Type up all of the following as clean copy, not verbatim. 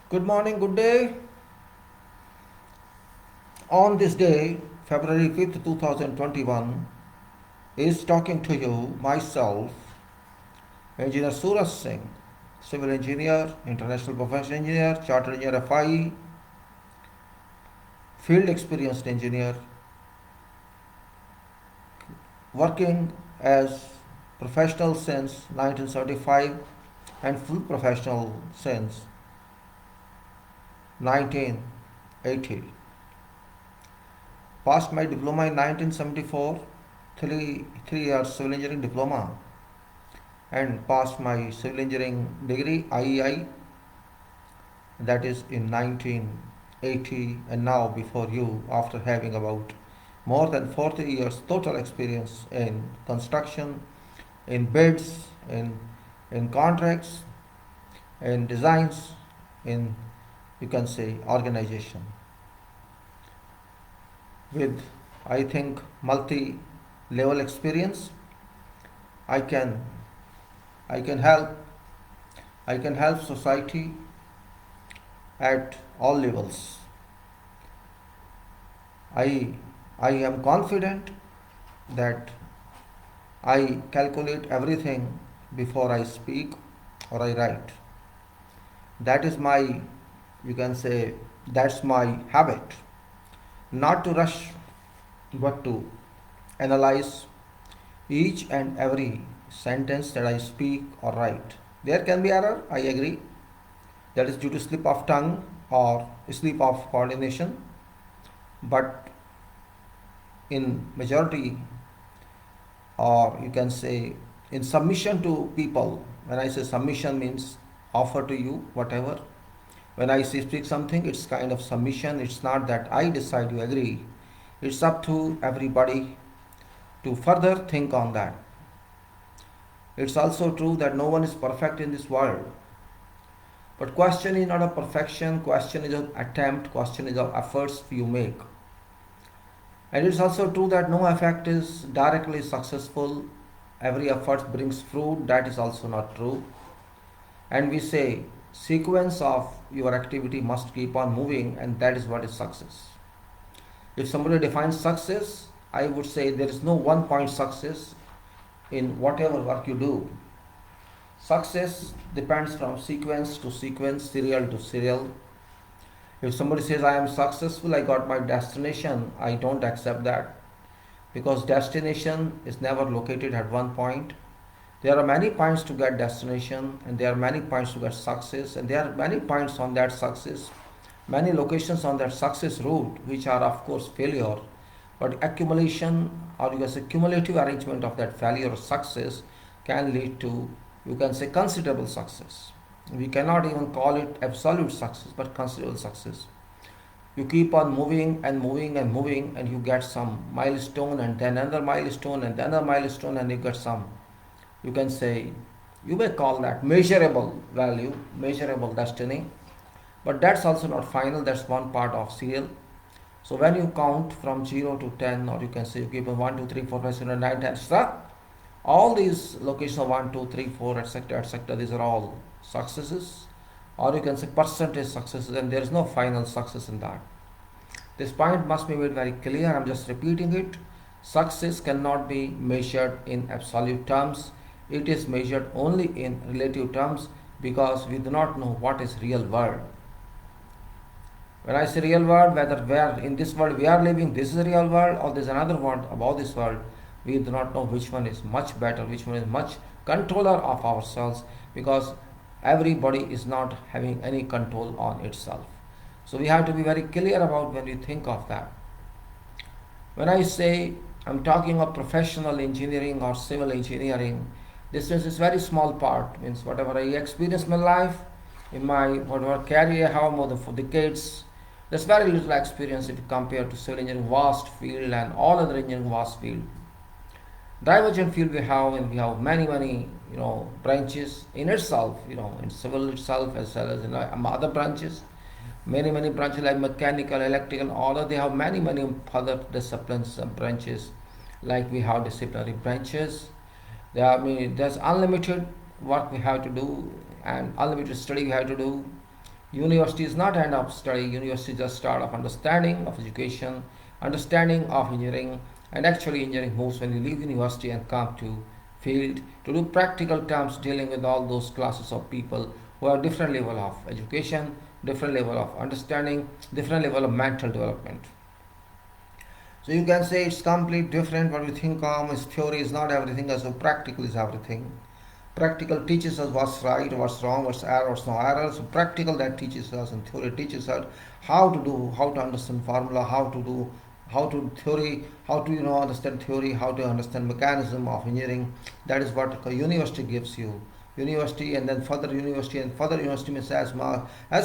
Good morning, good day. On this day, February 5th, 2021, is talking to you myself, Engineer Suraj Singh, Civil Engineer, International Professional Engineer, Chartered Engineer FI, Field Experienced Engineer, working as professional since 1975 and full professional since 1980. Passed my diploma in 1974, three years civil engineering diploma, and passed my civil engineering degree IEI, that is in 1980, and now before you after having about more than 40 years total experience in construction, in bids, in contracts, in designs, in, you can say, organization. With, I think, multi-level experience, I can help society at all levels. I am confident that I calculate everything before I speak or I write. That is my, you can say, that's my habit. Not to rush, but to analyze each and every sentence that I speak or write. There can be error, I agree. That is due to slip of tongue or slip of coordination. But in majority, or you can say in submission to people, when I say submission means offer to you whatever. When I speak something, it's kind of submission. It's not that I decide you agree. It's up to everybody to further think on that. It's also true that no one is perfect in this world. But question is not a perfection, question is an attempt, question is of efforts you make. And it's also true that no effort is directly successful. Every effort brings fruit. That is also not true. And we say sequence of your activity must keep on moving, and that is what is success. If somebody defines success, I would say there is no one point success in whatever work you do. Success depends from sequence to sequence, serial to serial. If somebody says I am successful, I got my destination, I don't accept that, because destination is never located at one point. There are many points to get destination, and there are many points to get success, and there are many points on that success, many locations on that success route, which are of course failure. But accumulation, or you can say cumulative arrangement of that failure or success, can lead to, you can say, considerable success. We cannot even call it absolute success, but considerable success. You keep on moving and moving and moving, and you get some milestone, and then another milestone, and then another milestone, and you get some, you can say, you may call that measurable value, measurable destiny. But that's also not final, that's one part of serial. So when you count from 0 to 10, or you can say you keep on 1, 2, 3, 4, 5, 6, 7, 9, 10, etc. All these locations of 1, 2, 3, 4, etc., etc., these are all successes, or you can say percentage successes, and there is no final success in that. This point must be made very clear. I am just repeating it. Success cannot be measured in absolute terms. It is measured only in relative terms, because we do not know what is real world. When I say real world, whether where in this world we are living, this is a real world, or there is another world above this world, we do not know which one is much better, which one is much controller of ourselves, because everybody is not having any control on itself. So we have to be very clear about when we think of that. When I say I'm talking of professional engineering or civil engineering, this means it's very small part, means whatever I experience in my life, in my whatever career I have more than 4 decades, there's very little experience if you compare to civil engineering vast field and all other engineering vast field. Divergent field we have, and we have many branches in itself, in civil itself as well as in other branches. Many branches like mechanical, electrical, all of they have many other disciplines and branches. Like we have disciplinary branches. There's unlimited work we have to do and unlimited study we have to do. University is not end of study. University is just start of understanding of education, understanding of engineering, and actually engineering moves when you leave university and come to field to do practical terms dealing with all those classes of people who have different level of education, different level of understanding, different level of mental development. So you can say it's completely different. What we think of is theory is not everything, as so practical is everything. Practical teaches us what's right, what's wrong, what's error, what's no error. So practical that teaches us, and theory teaches us how to do, how to understand formula, how to do, how to theory, how to understand theory, how to understand mechanism of engineering. That is what a university gives you. University and then further university, and further university means as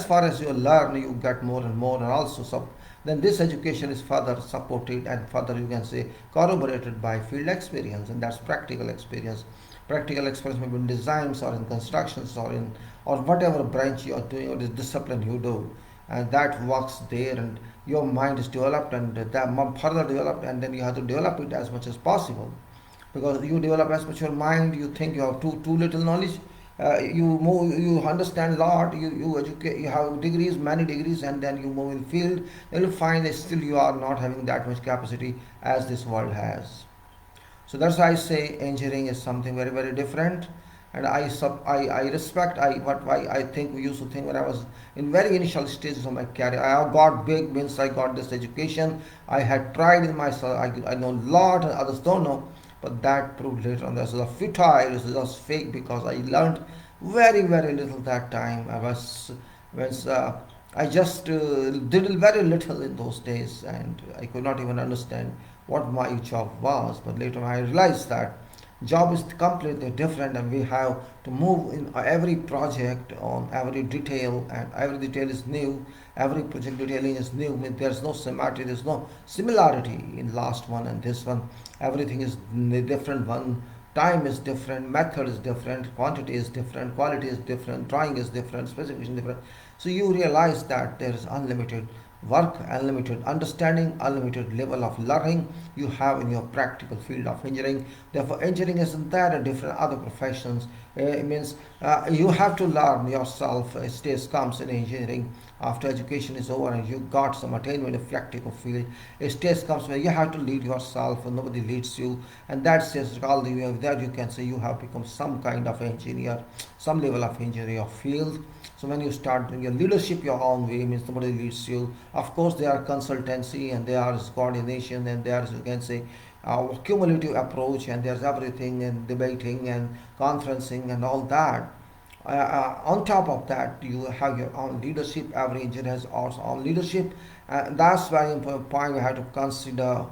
far as you learn, you get more and more, and also then this education is further supported and further you can say corroborated by field experience, and that's practical experience. Practical experience may be in designs or in constructions or in or whatever branch you are doing or this discipline you do, and that works there, and your mind is developed and that further developed, and then you have to develop it as much as possible, because you develop as much your mind. You think you have too little knowledge, you understand a lot, you educate, you have degrees, many degrees, and then you move in field, then you find that still you are not having that much capacity as this world has. So that's why I say engineering is something very very different, and I respect why I think we used to think when I was in very initial stages of my career. I have got big means I got this education. I had tried in myself. I know a lot, and others don't know, but that proved later on this is a futile. This is just fake because I learned very very little that time. I just did very little in those days, and I could not even understand what my job was. But later on I realized that job is completely different, and we have to move in every project on every detail, and every detail is new. Every project detailing is new. I mean, there's no similarity, there's no similarity in last one and this one. Everything is different. One time is different, method is different, quantity is different, quality is different, drawing is different, specification different. So you realize that there is unlimited work, unlimited understanding, unlimited level of learning you have in your practical field of engineering. Therefore engineering isn't that different other professions. It means you have to learn yourself. A stage comes in engineering after education is over and you got some attainment in practical field. A stage comes where you have to lead yourself and nobody leads you, and that stage is called that you can say you have become some kind of engineer, some level of engineer field. So when you start doing your leadership your own way, means somebody leads you. Of course, there are consultancy and there is coordination and there is, you can say, cumulative approach, and there's everything and debating and conferencing and all that. On top of that, you have your own leadership. Every engineer has also own leadership, and that's very important point we have to consider.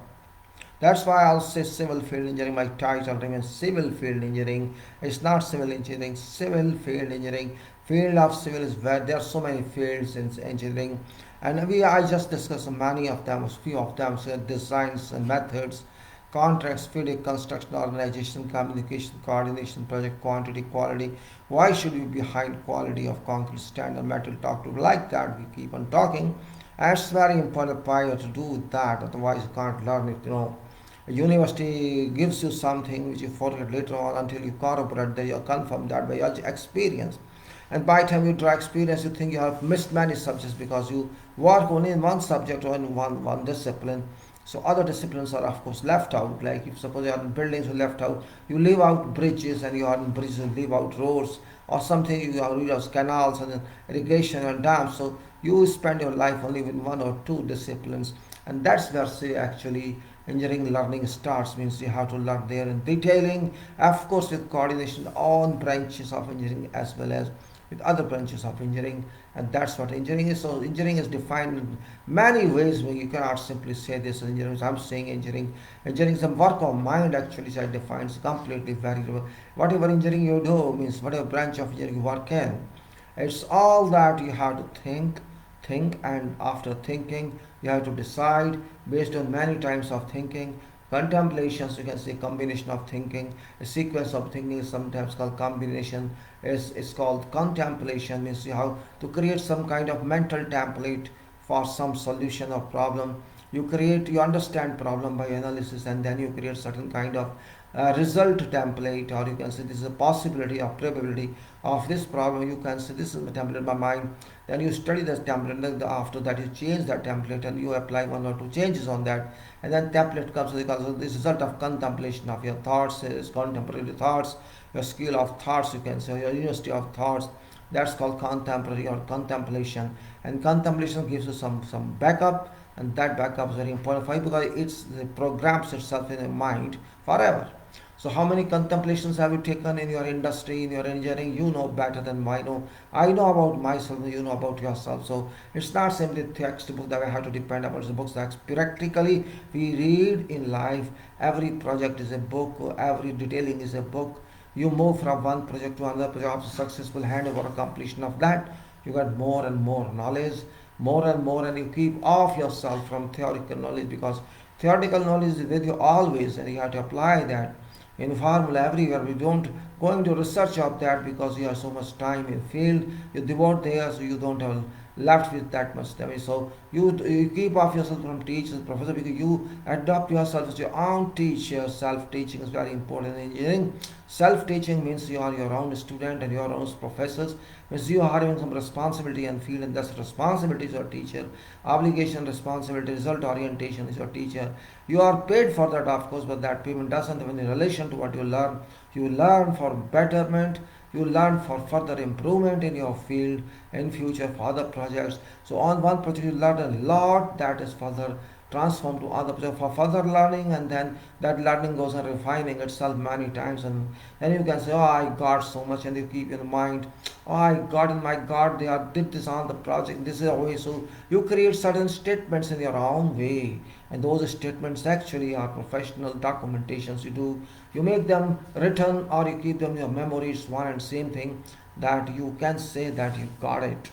That's why I'll say civil field engineering. My title remains civil field engineering. It's not civil engineering, civil field engineering. Field of civil is where there are so many fields in engineering, and I just discussed many of them, a few of them, so designs and methods, contracts, FIDIC, construction, organization, communication, coordination, project, quantity, quality. Why should we be behind quality of concrete, standard, metal, talk to like that? We keep on talking. And it's very important prior to do with that, otherwise you can't learn it. A university gives you something which you forget later on until you corroborate that you confirm that by your experience. And by the time you draw experience, you think you have missed many subjects because you work only in one subject or in one discipline. So other disciplines are of course left out. Like if suppose you are in buildings, you left out, you leave out bridges, and you are in bridges, you leave out roads or something. You are leave out canals and irrigation and dams. So you spend your life only with one or two disciplines, and that's where say actually engineering learning starts. Means you have to learn there in detailing, of course with coordination on branches of engineering as well as with other branches of engineering, and that's what engineering is. So engineering is defined in many ways where you cannot simply say this is engineering. I'm saying engineering is a work of mind actually, so it defines completely very whatever engineering you do, means whatever branch of engineering you work in, it's all that you have to think, and after thinking you have to decide based on many times of thinking. Contemplations, you can say combination of thinking. A sequence of thinking is sometimes called combination. Is called contemplation, means you have to create some kind of mental template for some solution of problem. You understand problem by analysis, and then you create certain kind of result template, or you can say this is a possibility or probability of this problem. You can say this is the template in my mind. Then you study this template, and then after that you change that template and you apply one or two changes on that, and then template comes because of this result of contemplation of your thoughts, is contemporary thoughts, your skill of thoughts, you can say your university of thoughts. That's called contemporary or contemplation, and contemplation gives you some backup, and that backup is very important for you because it programs itself in your mind forever. So how many contemplations have you taken in your industry, in your engineering? You know better than I know. I know about myself, you know about yourself. So it's not simply textbook that I have to depend upon. It's the books that practically we read in life. Every project is a book, every detailing is a book. You move from one project to another project after successful handover or completion of that. You get more and more knowledge, more and more, and you keep off yourself from theoretical knowledge because theoretical knowledge is with you always, and you have to apply that in formula everywhere. We don't go into research of that because you have so much time in field. You devote there, so you don't have left with that much time. So you keep off yourself from teachers, professor, because you adopt yourself as your own teacher. Self-teaching is very important in engineering. Self-teaching means you are your own student and your own professors. Means you are having some responsibility and feel, and thus responsibility is your teacher. Obligation, responsibility, result orientation is your teacher. You are paid for that, of course, but that payment doesn't have any relation to what you learn. You learn for betterment. You learn for further improvement in your field in future for other projects. So on one project you learn a lot that is further transformed to other projects for further learning, and then that learning goes on refining itself many times, and then you can say, oh, I got so much, and you keep in mind, oh, I got, and my God, they are did this on the project, this is a way. So you create certain statements in your own way, and those statements actually are professional documentations. You make them written or you keep them in your memory. It's one and same thing, that you can say that you got it.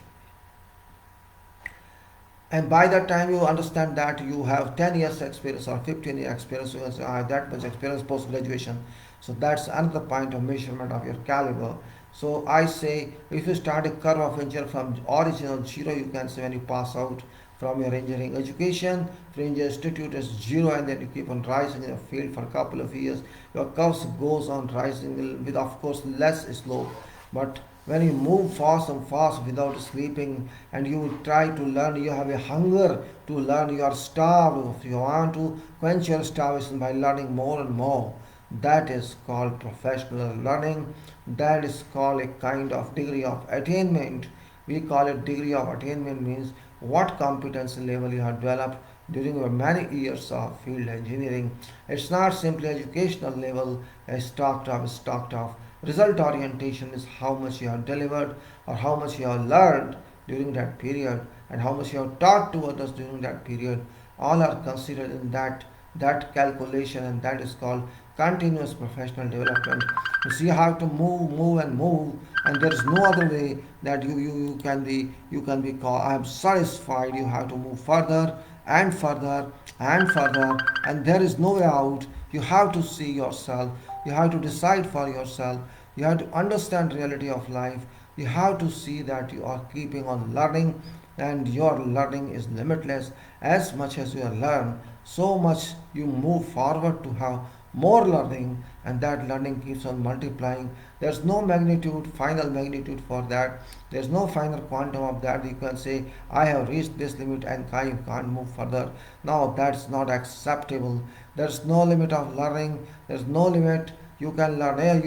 And by that time you understand that you have 10 years experience or 15 years experience, you can say, I have that much experience post graduation. So that's another point of measurement of your caliber. So I say, if you start a curve of engineering from original zero, you can say when you pass out from your engineering education, for engineering institute is zero, and then you keep on rising in the field for a couple of years. Your curves goes on rising with, of course, less slope. But when you move fast and fast without sleeping, and you try to learn, you have a hunger to learn, you are starved, you want to quench your starvation by learning more and more. That is called professional learning. That is called a kind of degree of attainment. We call it degree of attainment, means what competency level you have developed during your many years of field engineering. It's not simply educational level, as talked of. Result orientation is how much you have delivered or how much you have learned during that period, and how much you have taught to others during that period. All are considered in that calculation, and that is called continuous professional development. So you have to move and move, and there is no other way that you can be called I am satisfied. You have to move further and further and further, and there is no way out. You have to see yourself, you have to decide for yourself, you have to understand reality of life, you have to see that you are keeping on learning, and your learning is limitless. As much as you learn, so much you move forward to have more learning, and that learning keeps on multiplying. There's no magnitude, final magnitude for that. There's no final quantum of that. You can say, I have reached this limit and I can't move further. No, that's not acceptable. There's no limit of learning. There's no limit. You can learn here.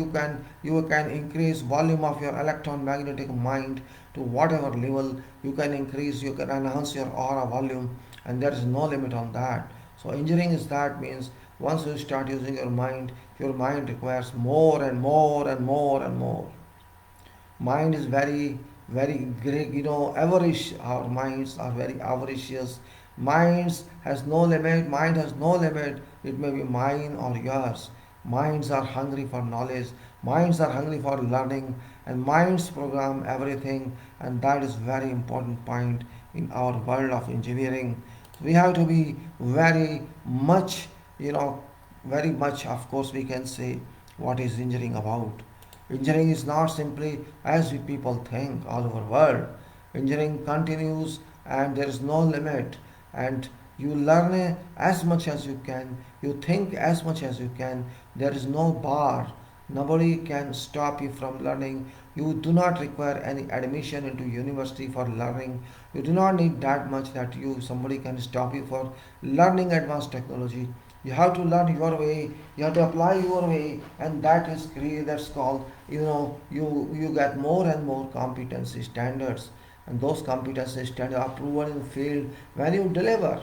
You can increase volume of your electron magnetic mind to whatever level. You can increase, you can enhance your aura volume, and there is no limit on that. So engineering is that, means once you start using your mind requires more and more and more and more. Mind is very great, avaricious. Our minds are very avaricious. Minds has no limit. Mind has no limit. It may be mine or yours. Minds are hungry for knowledge. Minds are hungry for learning, and minds program everything. And that is very important point in our world of engineering. We have to be very much, very much, of course, we can say what is engineering about. Engineering is not simply as we people think all over the world. Engineering continues, and there is no limit, and you learn as much as you can, you think as much as you can, There is no bar. Nobody can stop you from learning. You do not require any admission into university for learning. You do not need that much that somebody can stop you for learning advanced technology. You have to learn your way. You have to apply your way, and that's called, you get more and more competency standards, and those competency standards are proven in the field when you deliver.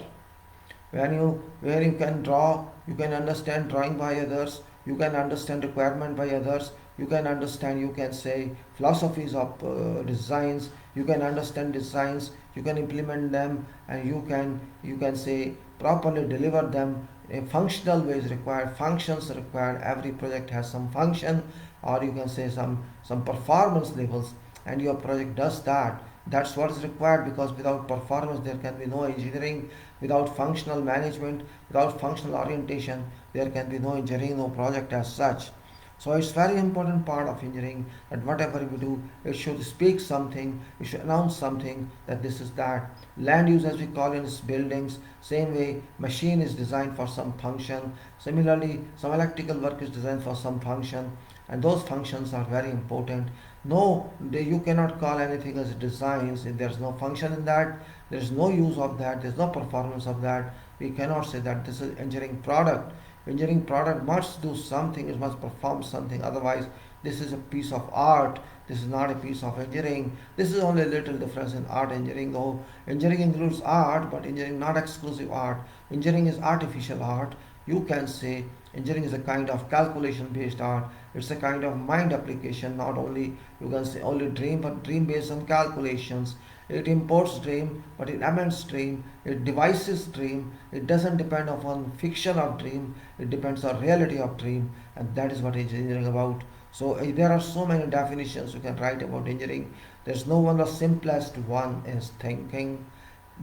Where you can draw, you can understand drawing by others, you can understand requirement by others, you can understand, you can say philosophies of designs, you can understand designs, you can implement them, and you can say properly deliver them. A functional way is required, functions required. Every project has some function, or you can say some performance levels, and your project does that. That's what is required, because without performance there can be no engineering. Without functional management, without functional orientation, there can be no engineering, no project as such. So it's very important part of engineering that whatever we do, it should speak something, it should announce something, that this is that. Land use, as we call it, is buildings. Same way, machine is designed for some function. Similarly, some electrical work is designed for some function, and those functions are very important. No, you cannot call anything as designs if there's no function in that, there's no use of that, there's no performance of that. We cannot say that this is engineering product. Engineering product must do something, it must perform something. Otherwise, this is a piece of art. This is not a piece of engineering. This is only a little difference in art and engineering. Though engineering includes art, but engineering not exclusive art. Engineering is artificial art. You can say engineering is a kind of calculation based art. It's a kind of mind application. Not only, you can say only dream, but dream based on calculations. It imports dream, but it amends dream. It devises dream. It doesn't depend upon fiction of dream. It depends on reality of dream, and that is what engineering about. So there are so many definitions you can write about engineering. There's no one. The simplest one is thinking,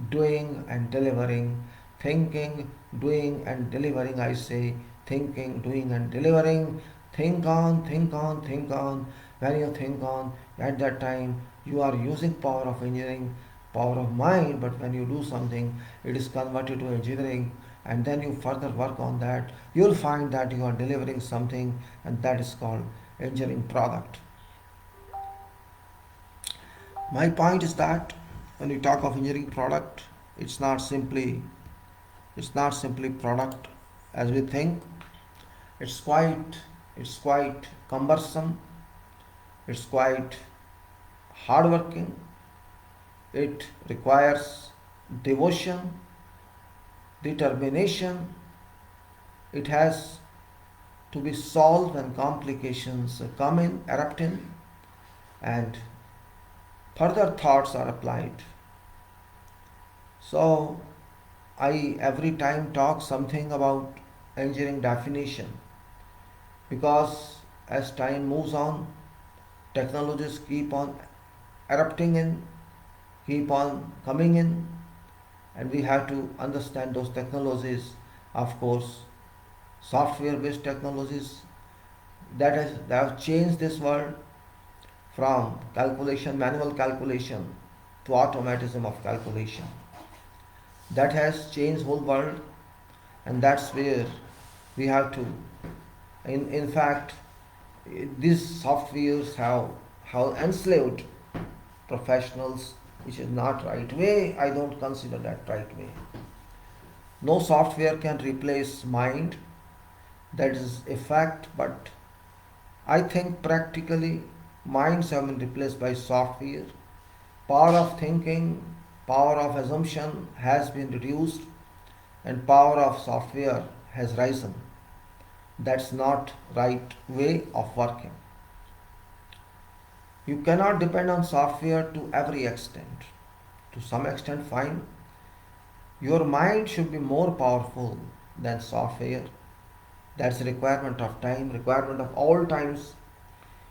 doing, and delivering. Thinking, doing, and delivering. I say thinking, doing, and delivering. Think on, think on, think on. When you think on, at that time you are using power of engineering, power of mind. But when you do something, it is converted to engineering, and then you further work on that. You'll find that you are delivering something, and that is called engineering product. My point is that when we talk of engineering product, it's not simply product as we think. It's quite cumbersome. It's quite hardworking. It requires devotion, determination. It has to be solved when complications come in, erupt in, and further thoughts are applied. So I every time talk something about engineering definition, because as time moves on, technologies keep on erupting in, keep on coming in, and we have to understand those technologies. Of course, software based technologies that have changed this world from manual calculation, to automatism of calculation. That has changed whole world, and that's where we have to, in fact, these softwares have enslaved professionals, which is not right way. I don't consider that right way. No software can replace mind, that is a fact, but I think practically minds have been replaced by software. Power of thinking, power of assumption has been reduced, and power of software has risen. That's not right way of working. You cannot depend on software to every extent. To some extent, fine. Your mind should be more powerful than software. That's a requirement of time, requirement of all times.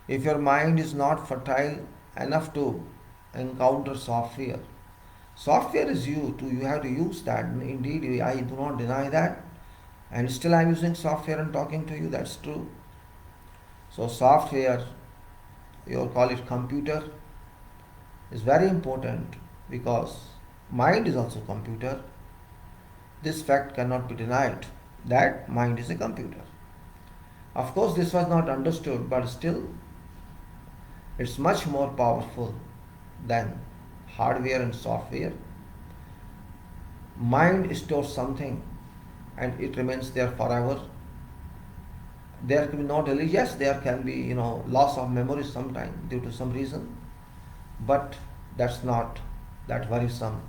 If your mind is not fertile enough to encounter software, software is you have to use that. Indeed, I do not deny that, and still I am using software and talking to you. That's true. So software, you call it computer, is very important, because mind is also computer. This fact cannot be denied, that mind is a computer. Of course, this was not understood, but still, it's much more powerful than hardware and software. Mind stores something and it remains there forever. There can be no delay. Yes, there can be, loss of memory sometime due to some reason, but that's not that worrisome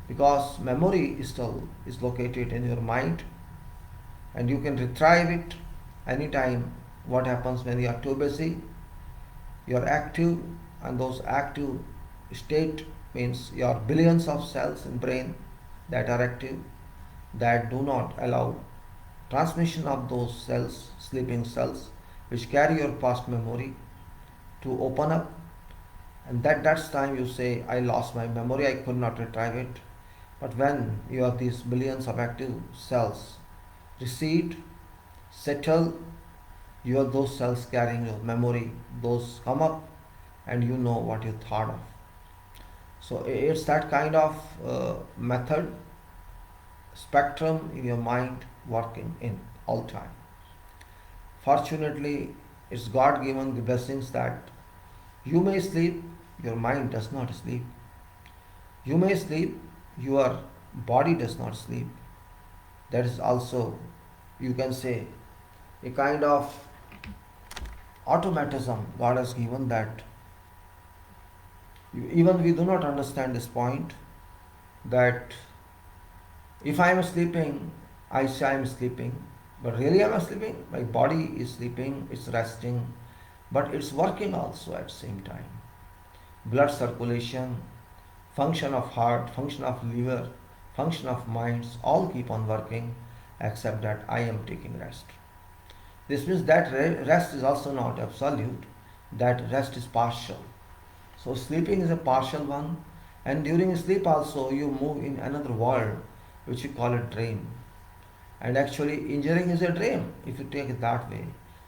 because memory is still is located in your mind and you can retrieve it anytime. What happens when you are too busy? You are active, and those active state means your billions of cells in brain that are active, that do not allow transmission of those cells, sleeping cells, which carry your past memory to open up. And that's time you say, I lost my memory, I could not retrieve it. But when you have these billions of active cells recede, settle, you have those cells carrying your memory, those come up and you know what you thought of. So it's that kind of method, spectrum in your mind working in all time. Fortunately, it's God given the blessings that you may sleep, your mind does not sleep. You may sleep, your body does not sleep. That is also, you can say, a kind of automatism God has given that even we do not understand this point that if I am sleeping, I say I am sleeping, but really I am sleeping. My body is sleeping, it's resting, but it's working also at the same time. Blood circulation, function of heart, function of liver, function of minds, all keep on working except that I am taking rest. This means that rest is also not absolute, that rest is partial. So sleeping is a partial one, and during sleep also you move in another world which you call a dream. And actually engineering is a dream if you take it that way.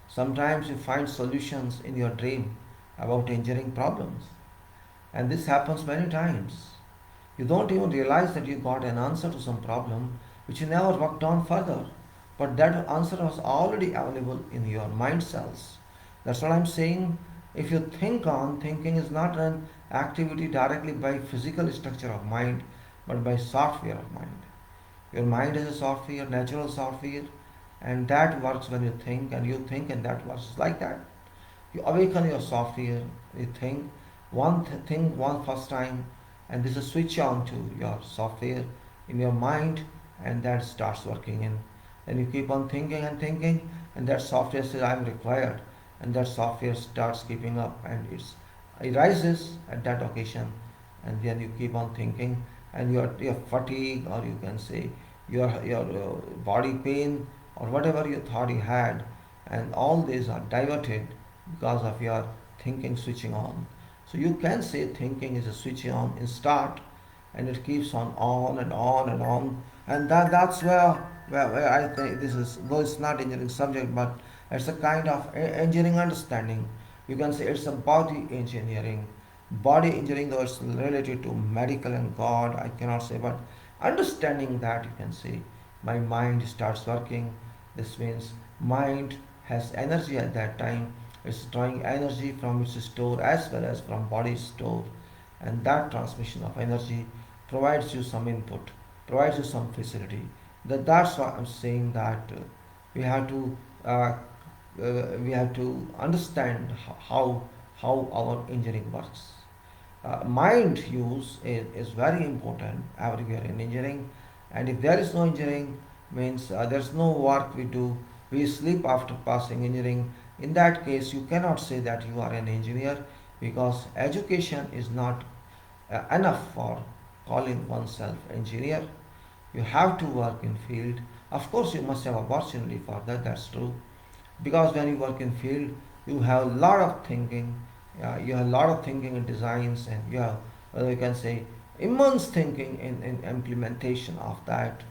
Sometimes you find solutions in your dream about engineering problems. And this happens many times. You don't even realize that you got an answer to some problem which you never worked on further. But that answer was already available in your mind cells. That's what I'm saying. If you think on, thinking is not an activity directly by physical structure of mind, but by software of mind. Your mind is a software, natural software, and that works when you think, and you think, and that works like that. You awaken your software, you think one thing one first time, and this is switch on to your software in your mind, and that starts working in. Then you keep on thinking and thinking, and that software says I'm required, and that software starts keeping up, and it rises at that occasion, and then you keep on thinking, and your fatigue, or you can say your body pain, or whatever you thought you had, and all these are diverted because of your thinking switching on. So you can say thinking is a switching on in start, and it keeps on and on and on, and that's where I think this is, though it's not engineering subject, but it's a kind of engineering understanding. You can say it's a body engineering. Body engineering, though it's related to medical and God, I cannot say, but understanding that, you can say my mind starts working. This means mind has energy at that time. It's drawing energy from its store as well as from body store, and that transmission of energy provides you some input, provides you some facility. That's why I'm saying that we have to uh, we have to understand how our engineering works. Mind use is very important everywhere in engineering, and if there is no engineering, means there's no work we do. We sleep after passing engineering. In that case, you cannot say that you are an engineer because education is not enough for calling oneself engineer. You have to work in field. Of course, you must have opportunity for that. That's true, because when you work in field, you have a lot of thinking. You have a lot of thinking in designs, and you have, you can say, immense thinking in implementation of that.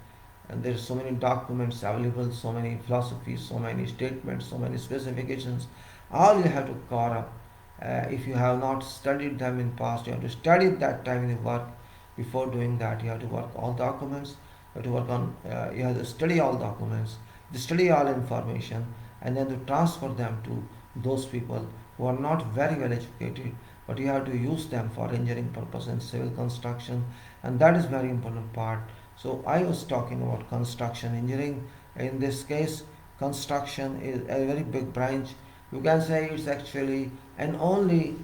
And there's so many documents available, so many philosophies, so many statements, so many specifications. All you have to core up. If you have not studied them in past, you have to study that time in the work. Before doing that, you have to work all documents. You have to work on. You have to study all documents. To study all information, and then to transfer them to those people who are not very well educated, but you have to use them for engineering purpose and civil construction, and that is very important part. So I was talking about construction engineering. In this case, construction is a very big branch. You can say it's actually an only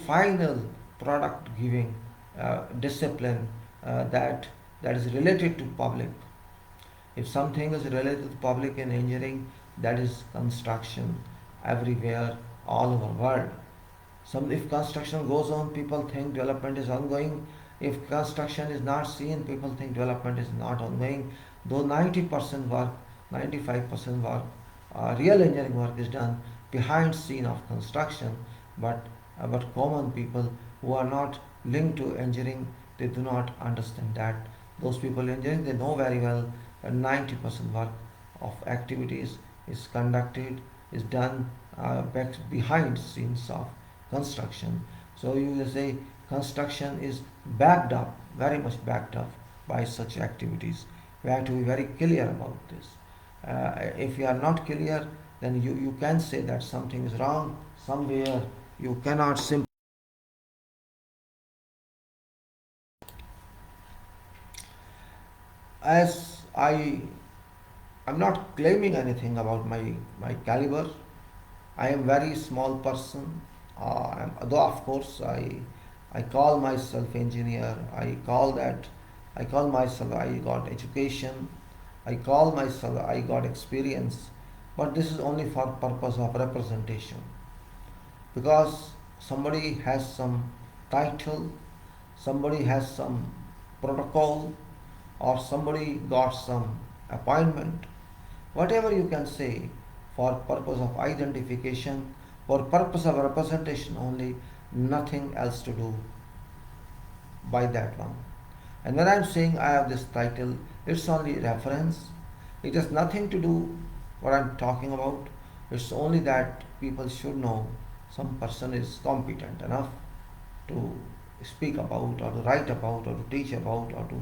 final product giving discipline that is related to public. If something is related to public in engineering, that is construction everywhere, all over the world. If construction goes on, people think development is ongoing. If construction is not seen, people think development is not ongoing. Though 90% work, 95% work, real engineering work is done behind scene of construction, but common people who are not linked to engineering, they do not understand that. Those people in engineering, they know very well that 90% work of activities is conducted, is done behind scenes of construction. So you will say construction is backed up, very much backed up by such activities. We have to be very clear about this. If you are not clear, then you can say that something is wrong somewhere. You cannot simply. As I'm not claiming anything about my caliber. I am very small person. Though of course I call myself engineer. I call myself I got education. I call myself I got experience. But this is only for purpose of representation. Because somebody has some title, somebody has some protocol, or somebody got some appointment, whatever you can say, for purpose of identification, for purpose of representation only, nothing else to do by that one. And when I'm saying I have this title, it's only reference. It has nothing to do what I'm talking about. It's only that people should know some person is competent enough to speak about, or to write about, or to teach about, or to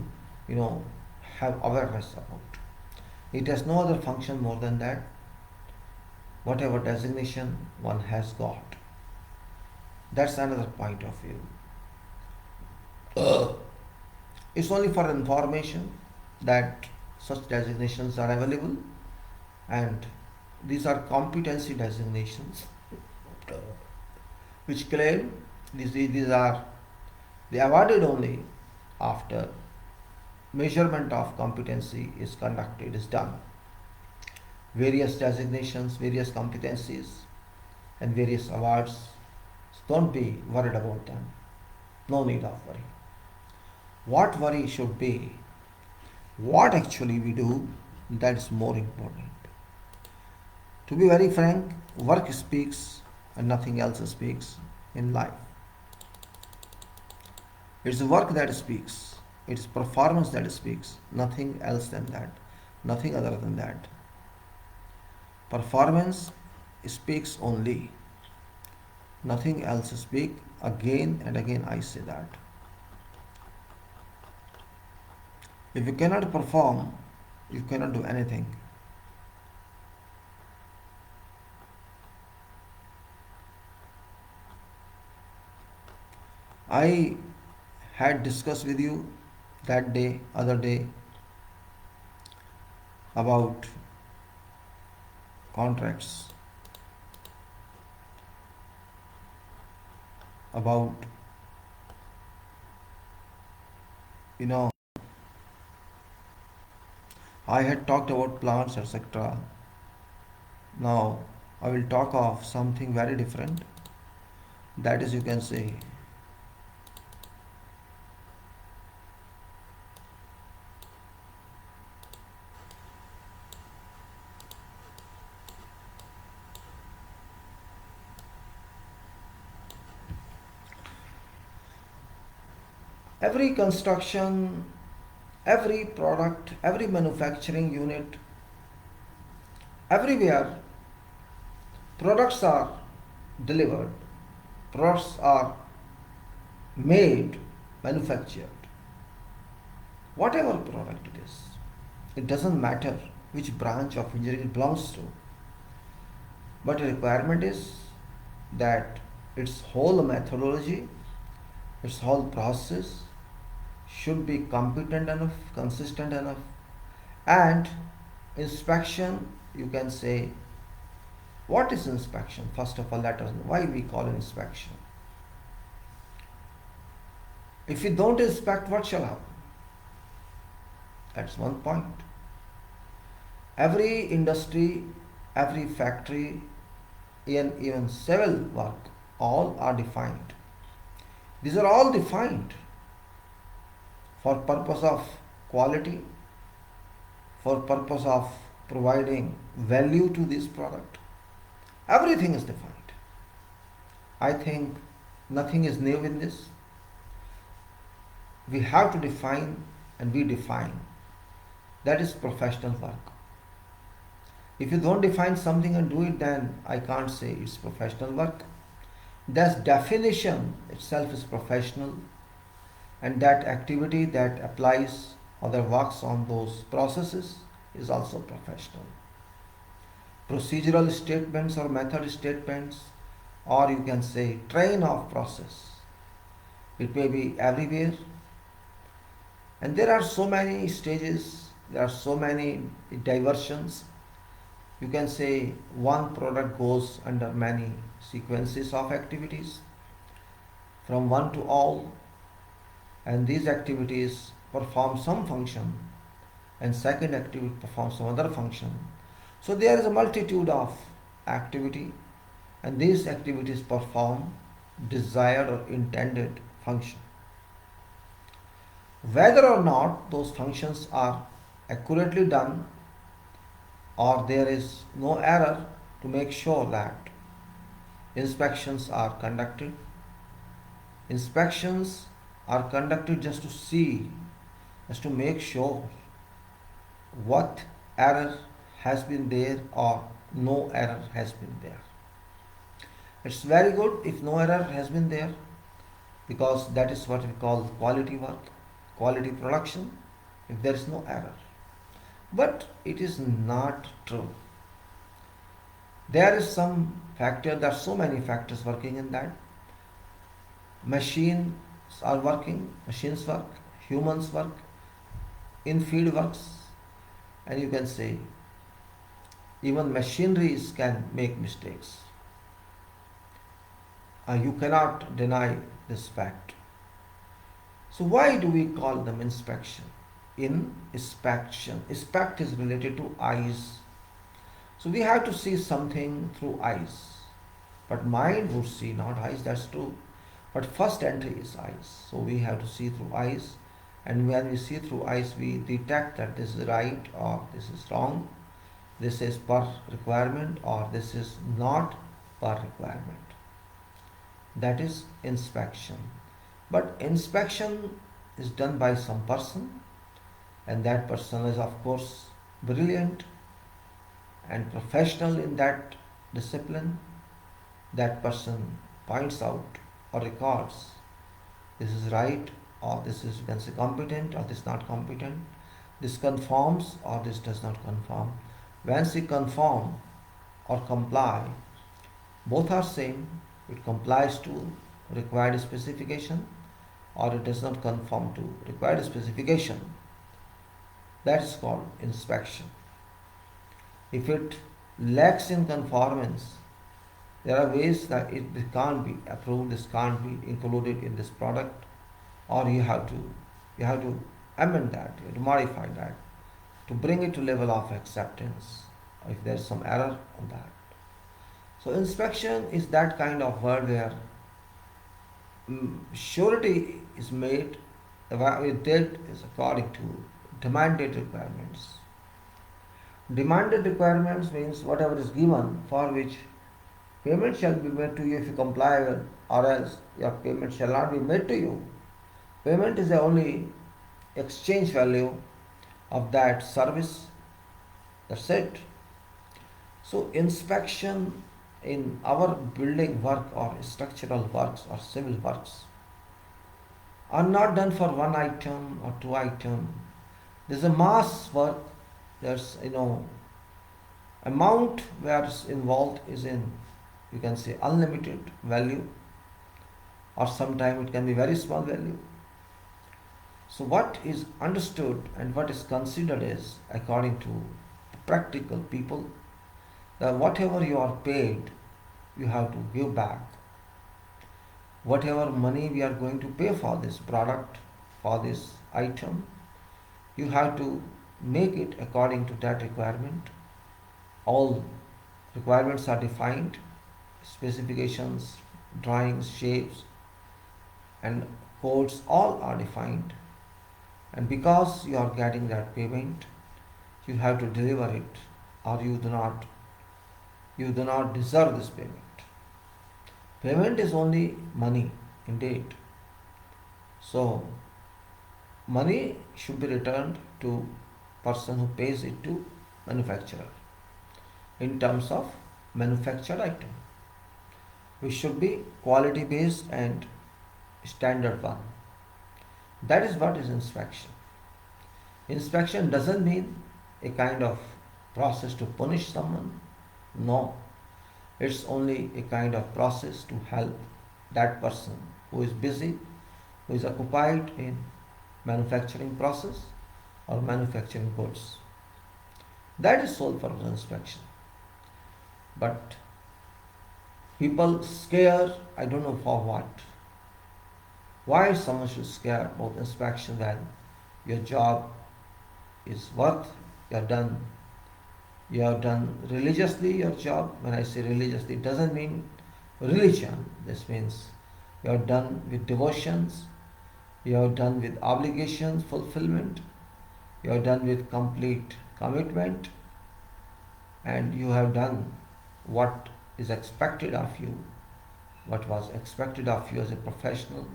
have awareness about. It has no other function more than that. Whatever designation one has got, that's another point of view. It's only for information that such designations are available, and these are competency designations which claim these are they awarded only after measurement of competency is conducted, is done. Various designations, various competencies, and various awards. So don't be worried about them. No need of worry. What worry should be, what actually we do, that is more important. To be very frank, work speaks and nothing else speaks in life. It's work that speaks. It's performance that speaks. Nothing else than that. Nothing other than that. Performance speaks only. Nothing else speaks. Again and again I say that. If you cannot perform, you cannot do anything. I had discussed with you that day, other day, about contracts, about I had talked about plants, etc. Now I will talk of something very different. That is, you can say, every construction, every product, every manufacturing unit, everywhere products are delivered, products are made, manufactured. Whatever product it is, it doesn't matter which branch of engineering it belongs to. But the requirement is that its whole methodology, its whole process should be competent enough, consistent enough, and inspection, you can say, what is inspection? First of all, let us know why we call it inspection. If we don't inspect, what shall happen? That's one point. Every industry, every factory, even civil work, all are defined. These are all defined for purpose of quality, for purpose of providing value to this product. Everything is defined. I think nothing is new in this. We have to define, and we define. That is professional work. If you don't define something and do it, then I can't say it's professional work. That definition itself is professional, and that activity that applies or that works on those processes is also professional. Procedural statements or method statements, or you can say train of process, it may be everywhere, and there are so many stages, there are so many diversions. You can say one product goes under many sequences of activities from one to all, and these activities perform some function and second activity performs some other function. So there is a multitude of activity, and these activities perform desired or intended function. Whether or not those functions are accurately done or there is no error, to make sure that inspections are conducted. Inspections are conducted just to see, just to make sure what error has been there or no error has been there. It's very good if no error has been there, because that is what we call quality work, quality production, if there is no error. But it is not true. There is some factor, there are so many factors working in that. Machines are working, machines work, humans work, in field works, and you can say even machineries can make mistakes. You cannot deny this fact. So why do we call them inspection? Inspection. Inspect is related to eyes. So we have to see something through eyes. But mind would see, not eyes, that's true. But first entry is eyes. So we have to see through eyes. And when we see through eyes, we detect that this is right or this is wrong. This is per requirement or this is not per requirement. That is inspection. But inspection is done by some person, and that person is of course brilliant and professional in that discipline. That person points out or records this is right or this is, you can say, competent or this is not competent. This conforms or this does not conform. Once we conform or comply, both are same. It complies to required specification or it does not conform to required specification. That is called inspection. If it lacks in conformance, there are ways that it can't be approved, this can't be included in this product, or you have to amend that, you have to modify that to bring it to level of acceptance, or if there is some error on that. So inspection is that kind of word where surety is made, what we did is according to demanded requirements. Demanded requirements means whatever is given for which payment shall be made to you if you comply with, or else your payment shall not be made to you. Payment is the only exchange value of that service. That's it. So inspection in our building work or structural works or civil works are not done for one item or two items. There's a mass work. There's Amount where it's involved is in, you can say, unlimited value, or sometimes it can be very small value. So what is understood and what is considered is, according to practical people, that whatever you are paid, you have to give back. Whatever money we are going to pay for this product, for this item, you have to make it according to that requirement. All requirements are defined, specifications, drawings, shapes, and codes all are defined. And because you are getting that payment, you have to deliver it, or you do not deserve this payment. Payment is only money indeed. So money should be returned to person who pays it to manufacturer in terms of manufactured item, which should be quality based and standard one. That is what is inspection. Inspection doesn't mean a kind of process to punish someone. No, it's only a kind of process to help that person who is busy, who is occupied in manufacturing process or manufacturing goods. That is sole purpose inspection. But people scare, I don't know for what. Why someone should scare about inspection when your job is worth, you have done religiously your job. When I say religiously, it doesn't mean religion. This means you have done with devotions, you have done with obligations, fulfillment, you have done with complete commitment, and you have done what is expected of you, what was expected of you as a professional,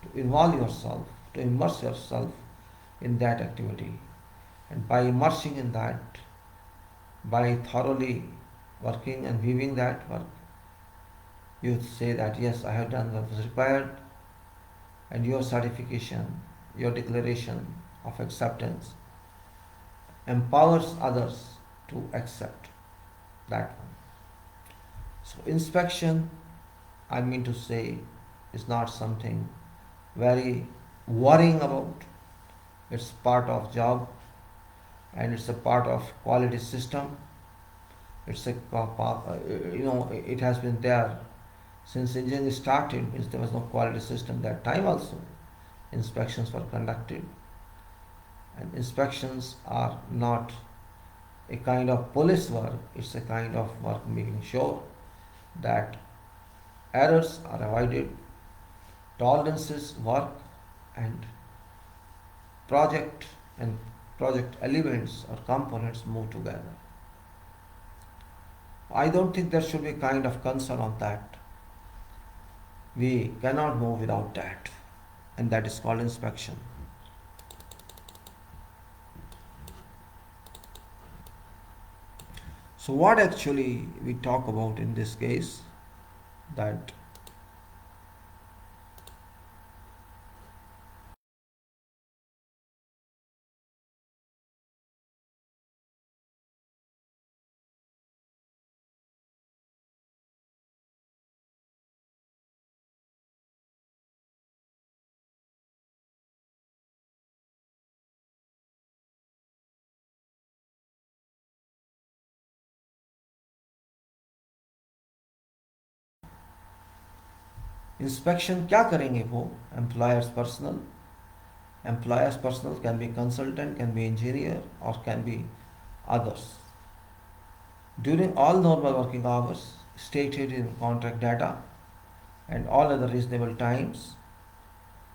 to involve yourself, to immerse yourself in that activity. And by immersing in that, by thoroughly working and viewing that work, you say that yes, I have done what was required, and your certification, your declaration of acceptance empowers others to accept that one. So inspection, I mean to say, is not something very worrying about. It's part of job, and it's a part of quality system. It's a it has been there since engineering started. Means there was no quality system that time also. Inspections were conducted, and inspections are not a kind of police work. It's a kind of work making sure that errors are avoided, tolerances work, and project and project elements or components move together. I don't think there should be a kind of concern on that. We cannot move without that, and that is called inspection. So what actually we talk about in this case, that inspection क्या करेंगे वो? Employers personal can be consultant, can be engineer, or can be others. During all normal working hours stated in contract data and all other reasonable times,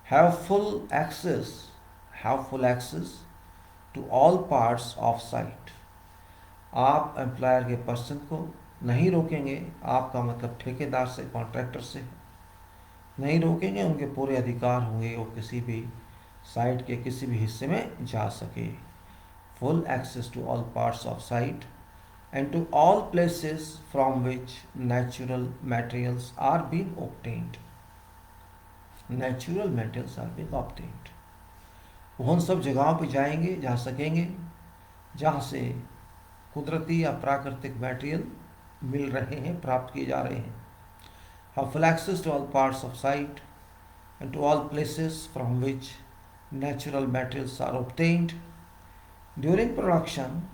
have full access to all parts of site. आप employer के person को नहीं रोकेंगे, आपका मतलब ठेकेदार से, contractor से नहीं रोकेंगे, उनके पूरे अधिकार होंगे वो किसी भी साइट के किसी भी हिस्से में जा सके. Full access to all parts of site and to all places from which natural materials are being obtained. Natural materials are being obtained. वो उन सब जगहों पे जाएंगे, जा सकेंगे जहाँ से कुदरती या प्राकृतिक मटेरियल मिल रहे हैं, प्राप्त किए जा रहे हैं. Have full access to all parts of site and to all places from which natural materials are obtained. During production,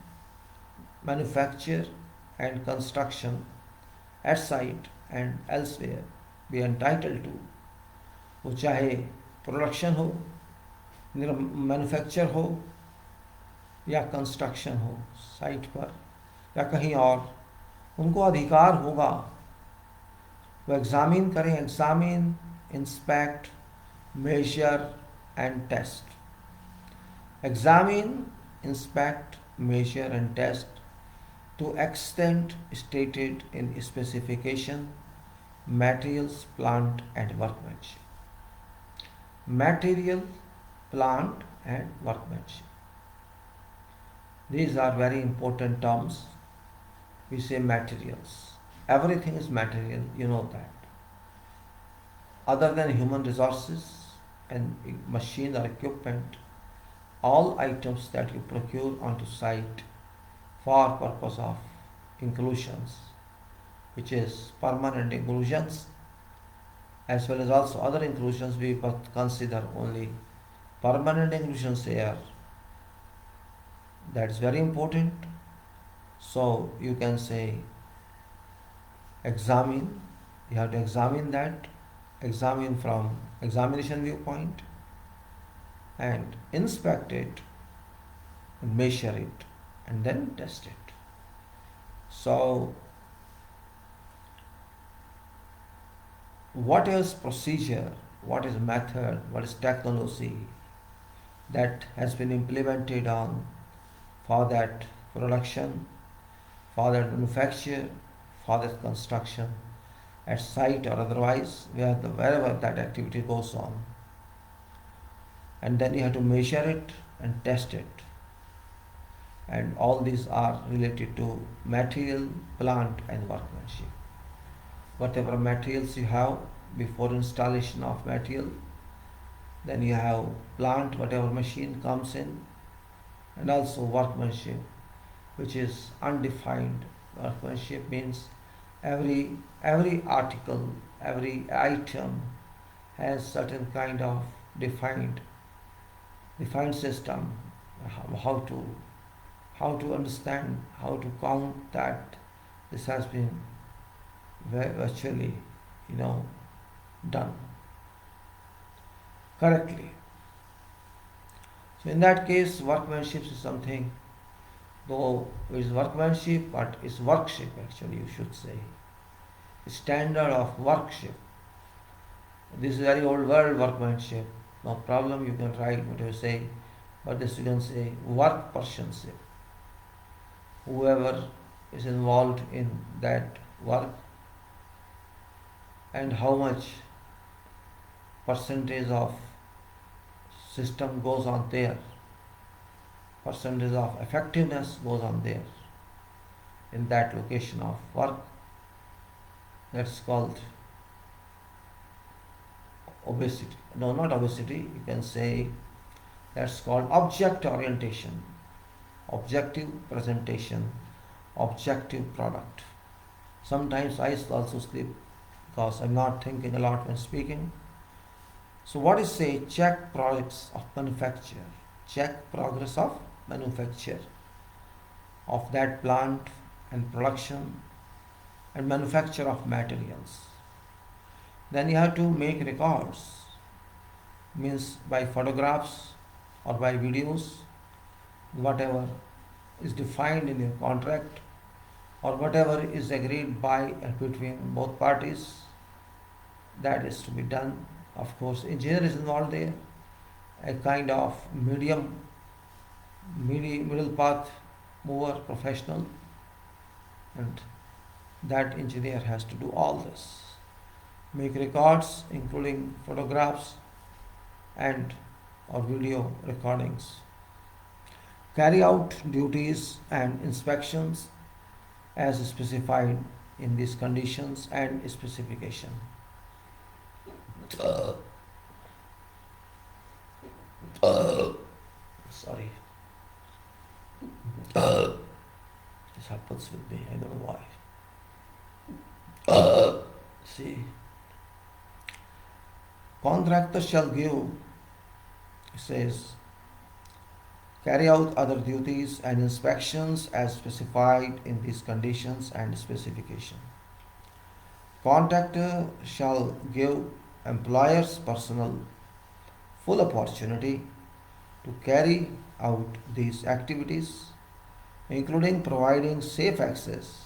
manufacture and construction at site and elsewhere be entitled to. वो चाहे production हो, manufacture हो या construction हो site पर या कहीं और, उनको अधिकार होगा वो एग्जामिन करें, examine, inspect, measure and test. Examine, inspect, measure and test to extent stated in specification, materials, plant and workmanship. Material, plant and workmanship. These are very important terms. We say materials. Everything is material, you know that. Other than human resources and machine or equipment, all items that you procure onto site for purpose of inclusions, which is permanent inclusions as well as also other inclusions, we consider only permanent inclusions here. That's very important. So you can say examine, you have to examine that, examine from examination viewpoint, and inspect it, and measure it, and then test it. So, what is procedure, what is method, what is technology that has been implemented on for that production, for that manufacture, for that construction at site or otherwise, wherever that activity goes on. And then you have to measure it and test it. And all these are related to material, plant and workmanship. Whatever materials you have before installation of material, then you have plant, whatever machine comes in, and also workmanship, which is undefined. Workmanship means every article, every item has certain kind of defined system, how to understand, how to count that this has been virtually, done correctly. So in that case, workmanship is something, though it is workmanship, but it's workship actually, you should say. Standard of workship. This is very old word, workmanship. No problem, you can write what you say, but this you can say workpersonship. Whoever is involved in that work and how much percentage of system goes on there, percentage of effectiveness goes on there in that location of work. That's called obesity. No, not obesity, you can say that's called object orientation, objective presentation, objective product. Sometimes I also sleep because I'm not thinking a lot when speaking. So what is say check products of manufacture, check progress of manufacture of that plant and production and manufacture of materials. Then you have to make records, means by photographs or by videos, whatever is defined in your contract or whatever is agreed by and between both parties, that is to be done. Of course, engineer is involved there, a kind of middle path mover professional, and that engineer has to do all this. Make records including photographs and or video recordings. Carry out duties and inspections as specified in these conditions and specification. Sorry. happens with me. I don't know why. See, contractor shall give, it says, carry out other duties and inspections as specified in these conditions and specification. Contractor shall give employer's personnel full opportunity to carry out these activities, including providing safe access,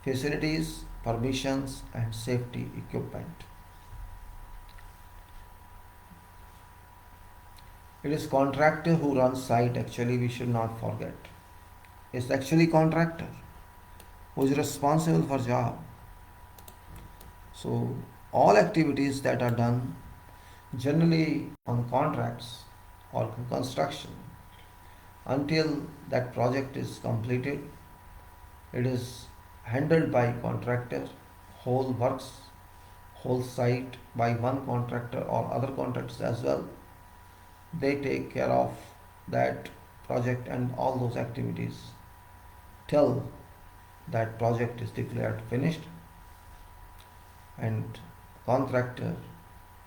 facilities, permissions, and safety equipment. It is contractor who runs site, actually, we should not forget. It's actually contractor who is responsible for job. So all activities that are done generally on contracts or construction, until that project is completed, it is handled by contractor, whole works, whole site by one contractor or other contractors as well. They take care of that project and all those activities till that project is declared finished, and contractor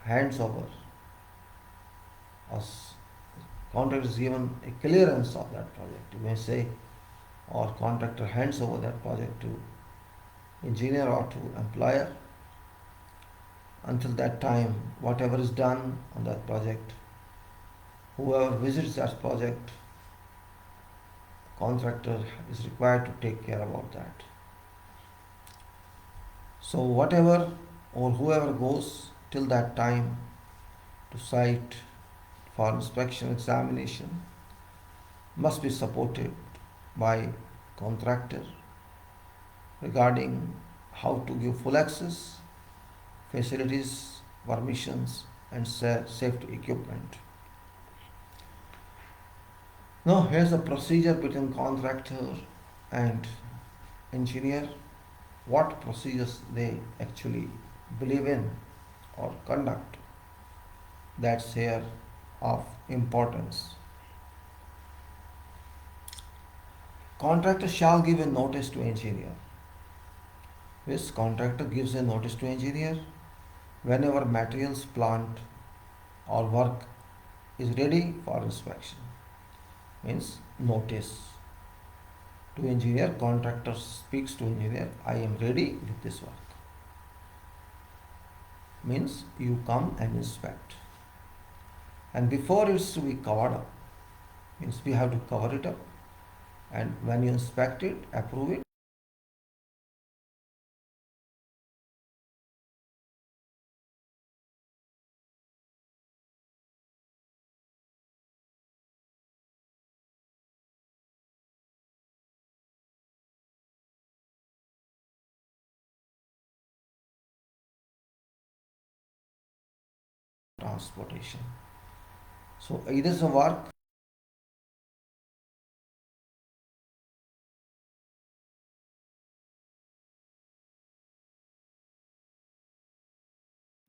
hands over, us contractor is given a clearance of that project, you may say, or contractor hands over that project to engineer or to employer. Until that time, whatever is done on that project, whoever visits that project, contractor is required to take care about that. So whatever or whoever goes till that time to site for inspection examination must be supported by contractor regarding how to give full access, facilities, permissions, and safety equipment. Now here's the procedure between contractor and engineer, what procedures they actually believe in or conduct. That's here of importance. Contractor shall give a notice to engineer. This contractor gives a notice to engineer whenever materials, plant or work is ready for inspection. Means notice to engineer, contractor speaks to engineer, I am ready with this work. Means you come and inspect. And before it's to be covered up, means we have to cover it up. And when you inspect it, approve it, transportation. So either is a work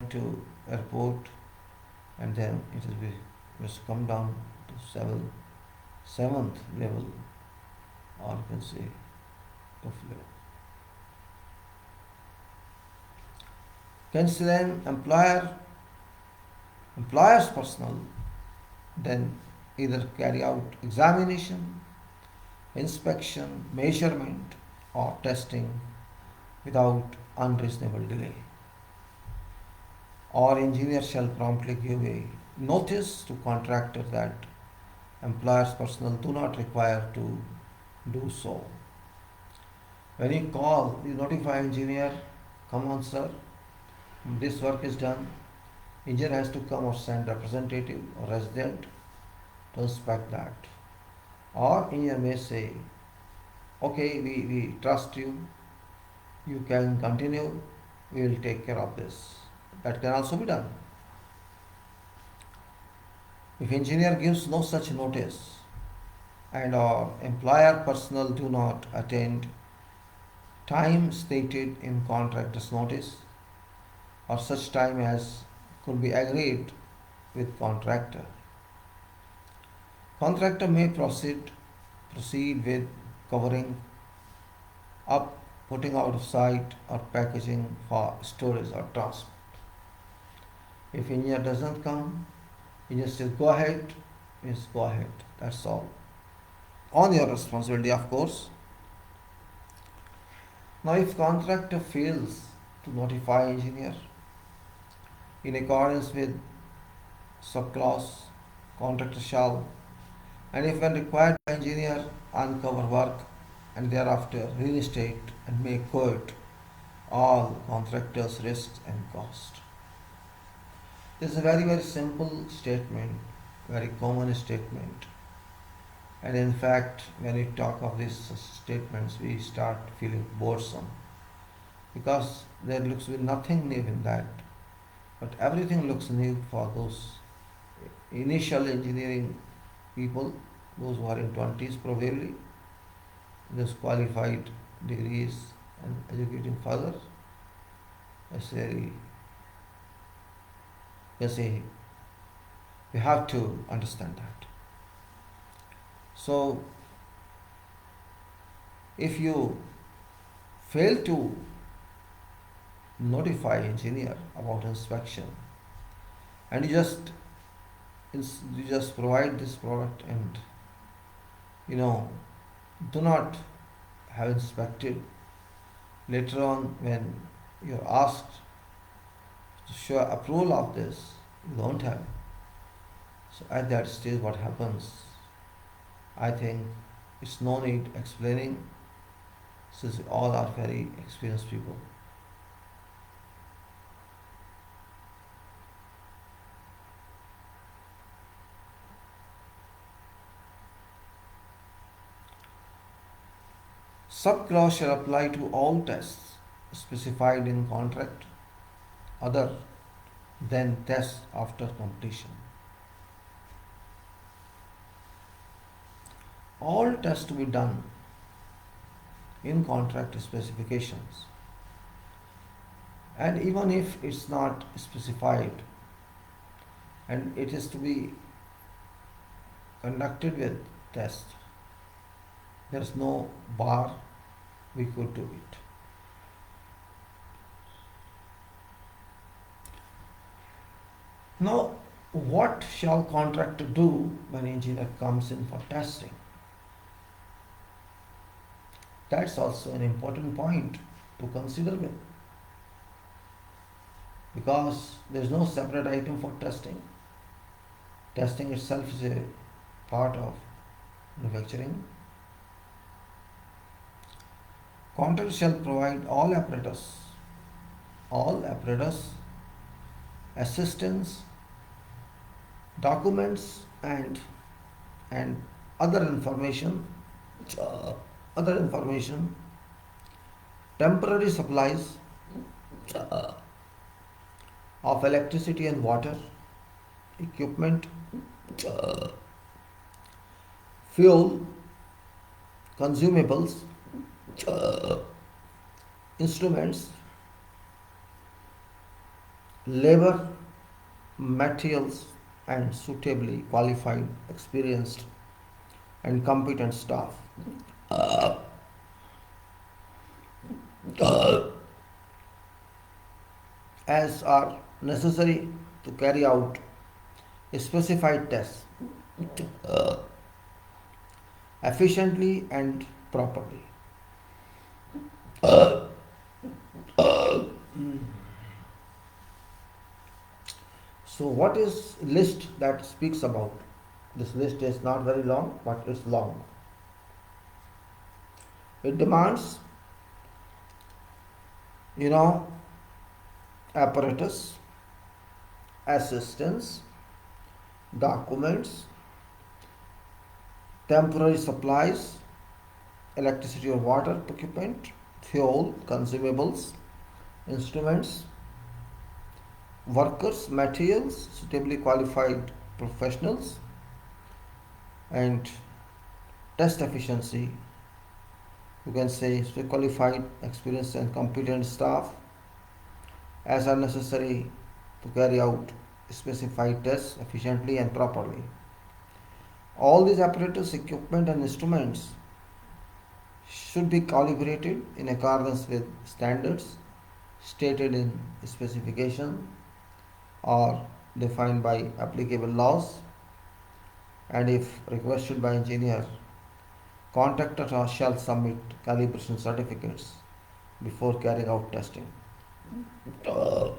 to airport, and then it will be must come down to seventh level, or you can say of level. Considering employer's personnel then either carry out examination, inspection, measurement, or testing without unreasonable delay. Or engineer shall promptly give a notice to contractor that employer's personnel do not require to do so. When you call, you notify engineer, come on sir, this work is done. Engineer has to come or send representative or resident to inspect that. Or engineer may say, okay, we trust you, you can continue, we will take care of this. That can also be done. If engineer gives no such notice and our employer personnel do not attend time stated in contractor's notice, or such time as could be agreed with contractor, contractor may proceed with covering up, putting out of sight, or packaging for storage or transport. If engineer doesn't come, engineer says go ahead, means go ahead. That's all. On your responsibility, of course. Now, if contractor fails to notify engineer in accordance with subclause, contractor shall, and if when required by engineer, uncover work and thereafter reinstate and make good all contractors' risks and cost. This is a very, very simple statement, very common statement. And in fact, when we talk of these statements, we start feeling boresome because there looks to be nothing new in that. But everything looks new for those initial engineering people, those who are in 20s probably, those qualified degrees and educating further. Say, we have to understand that. So, if you fail to notify engineer about inspection and you just provide this product and do not have inspected, later on when you're asked to show approval of this, you don't have. So at that stage what happens? I think it's no need explaining, since we all are very experienced people. Subclause shall apply to all tests specified in contract other than tests after completion. All tests to be done in contract specifications, and even if it's not specified and it is to be conducted with test, there's no bar we could do it. Now, what shall contractor do when engineer comes in for testing? That's also an important point to consider with, because there is no separate item for testing. Testing itself is a part of manufacturing. Contractor shall provide all apparatus, assistance, documents, and other information, temporary supplies of electricity and water, equipment, fuel, consumables, instruments, labor, materials, and suitably qualified, experienced, and competent staff. As are necessary to carry out specified tests efficiently and properly. So what is list that speaks about? This list is not very long, but it's long. It demands, apparatus, assistance, documents, temporary supplies, electricity or water equipment, fuel, consumables, instruments, workers, materials, suitably qualified professionals, and test efficiency. You can say qualified, experienced, and competent staff, as are necessary to carry out specified tests efficiently and properly. All these apparatus, equipment, and instruments should be calibrated in accordance with standards stated in specification or defined by applicable laws, and if requested by engineer, contractor shall submit calibration certificates before carrying out testing. So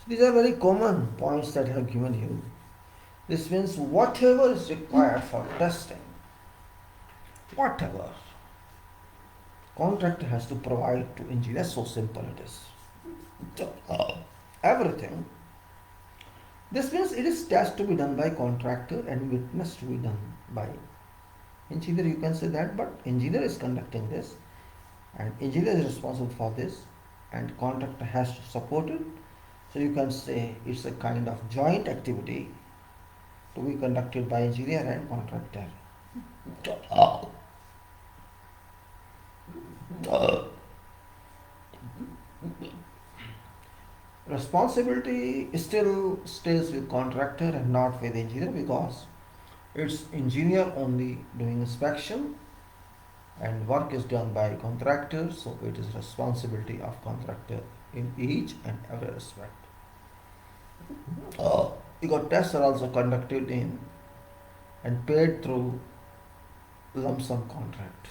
these are very common points that I have given you. This means whatever is required for testing, whatever contractor has to provide to engineer, so simple it is. Everything. This means it is test to be done by contractor and witness to be done by engineer. You can say that, but engineer is conducting this and engineer is responsible for this and contractor has to support it. So you can say it's a kind of joint activity to be conducted by engineer and contractor. Responsibility still stays with contractor and not with engineer, because it's engineer only doing inspection and work is done by contractor, so it is responsibility of contractor in each and every respect. Because tests are also conducted in and paid through lump sum contract.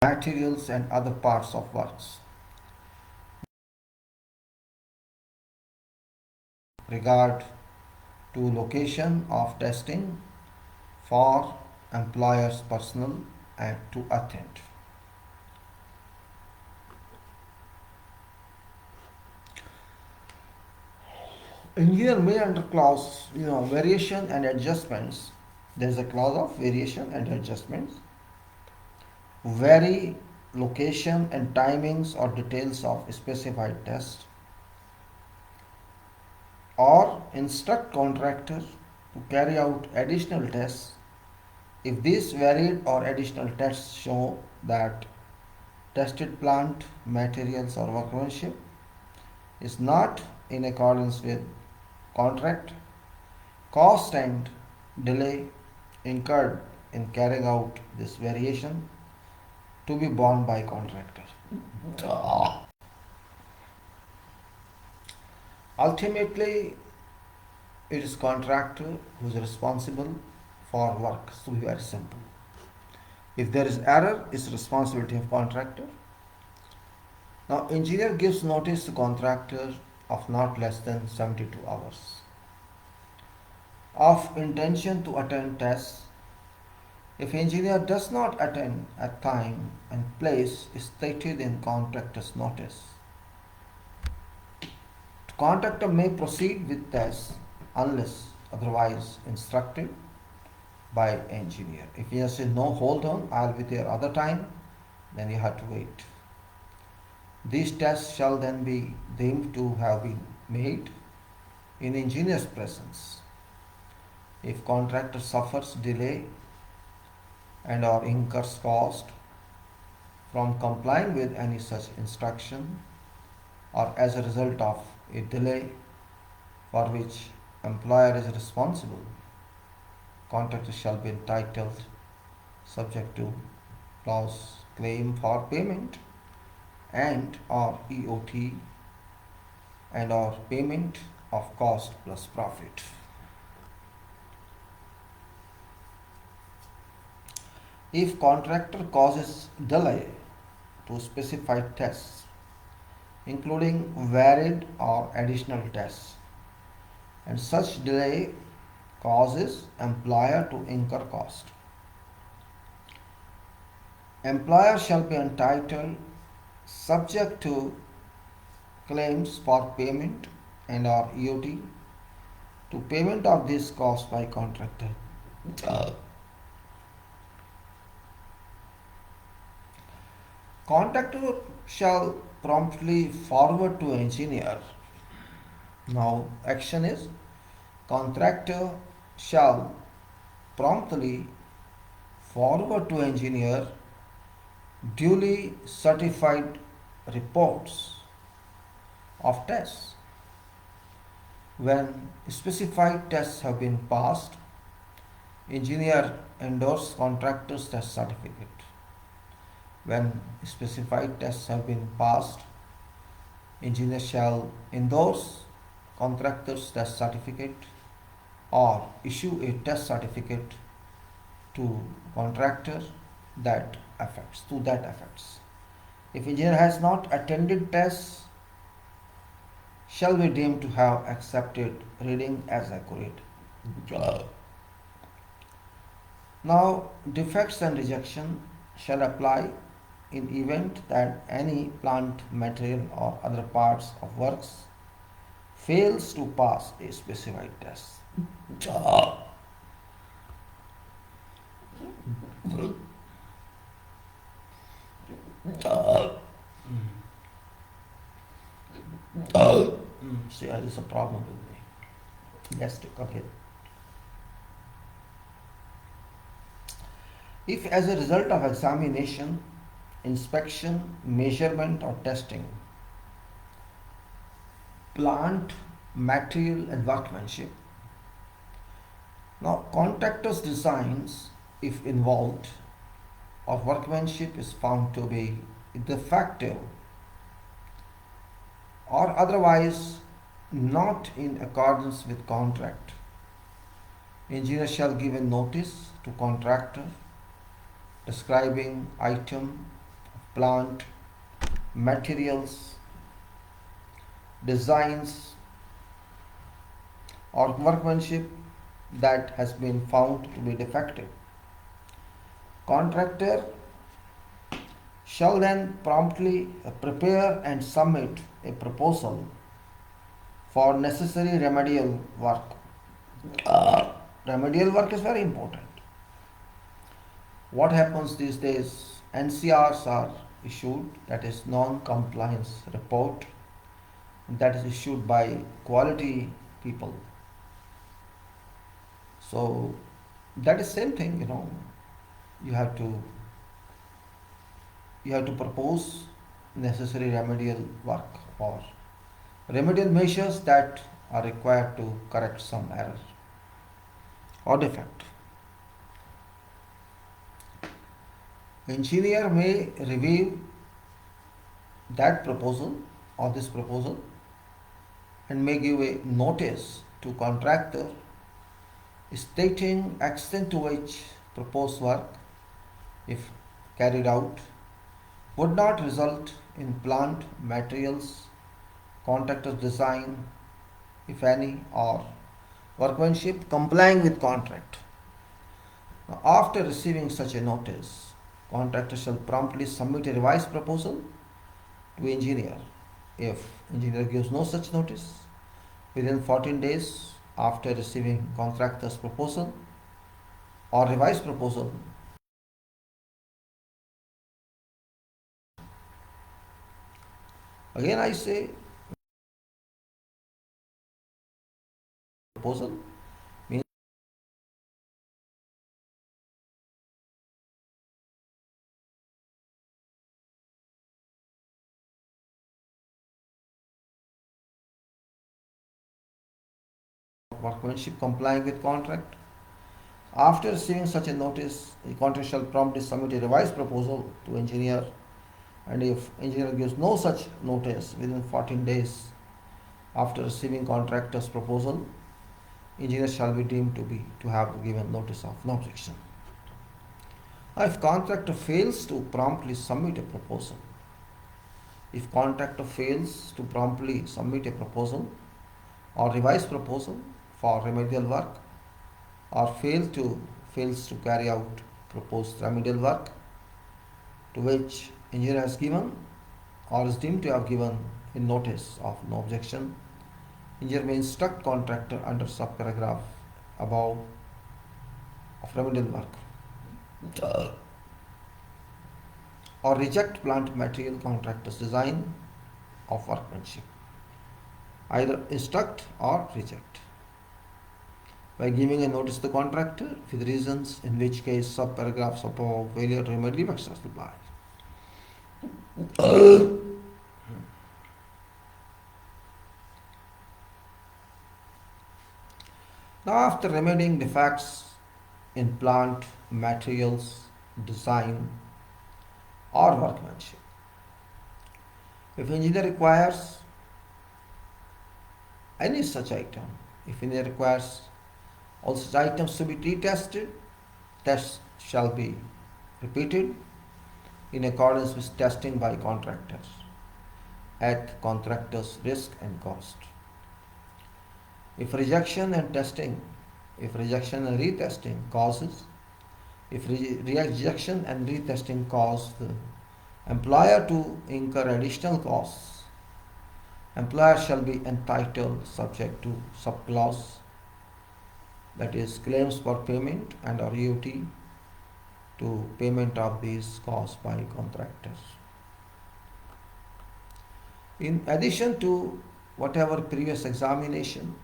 Materials and other parts of works. Regard to location of testing for employer's personnel and to attend. Engineer may under clause, variation and adjustments. There is a clause of variation and adjustments. Vary location and timings or details of specified test, or instruct contractor to carry out additional tests if these varied or additional tests show that tested plant, materials or workmanship is not in accordance with contract. Cost and delay incurred in carrying out this variation to be borne by contractor. Ultimately, it is contractor who is responsible for work. So, to be very simple. If there is error, it's responsibility of contractor. Now, engineer gives notice to contractor of not less than 72 hours of intention to attend tests. If engineer does not attend at time and place stated in contractor's notice, contractor may proceed with tests unless otherwise instructed by engineer. If he says no, hold on, I'll be there other time, then you have to wait. These tests shall then be deemed to have been made in engineer's presence. If contractor suffers delay and or incurs cost from complying with any such instruction, or as a result of a delay for which employer is responsible, contractor shall be entitled, subject to clause, claim for payment and or EOT and or payment of cost plus profit. If contractor causes delay to specified tests, including varied or additional tests, and such delay causes employer to incur cost, employer shall be entitled, subject to claims for payment and or EOT, to payment of this cost by contractor. Contractor shall promptly forward to engineer. Now, action is contractor shall promptly forward to engineer duly certified reports of tests. When specified tests have been passed, engineer endorse contractor's test certificate. When specified tests have been passed, engineer shall endorse contractor's test certificate or issue a test certificate to contractor to that effects. If engineer has not attended tests, shall be deemed to have accepted reading as accurate. Now, defects and rejection shall apply in event that any plant material or other parts of works fails to pass a specified test. See, there is a problem with me. Gastric, okay. If as a result of examination, inspection, measurement or testing, plant, material and workmanship. Now, contractor's designs, if involved, or workmanship is found to be defective or otherwise not in accordance with contract, engineer shall give a notice to contractor describing item, plant, materials, designs or workmanship that has been found to be defective. Contractor shall then promptly prepare and submit a proposal for necessary remedial work. Remedial work is very important. What happens these days? NCRs are issued, that is non-compliance report, that is issued by quality people. So that is same thing, you have to propose necessary remedial work or remedial measures that are required to correct some error or defect. Engineer may review that proposal or this proposal and may give a notice to contractor stating extent to which proposed work, if carried out, would not result in plant, materials, contractor's design, if any, or workmanship complying with contract. Now, after receiving such a notice, contractor shall promptly submit a revised proposal to engineer. If engineer gives no such notice, within 14 days after receiving contractor's proposal or revised proposal, again I say proposal means workmanship complying with contract. After receiving such a notice, the contractor shall promptly submit a revised proposal to engineer, and if engineer gives no such notice within 14 days after receiving contractor's proposal, engineer shall be deemed to have given notice of no objection. Now, if contractor fails to promptly submit a proposal, or revised proposal for remedial work, or fails to carry out proposed remedial work to which engineer has given or is deemed to have given a notice of no objection, engineer may instruct contractor under subparagraph above of remedial work. or reject plant material contractor's design of workmanship. Either instruct or reject by giving a notice to the contractor with reasons, in which case subparagraphs above failure to remedy must apply. Now, after remedying defects in plant, materials, design, or workmanship, if engineer requires any such item, if engineer requires all such items to be retested, tests shall be repeated in accordance with testing by contractors at contractor's risk and cost. If rejection and retesting cause the employer to incur additional costs, employer shall be entitled, subject to subclause, that is claims for payment and or EOT, to payment of these costs by contractors. In addition to whatever previous examination,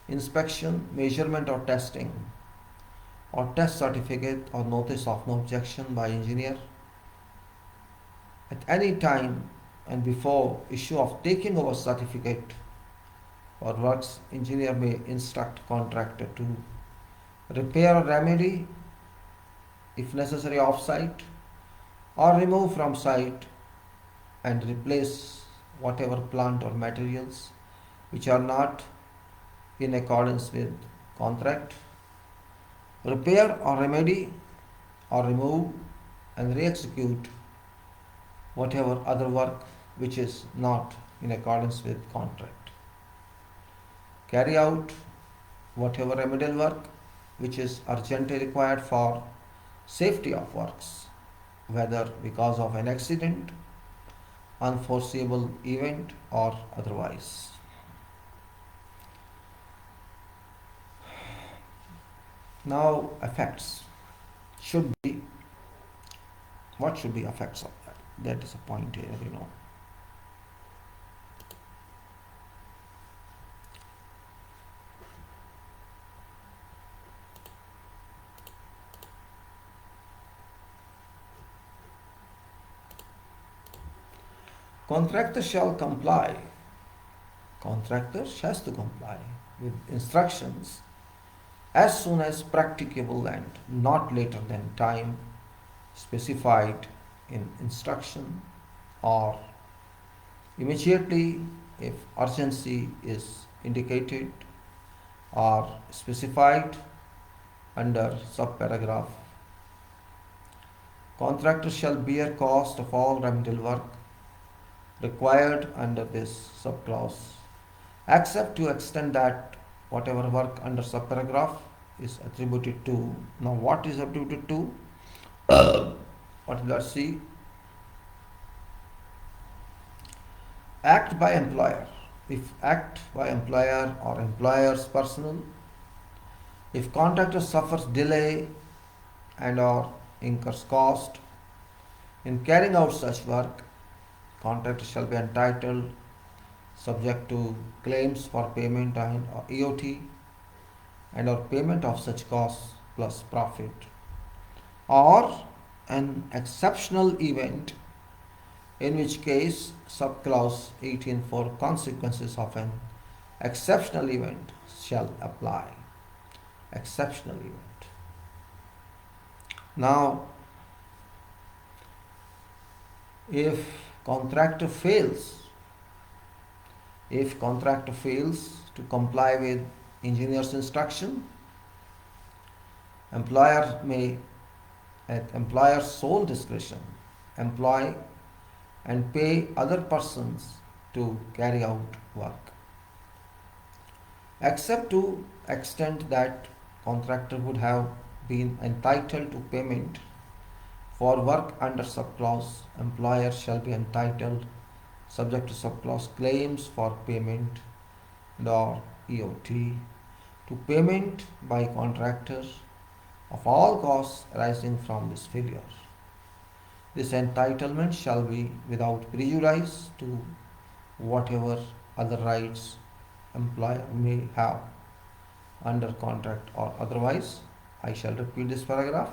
inspection, measurement or testing, or test certificate or notice of no objection by engineer, at any time and before issue of taking over certificate or works, engineer may instruct contractor to repair or remedy, if necessary off-site, or remove from site and replace whatever plant or materials which are not in accordance with contract, repair or remedy or remove and re-execute whatever other work which is not in accordance with contract, carry out whatever remedial work which is urgently required for safety of works, whether because of an accident, unforeseeable event or otherwise. Now, effects should be, what should be effects of that? That is a point here, Contractor shall comply. Contractor has to comply with instructions as soon as practicable and not later than time specified in instruction, or immediately if urgency is indicated or specified under subparagraph. Contractor shall bear cost of all remedial work required under this subclause, except to extent that whatever work under subparagraph is attributed to. Now, what is attributed to? Let's see. Act by employer. If act by employer or employer's personnel, if contractor suffers delay and or incurs cost in carrying out such work, contractor shall be entitled, subject to claims for payment and EOT and or payment of such costs plus profit, or an exceptional event, in which case subclause 18 for consequences of an exceptional event shall apply. Exceptional event. Now, if contractor fails to comply with engineer's instruction, employer may, at employer's sole discretion, employ and pay other persons to carry out work, except to extent that contractor would have been entitled to payment for work under subclause. Employer shall be entitled, subject to subclause, claims for payment and or EOT, to payment by contractor of all costs arising from this failure, This entitlement shall be without prejudice to whatever other rights employer may have under contract or otherwise. I shall repeat this paragraph.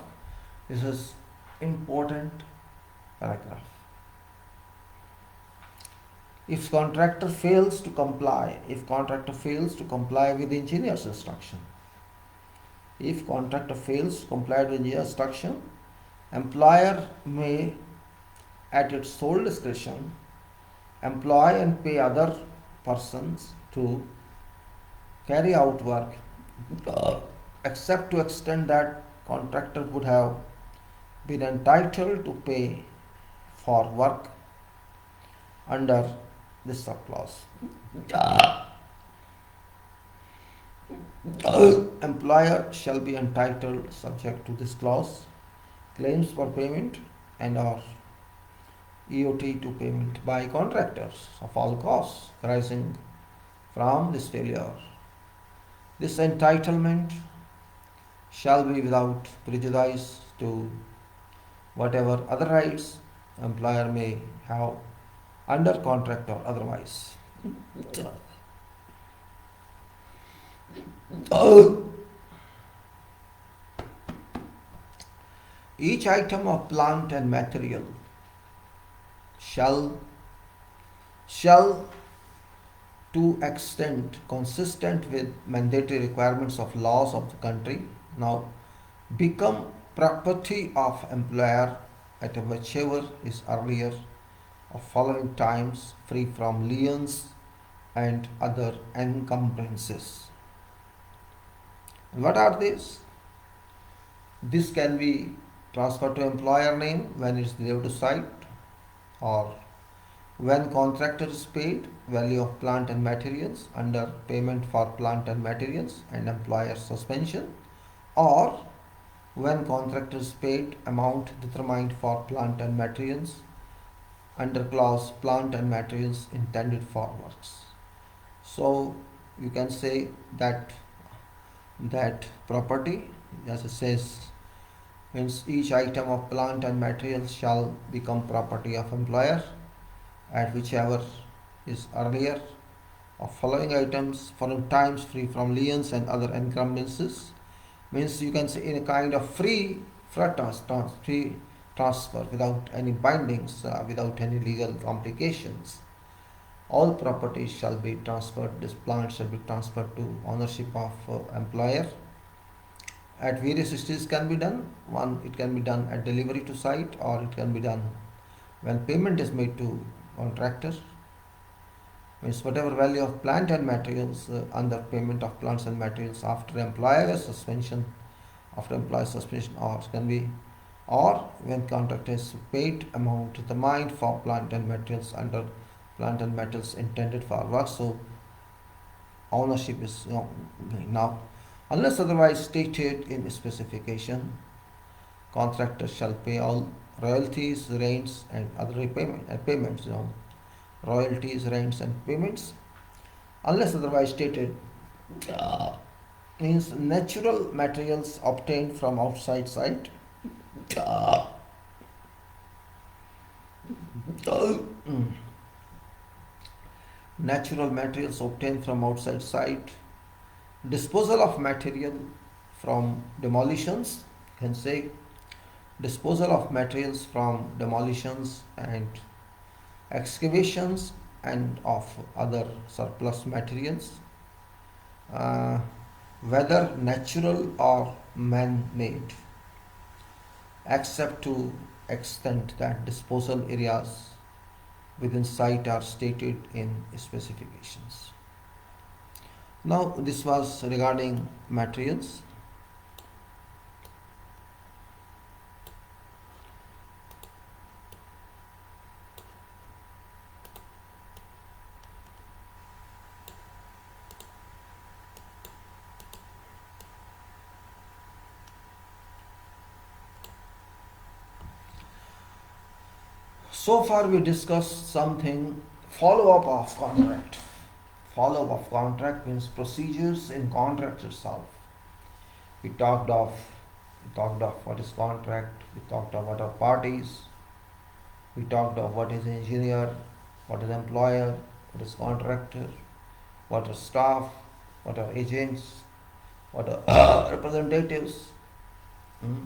This is important paragraph. If contractor fails to comply with the engineer's instruction, employer may, at its sole discretion, employ and pay other persons to carry out work, except to extent that contractor would have been entitled to pay for work under this subclause. Employer shall be entitled, subject to this clause, claims for payment and or EOT to payment by contractors of all costs arising from this failure. This entitlement shall be without prejudice to whatever other rights employer may have under contract or otherwise. Each item of plant and material shall to extent consistent with mandatory requirements of laws of the country now become property of employer at whichever is earlier of following times, free from liens and other encumbrances. And what are these? This can be transferred to employer name when it's delivered to site, or when contractor is paid value of plant and materials under payment for plant and materials and employer suspension, or when contractor is paid amount determined for plant and materials under clause plant and materials intended for works. So you can say that property, as it says, means each item of plant and materials shall become property of employer at whichever is earlier of following items, following times, free from liens and other encumbrances. Means you can say in a kind of free transfer without any bindings, without any legal complications. All properties shall be transferred, this plant shall be transferred to ownership of employer. At various stages can be done. One, it can be done at delivery to site, or it can be done when payment is made to contractor. Means whatever value of plant and materials under payment of plants and materials after employer suspension, or can be, or when contractor is paid amount determined for plant and materials under plant and materials intended for work. So ownership is now, unless otherwise stated in specification, contractor shall pay all royalties, rents and other payments, royalties, rents and payments, unless otherwise stated. Means natural materials obtained from outside site, natural materials obtained from outside site, disposal of material from demolitions, you can say disposal of materials from demolitions and excavations and of other surplus materials, whether natural or man-made, except to extent that disposal areas within site are stated in specifications. Now this was regarding materials. So far we discussed something, follow-up of contract. Follow-up of contract means procedures in contract itself. We talked of what is contract, we talked of what are parties, We talked of what is engineer, what is employer, what is contractor, what are staff, what are agents, what are representatives, hmm,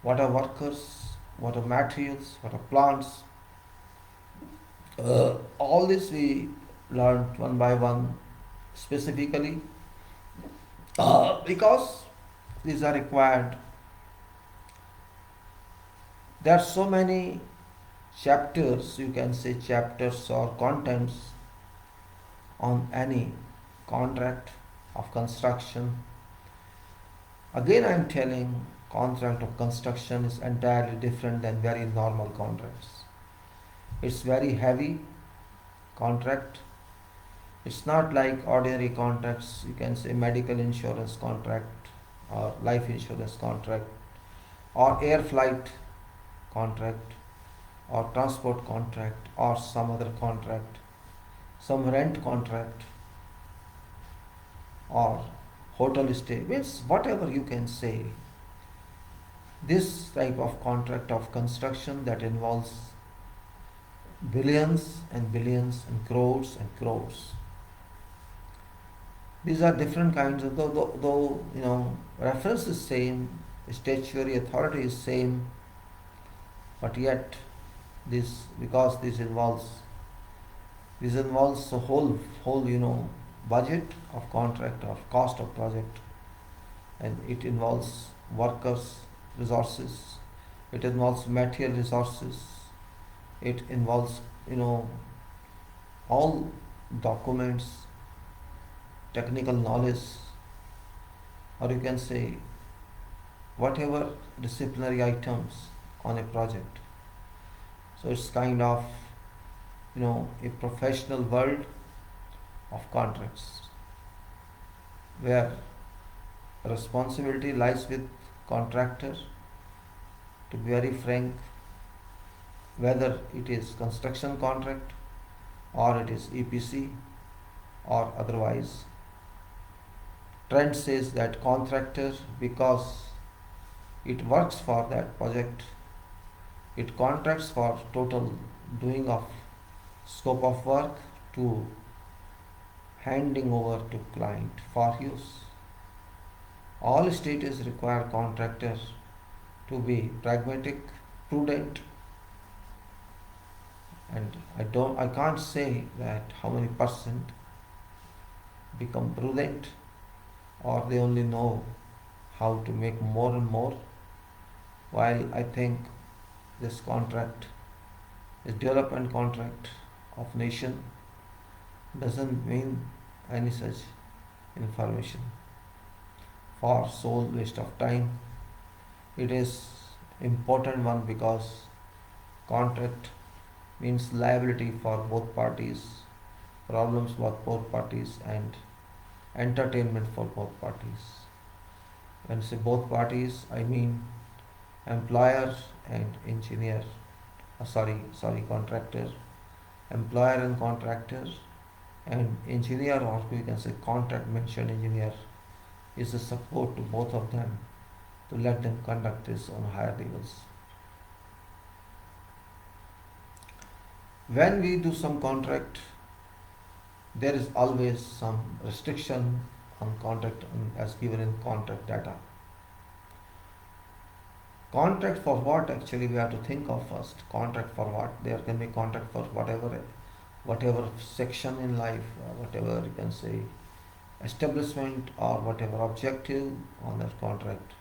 what are workers, what are materials, what are plants. All this we learned one by one specifically because these are required. There are so many chapters, you can say chapters or contents on any contract of construction. Again, I am telling contract of construction is entirely different than very normal contracts. It's very heavy contract. It's not like ordinary contracts, you can say medical insurance contract or life insurance contract or air flight contract or transport contract or some other contract, some rent contract or hotel stay, means whatever you can say. This type of contract of construction that involves billions and billions and crores and crores. These are different kinds of, though reference is same, statutory authority is same, but yet this, because this involves the whole budget of contract or cost of project, and it involves workers resources, it involves material resources, it involves all documents, technical knowledge, or you can say whatever disciplinary items on a project. So it's kind of a professional world of contracts where responsibility lies with contractor. To be very frank, whether it is construction contract or it is EPC or otherwise, trend says that contractor, because it works for that project, it contracts for total doing of scope of work to handing over to client for use. All states require contractor to be pragmatic, prudent, and I can't say that how many percent become prudent or they only know how to make more and more, while I think this contract is development contract of nation doesn't mean any such information for sole waste of time. It is important one because contract means liability for both parties, problems for both parties, and entertainment for both parties. When I say both parties, I mean employer and engineer. Contractor, employer and contractor, and engineer, or we can say contract mentioned engineer, is a support to both of them to let them conduct this on higher levels. When we do some contract, there is always some restriction on contract as given in contract data. Contract for what, actually we have to think of first. Contract for what? There can be contract for whatever section in life, whatever you can say establishment, or whatever objective on that contract.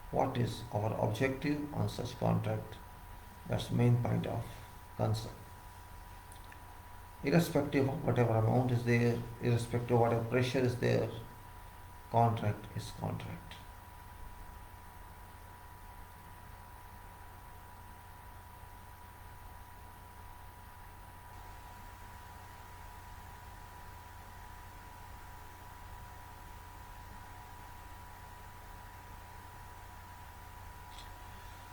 What is our objective on such contract? That's the main point of concern. Irrespective of whatever amount is there, irrespective of whatever pressure is there, contract is contract.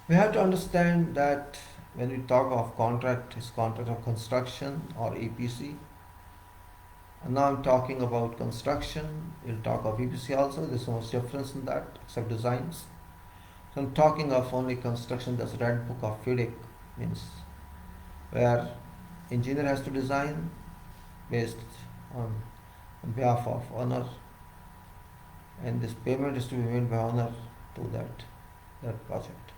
We have to understand that when we talk of contract, is contract of construction or EPC. And now I'm talking about construction, we'll talk of EPC also, there's no difference in that except designs. So I'm talking of only construction, that's Red Book of FIDIC, means where engineer has to design based on behalf of owner, and this payment is to be made by owner to that project,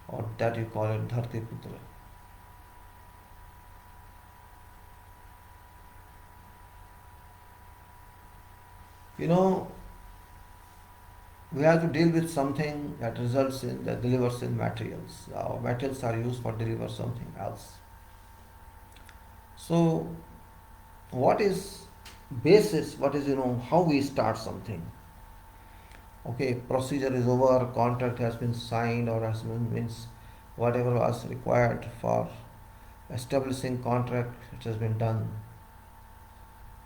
or that you call it Dharti Putra. You know, we have to deal with something that delivers in materials. Our materials are used for deliver something else. So, what is basis? What is how we start something? Okay, procedure is over, contract has been signed or has been means whatever was required for establishing contract, it has been done.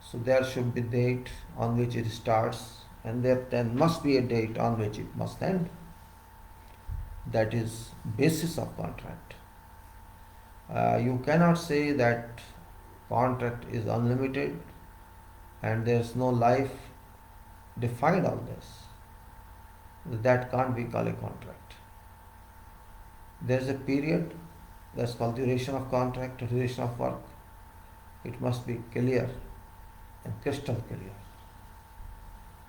So there should be date on which it starts, and there then must be a date on which it must end. That is basis of contract. You cannot say that contract is unlimited and there is no life defined on this. That can't be called a contract. There is a period that's called duration of contract, duration of work. It must be clear and crystal clear.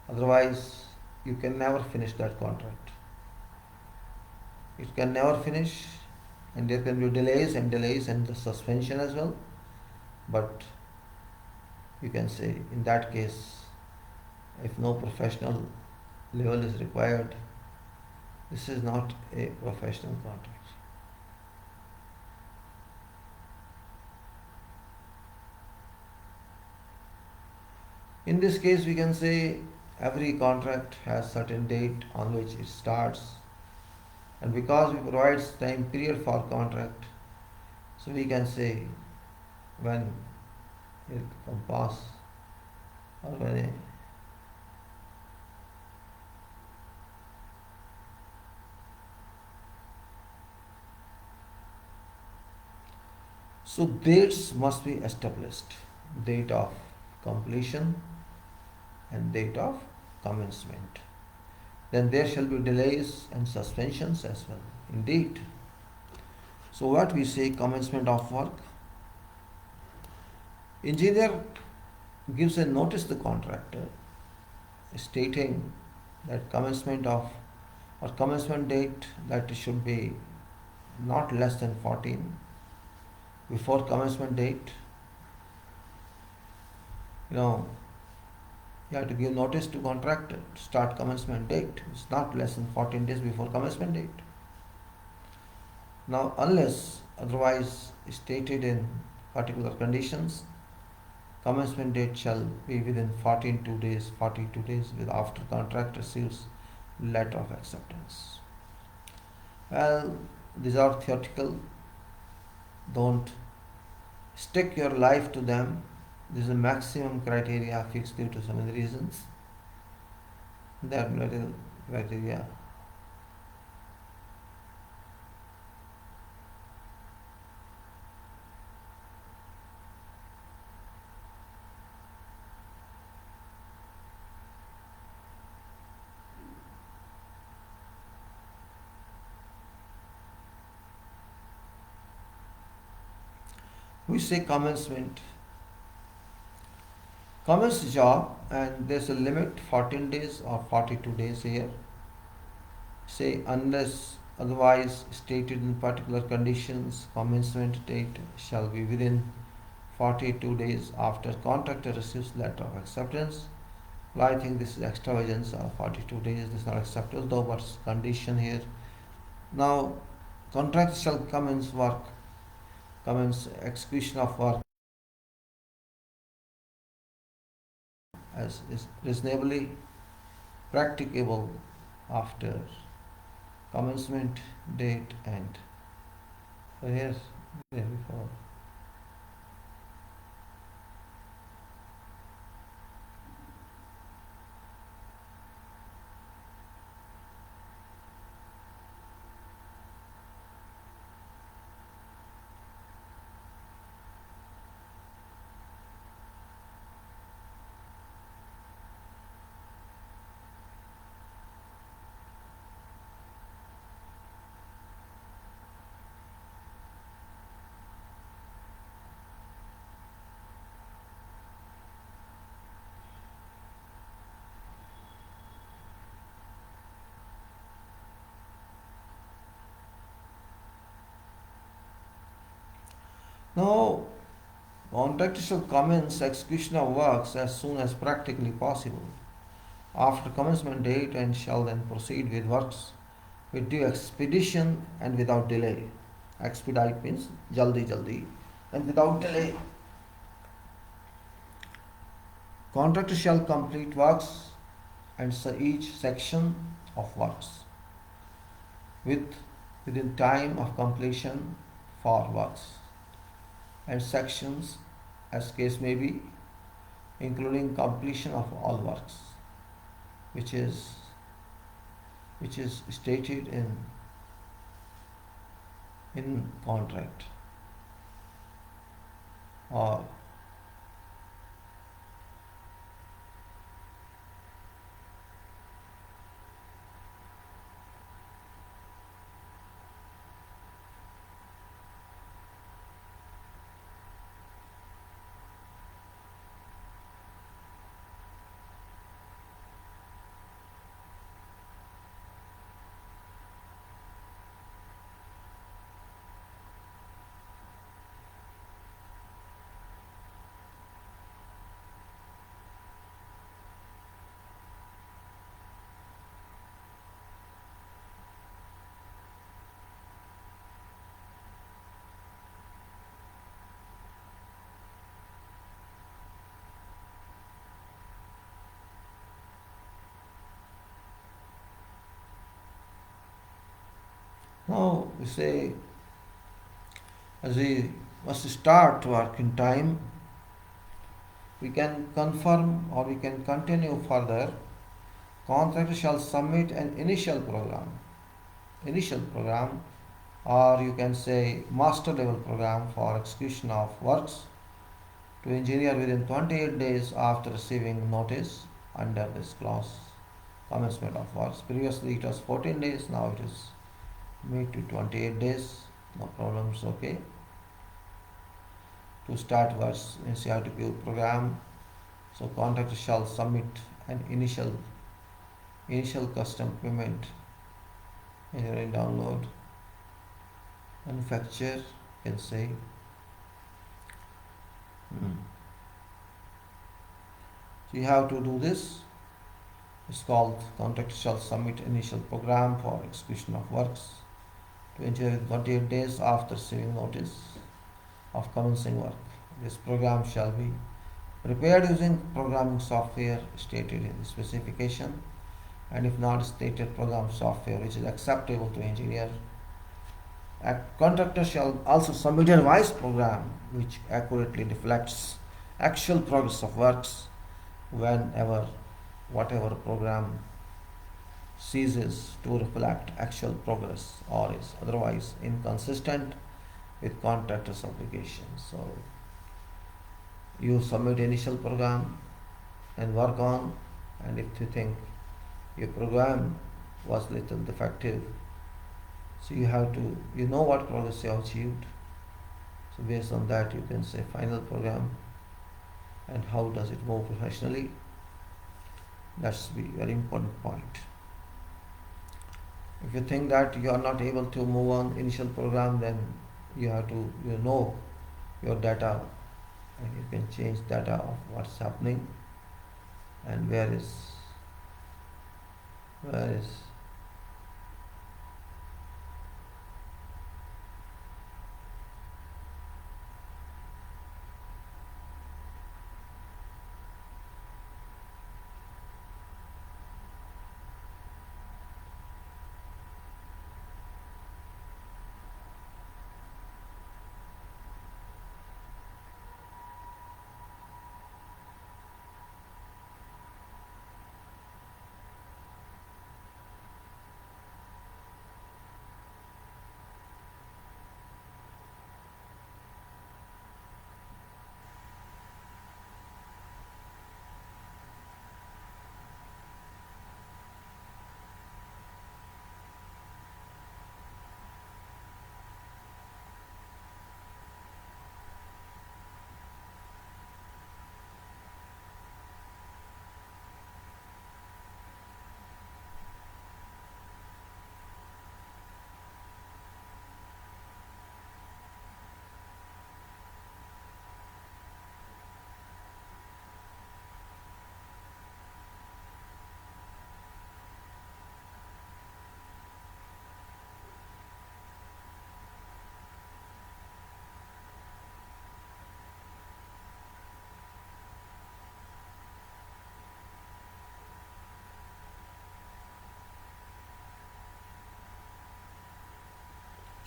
Otherwise, you can never finish that contract. It can never finish, and there can be delays and the suspension as well. But you can say in that case, if no professional level is required, this is not a professional contract. In this case, we can say every contract has certain date on which it starts, and because we provide time period for contract, so we can say when it come pass or when a so dates must be established, date of completion and date of commencement. Then there shall be delays and suspensions as well. Indeed. So what we say, commencement of work. Engineer gives a notice to the contractor stating that commencement of or commencement date that it should be not less than 14 before commencement date. You have to give notice to contractor to start commencement date. It's not less than 14 days before commencement date. Now, unless otherwise stated in particular conditions, commencement date shall be within 42 days with after contract receives letter of acceptance. Well, these are theoretical. Don't stick your life to them. This is a maximum criteria fixed due to so many reasons. That little criteria. We say commencement. Commence job, and there's a limit 14 days or 42 days here. Say unless otherwise stated in particular conditions, commencement date shall be within 42 days after contractor receives letter of acceptance. Well, I think this is extravagance of 42 days. This is not acceptable, though what's condition here. Now, contract shall commence execution of work as is reasonably practicable after commencement date and here before. Now, contractor shall commence execution of works as soon as practically possible after commencement date and shall then proceed with works with due expedition and without delay. Expedite means jaldi jaldi and without delay. Contractor shall complete works and each section of works with within time of completion for works and sections as case may be, including completion of all works, which is stated in contract or now we say as we must start work in time, we can confirm or we can continue further. Contractor shall submit an initial program, or you can say master level program for execution of works to engineer within 28 days after receiving notice under this clause. Commencement of works. Previously it was 14 days, now it is made to 28 days. No problems, okay. To start works in CRTPO program, so contractor shall submit an initial custom payment engineering download. Manufacturer can say so you have to do this. It's called contractor shall submit initial program for execution of works to engineer 28 days after receiving notice of commencing work. This program shall be prepared using programming software stated in the specification, and if not stated, program software which is acceptable to engineer. A contractor shall also submit a revised program which accurately reflects actual progress of works whatever program ceases to reflect actual progress or is otherwise inconsistent with contractor's obligation. So you submit initial program and work on, and if you think your program was little defective, so you know what progress you have achieved. So based on that you can say final program and how does it move professionally. That's the very important point. If you think that you are not able to move on initial program, then you have to know your data and you can change data of what's happening and where is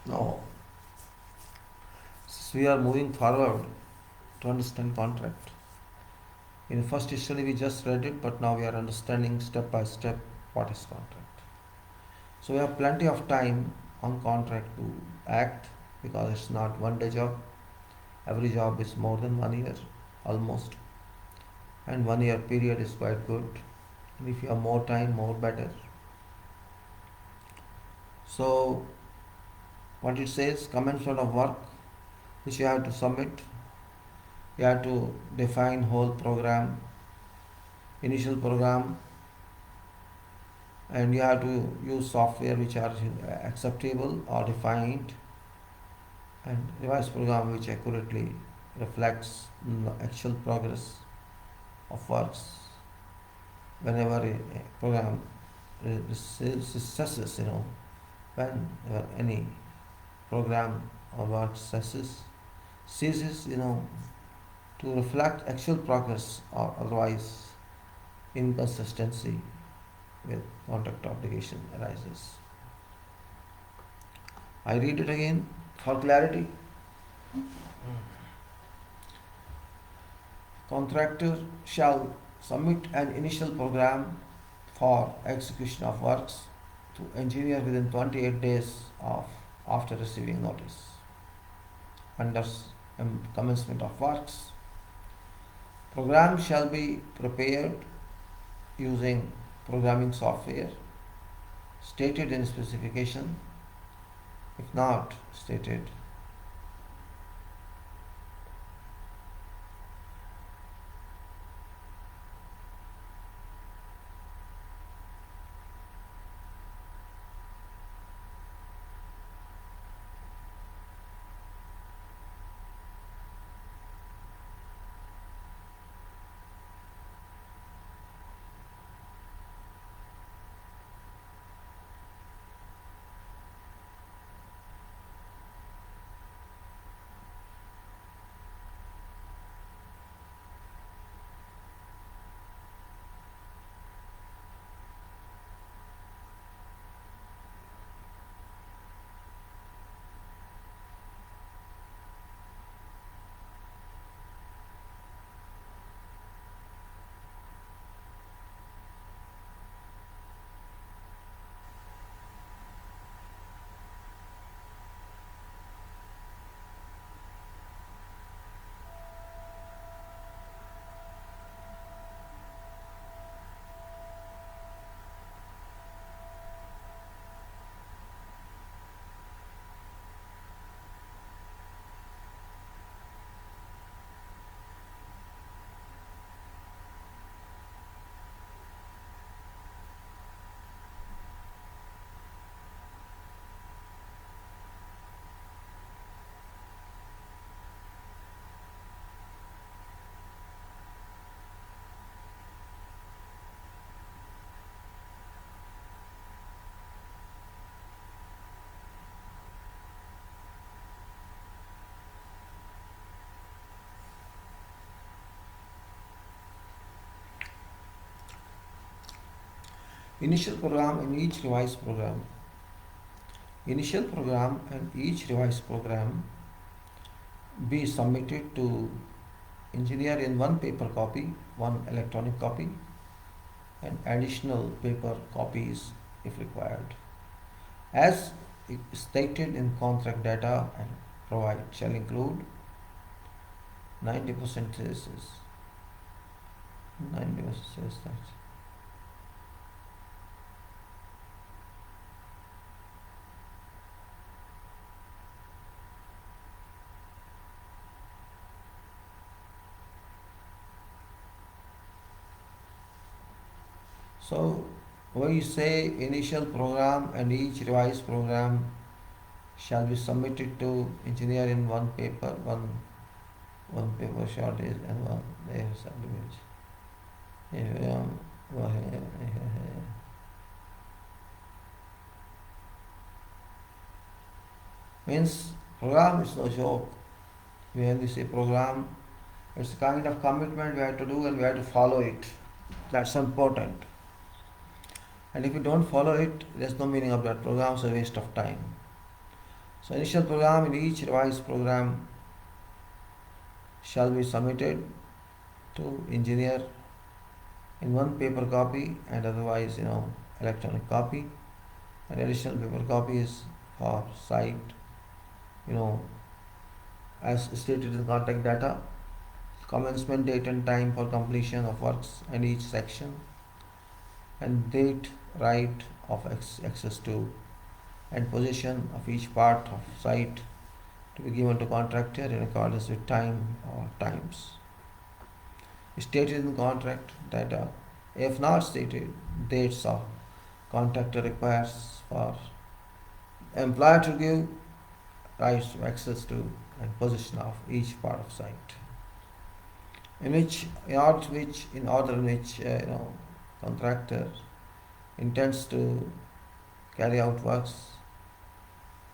Now, since we are moving forward to understand contract. In the first study we just read it, but now we are understanding step by step what is contract. So we have plenty of time on contract to act, because it's not one day job. Every job is more than 1 year, almost. And 1 year period is quite good. And if you have more time, more better. So what it says, commencement of work, which you have to submit. You have to define whole program, initial program, and you have to use software which are acceptable or defined, and revise program which accurately reflects the actual progress of works. Whenever a program cesses, when any program or work ceases, to reflect actual progress, or otherwise inconsistency with contract obligation arises. I read it again for clarity. Contractor shall submit an initial program for execution of works to engineer within 28 days after receiving notice. Under commencement of works, program shall be prepared using programming software stated in specification. If not stated, initial program and each revised program. Initial program and each revised program be submitted to engineer in one paper copy, one electronic copy, and additional paper copies if required. As stated in contract data and provide shall include 90% says 90% says that. So when you say initial program and each revised program shall be submitted to engineer in one paper, one paper shortage and one subdivision. Means program is no joke. When we say program, it's a kind of commitment we have to do and we have to follow it. That's important. And if you don't follow it, there's no meaning of that program, it's a waste of time. So initial program in each revised program shall be submitted to engineer in one paper copy and otherwise electronic copy. An additional paper copy is for site, you know, as stated in contact data, commencement date and time for completion of works and each section, and date, right of access to, and position of each part of site to be given to contractor in accordance with time or times. Stated in the contract that if not stated, dates of contractor requires for employer to give rights to access to and possession of each part of site. In order in which contractor intends to carry out works,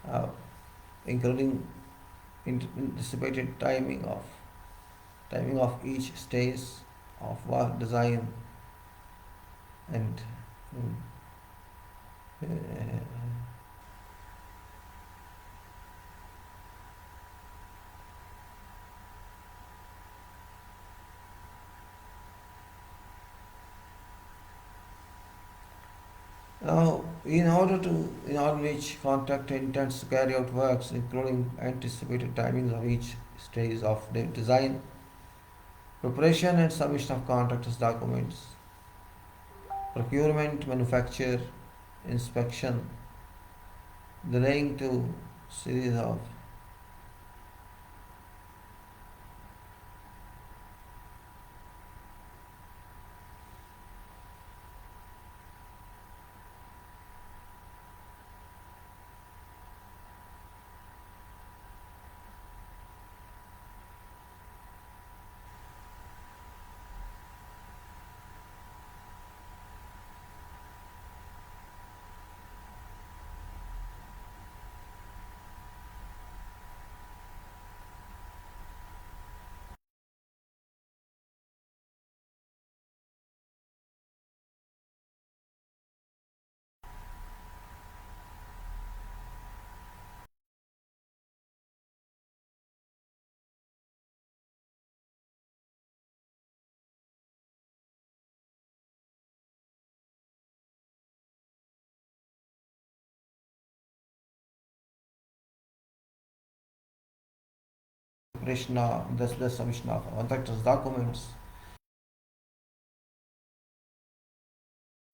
uh, including anticipated timing of each stage of work design and uh, now in order which contractor intends to carry out works, including anticipated timings of each stage of the design, preparation and submission of contractors' documents, procurement, manufacture, inspection, the laying to series of preparation of the submission of contractors' documents,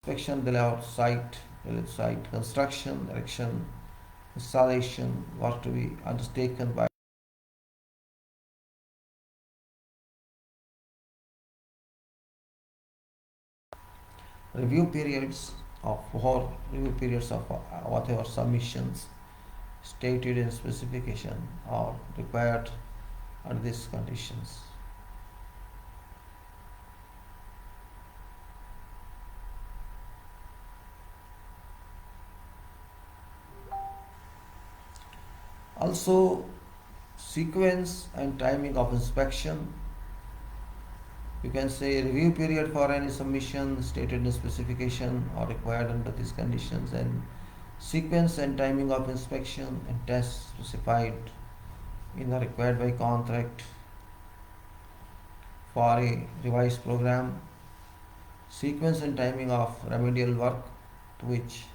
inspection, the layout site construction, erection, installation, work to be undertaken by review periods of whatever submissions stated in specification are required under these conditions. Also, sequence and timing of inspection. You can say review period for any submission stated in specification or required under these conditions, and sequence and timing of inspection and tests specified in the required by contract for a revised program, sequence and timing of remedial work to which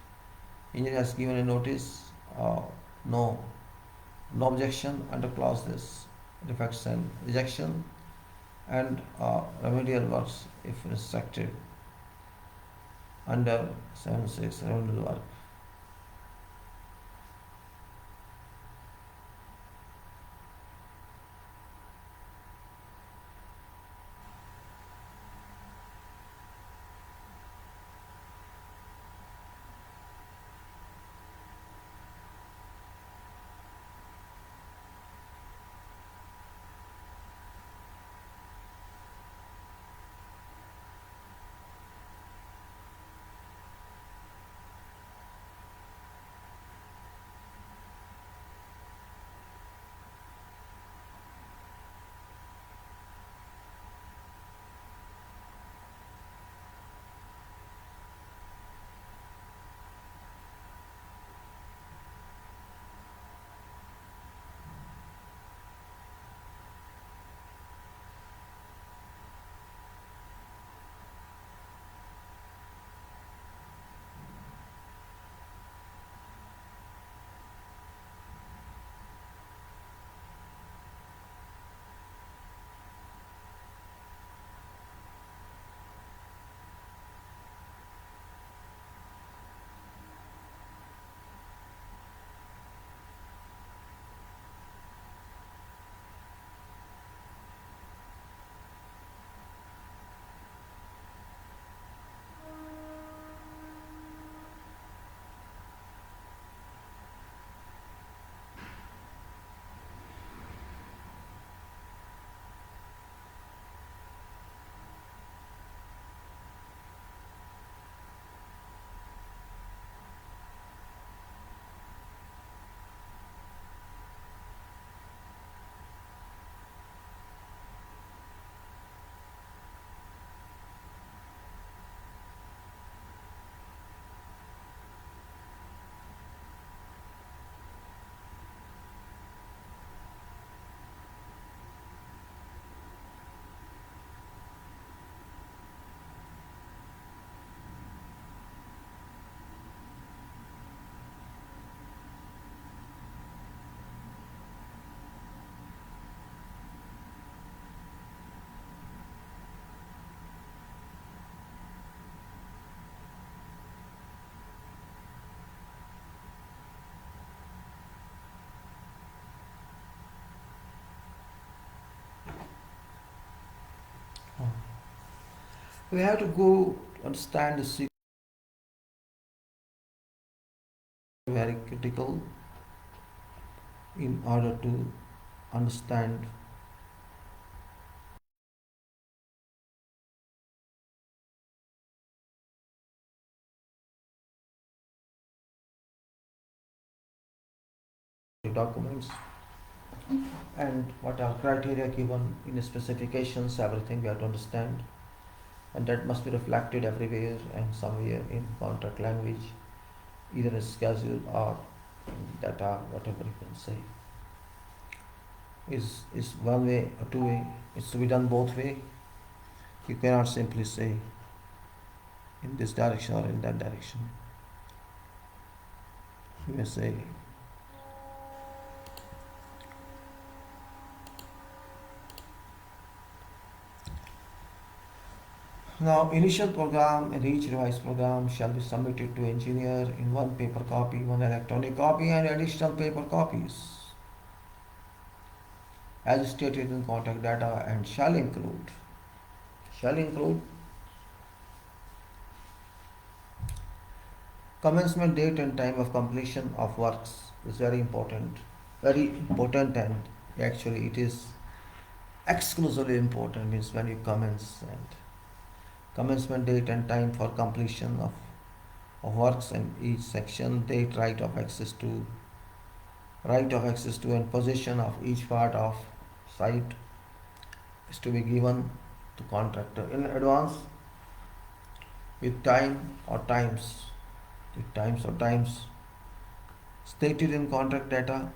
engineer has given a notice, no objection under clause this, defects and rejection, and remedial works if instructed under 7.6 remedial work. We have to go understand the sequence very critical in order to understand the documents and what are criteria given in the specifications, everything we have to understand, and that must be reflected everywhere and somewhere in contract language, either as schedule or data, whatever you can say. Is one way or two way? It's to be done both way. You cannot simply say in this direction or in that direction. You may say now initial program and each revised program shall be submitted to engineer in one paper copy, one electronic copy and additional paper copies as stated in contact data and shall include commencement date and time of completion of works is very important and actually it is exclusively important is when you commence, and commencement date and time for completion of works in each section, date, right of access to and possession of each part of site is to be given to contractor in advance with times stated in contract data.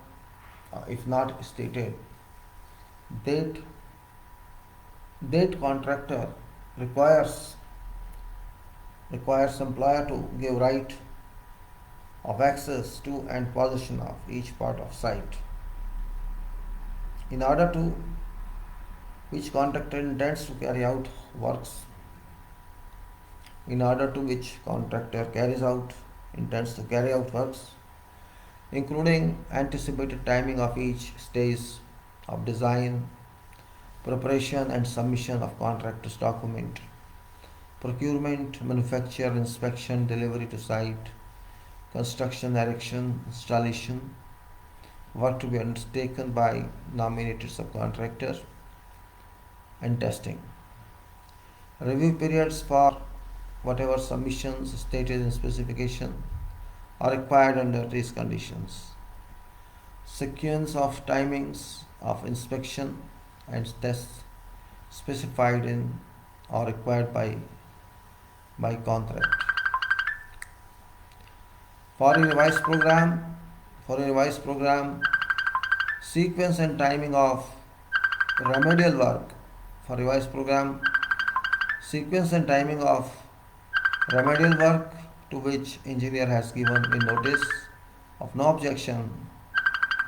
If not stated, date contractor requires employer to give right of access to and possession of each part of site in order to which contractor intends to carry out works, intends to carry out works, including anticipated timing of each stage of design, preparation and submission of contractor's document, procurement, manufacture, inspection, delivery to site, construction, erection, installation, work to be undertaken by nominated subcontractor, and testing. Review periods for whatever submissions stated in specification are required under these conditions. Sequence of timings of inspection and tests specified in or required by contract. For a revised program, sequence and timing of remedial work. For revised program, sequence and timing of remedial work to which engineer has given a notice of no objection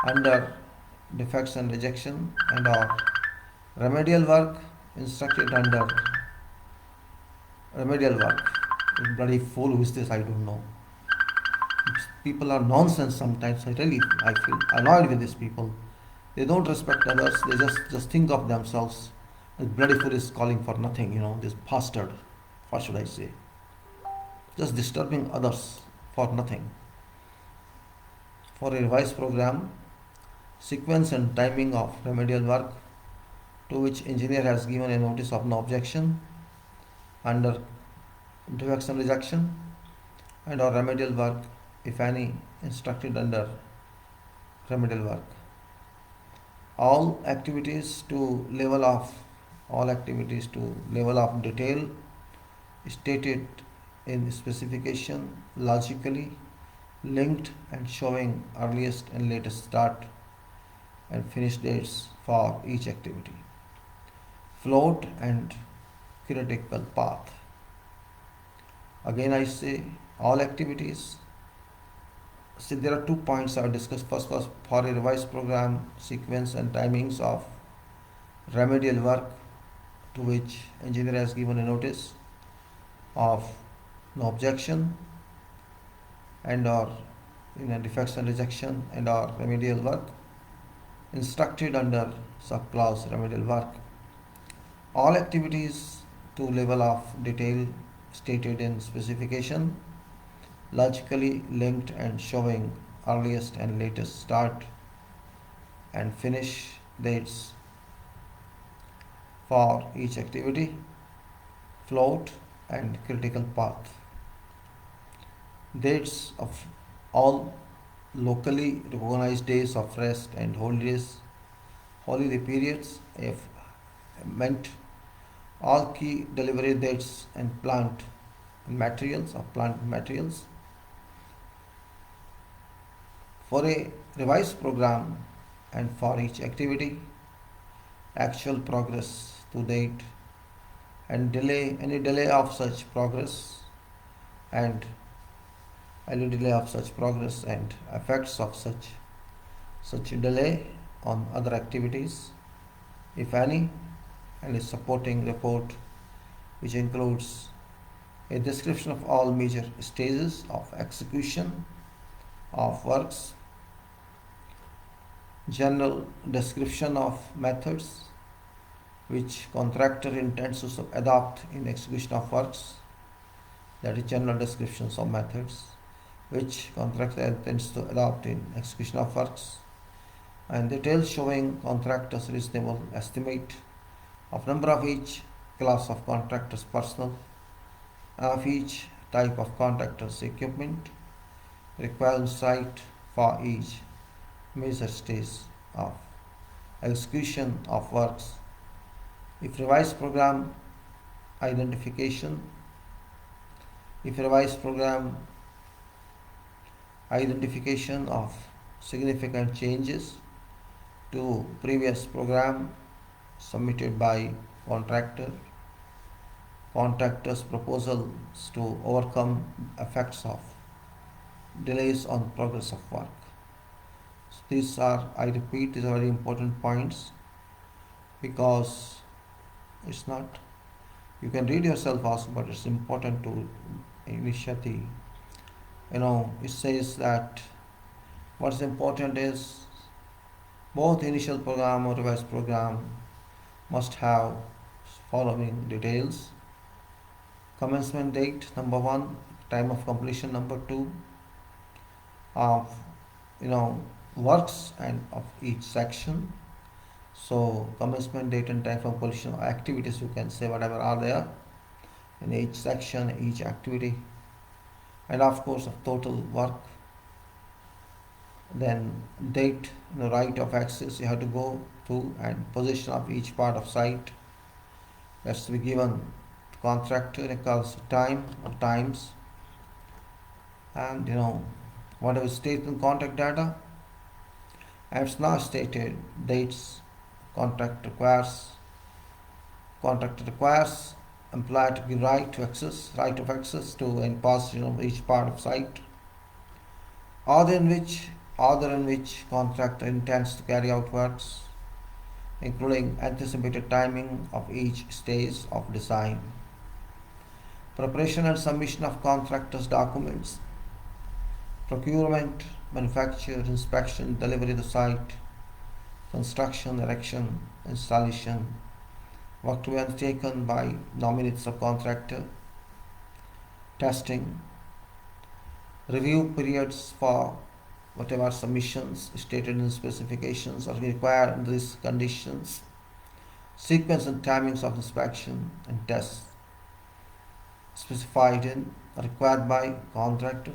under defects and rejection, and or remedial work instructed under remedial work. Bloody fool who is this, I don't know. People are nonsense sometimes. I feel annoyed with these people. They don't respect others, they just think of themselves. This bloody fool is calling for nothing, this bastard. What should I say? Just disturbing others for nothing. For a revised program, sequence and timing of remedial work to which engineer has given a notice of no objection under defects and rejection, and or remedial work, if any, instructed under remedial work. All activities to level of detail stated in specification, logically linked and showing earliest and latest start and finish dates for each activity. Float and critical path. Again I say all activities. See, there are 2 points I will discuss. First was for a revised program, sequence and timings of remedial work to which engineer has given a notice of no objection and or defects and rejection and or remedial work instructed under subclause remedial work. All activities to level of detail stated in specification, logically linked and showing earliest and latest start and finish dates for each activity, float and critical path. Dates of all locally recognized days of rest and holiday periods, if meant all key delivery dates and plant materials. For a revised program and for each activity, actual progress to date and any delay of such progress and effects of such delay on other activities, if any, and a supporting report which includes a description of all major stages of execution of works, general description of methods which contractor intends to adopt in execution of works, that is general descriptions of methods which contractor intends to adopt in execution of works, and details showing contractor's reasonable estimate of number of each class of contractor's personnel, of each type of contractor's equipment required on site for each major stage of execution of works. If revised program identification of significant changes to previous program submitted by contractor's proposals to overcome effects of delays on progress of work. So these are very important points, because it's not, you can read yourself also, but it's important to initiate the, it says that what's important is both initial program or revised program must have following details: commencement date number 1, time of completion number 2, of works and of each section. So commencement date and time for completion of activities, you can say whatever are there in each section, each activity, and of course of total work. Then date, right of access you have to go to, and position of each part of site that's to be given to contractor in across time or times, and whatever is stated in contract data, and it's not stated dates. Contractor requires employer to give right of access to and possession of each part of site, order in which contractor intends to carry out works, including anticipated timing of each stage of design, preparation and submission of contractor's documents, procurement, manufacture, inspection, delivery to the site, construction, erection, installation, work to be undertaken by nominate subcontractor, testing, review periods for whatever submissions stated in specifications are required in these conditions, sequence and timings of inspection and tests specified in required by contractor.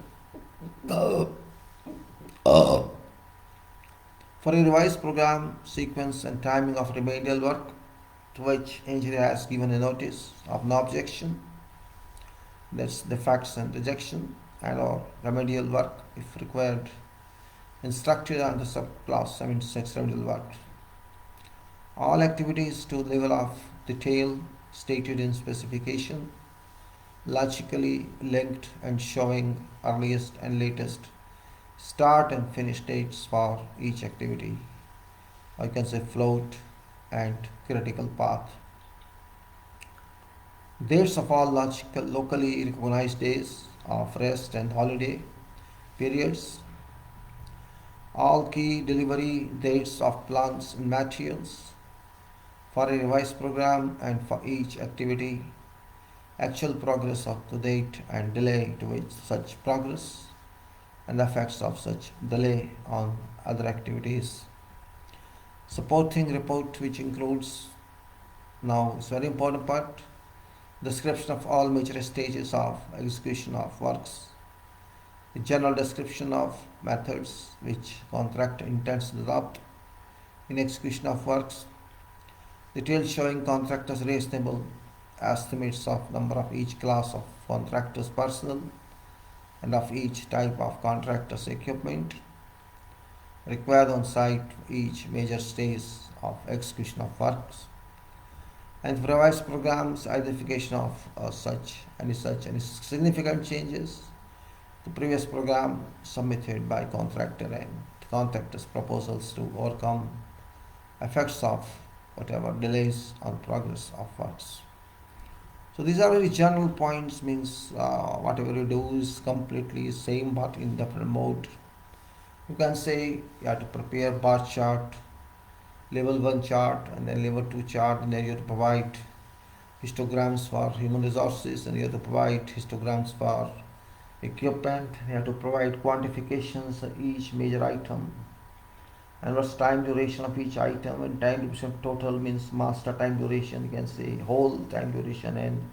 For a revised program, sequence and timing of remedial work to which engineer has given a notice of no objection, that's defects and rejection, and or remedial work if required, instructed under subclass 76 remedial work. All activities to level of detail stated in specification, logically linked and showing earliest and latest start and finish dates for each activity, or you can say float and critical path. Dates of all locally recognized days of rest and holiday periods, all key delivery dates of plants and materials for a revised program and for each activity, actual progress up to date and delay to which such progress and the effects of such delay on other activities. Supporting report, which includes, now it's very important part, description of all major stages of execution of works, a general description of methods which contractor intends to adopt in execution of works, details showing contractors' reasonable estimates of number of each class of contractors' personnel and of each type of contractors' equipment required on site for each major stage of execution of works, and revised programs identification of such any significant changes to previous program submitted by contractor and contractors' proposals to overcome effects of whatever delays on progress of works. So these are very general points, means whatever you do is completely same but in different mode. You can say you have to prepare bar chart, level 1 chart, and then level 2 chart, and then you have to provide histograms for human resources, and you have to provide histograms for equipment, and you have to provide quantifications of each major item, and what's time duration of each item, and time duration total means master time duration, you can say whole time duration, and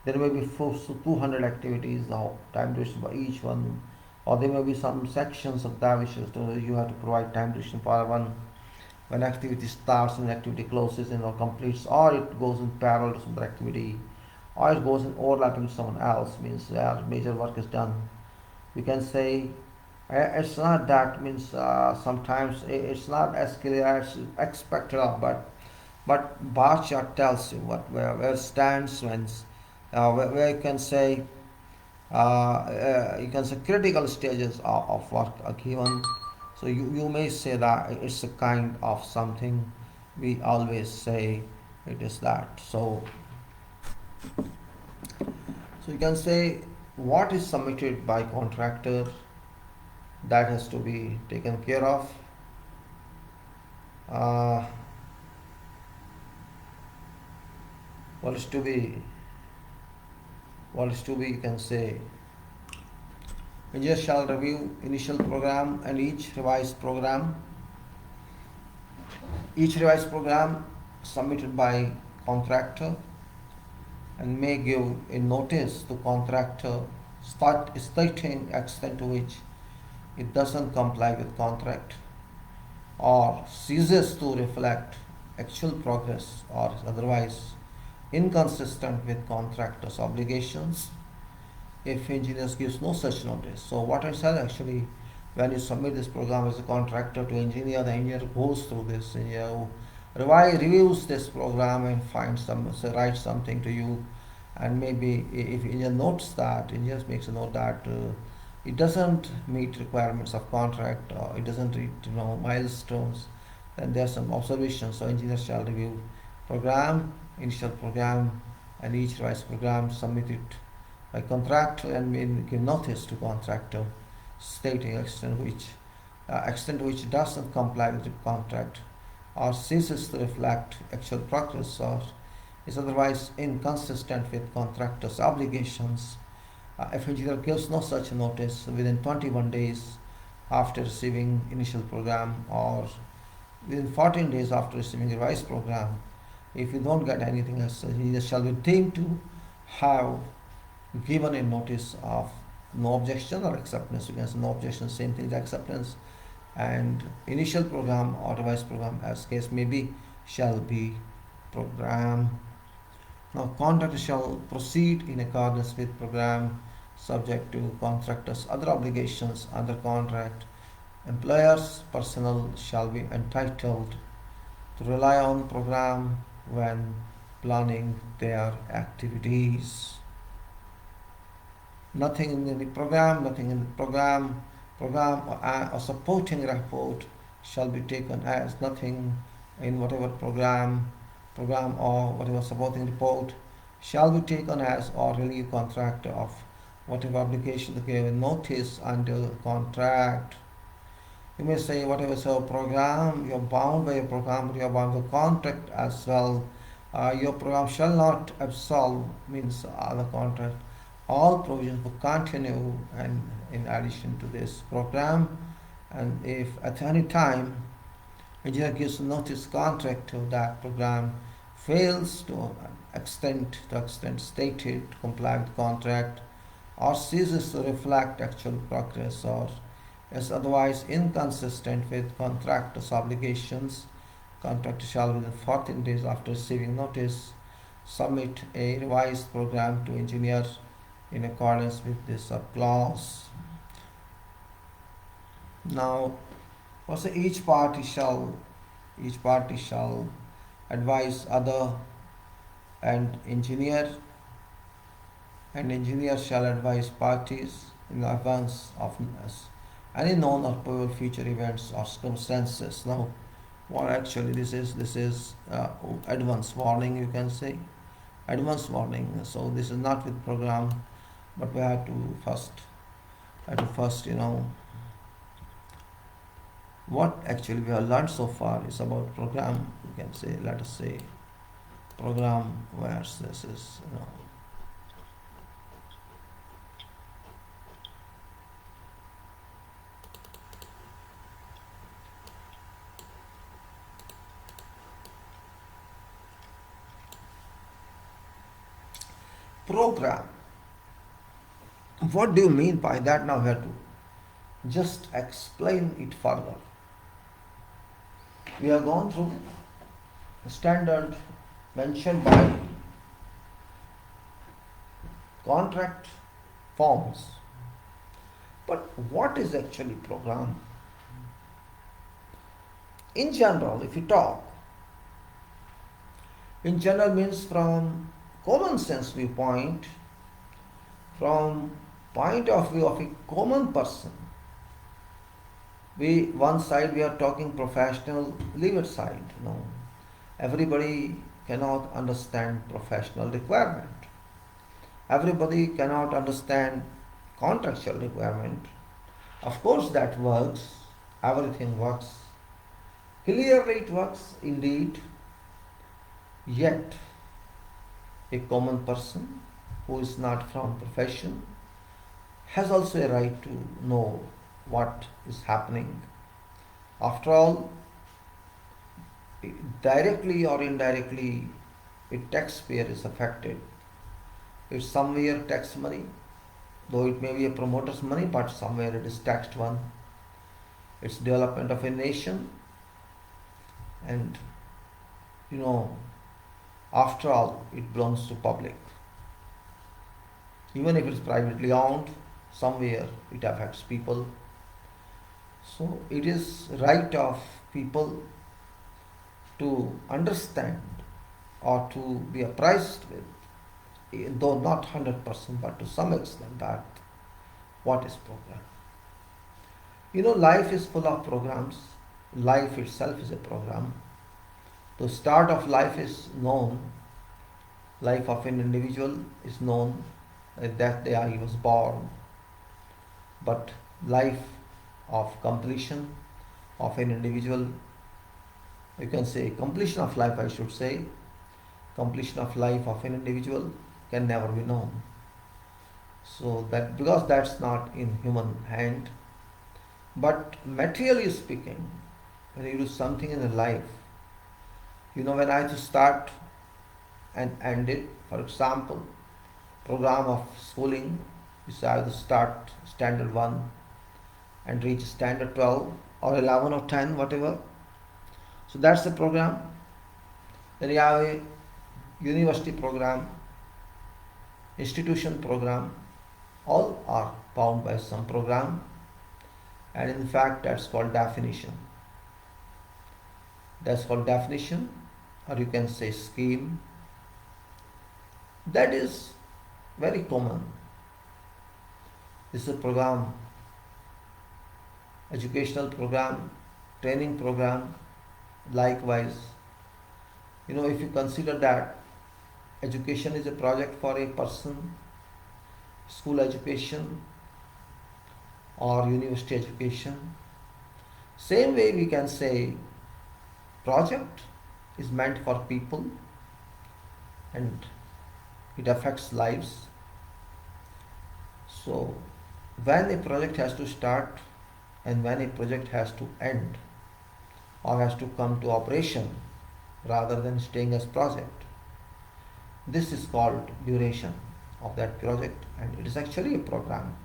there may be 200 activities, the time duration for each one, or there may be some sections of that which you have to provide time duration for one, when activity starts and activity closes and or completes, or it goes in parallel to some other activity, or it goes in overlapping with someone else, means where major work is done. We can say it's not that, means sometimes it's not as clear as expected of, but bar chart tells you where it stands when where you can say critical stages of work are given. So you may say that it's a kind of something, we always say it is that. So you can say what is submitted by contractor, that has to be taken care of. What is to be, you can say, engineer shall review initial program and each revised program submitted by contractor, and may give a notice to contractor stating extent to which it doesn't comply with contract or ceases to reflect actual progress or is otherwise inconsistent with contractor's obligations if engineers gives no such notice. So what I said, actually, when you submit this program as a contractor to engineer, the engineer goes through this, engineer reviews this program and writes something to you, and maybe if engineer notes that, engineer makes a note that it doesn't meet requirements of contract, or it doesn't reach milestones, then there are some observations. So engineer shall review program, initial program, and each revised program submitted by contractor, and may give notice to contractor stating extent which doesn't comply with the contract or ceases to reflect actual progress or is otherwise inconsistent with contractor's obligations. If engineer gives no such notice within 21 days after receiving initial program, or within 14 days after receiving the revised program, if you don't get anything else, engineer shall be deemed to have given a notice of no objection or acceptance. You can say no objection, same thing as acceptance, and initial program or revised program, as case may be, shall be program. Now contractor shall proceed in accordance with program subject to contractor's other obligations under contract. Employers' personnel shall be entitled to rely on program when planning their activities. Nothing in the program or supporting report shall be taken as nothing in whatever program or whatever supporting report shall be taken as or relieve contractor of whatever obligation to give notice under contract. You may say whatever program, you're bound by a program, you're bound by contract as well. Your program shall not absolve means the contract. All provisions will continue and in addition to this program, and if at any time engineer gives notice contract to that program fails to extent stated to comply with contract or ceases to reflect actual progress or is otherwise inconsistent with contractor's obligations, contractor shall within 14 days after receiving notice submit a revised program to engineer in accordance with this clause. Now, also each party shall advise other and engineer shall advise parties in advance of any known or probable future events or circumstances. Now, what actually this is advance warning, you can say, advance warning. So this is not with program, but we have to first what actually we have learned so far is about program. You can say, let us say, program where this is program. What do you mean by that? Now we have to just explain it further. We have gone through the standard mentioned by contract forms. But what is actually program? In general, if you talk, in general means from common sense viewpoint, from point of view of a common person. One side we are talking professional, leave it side. Everybody cannot understand professional requirement. Everybody cannot understand contractual requirement. Of course that works, everything works. Clearly it works indeed. Yet a common person who is not from profession has also a right to know what is happening. After all, directly or indirectly, a taxpayer is affected. It's somewhere tax money, though it may be a promoter's money, but somewhere it is taxed one. It's development of a nation, and after all, it belongs to public. Even if it's privately owned, somewhere it affects people. So it is right of people to understand or to be apprised with, though not 100%, but to some extent, that what is program. Life is full of programs. Life itself is a program. The start of life is known. Life of an individual is known. That day he was born. But life of completion of an individual, you can say completion of life, I should say, completion of life of an individual can never be known. So that, because that's not in human hand. But materially speaking, when you do something in a life, when I have to start and end it, for example, program of schooling, you say I have to start standard 1 and reach standard 12 or 11 or 10, whatever. So that's the program. Then you have a university program, institution program, all are bound by some program, and in fact that's called definition. That's called definition, or you can say scheme. That is very common. This is a program, educational program, training program. Likewise, if you consider that education is a project for a person, school education or university education, same way we can say project is meant for people, and it affects lives. So when a project has to start and when a project has to end or has to come to operation rather than staying as project, this is called duration of that project, and it is actually a program.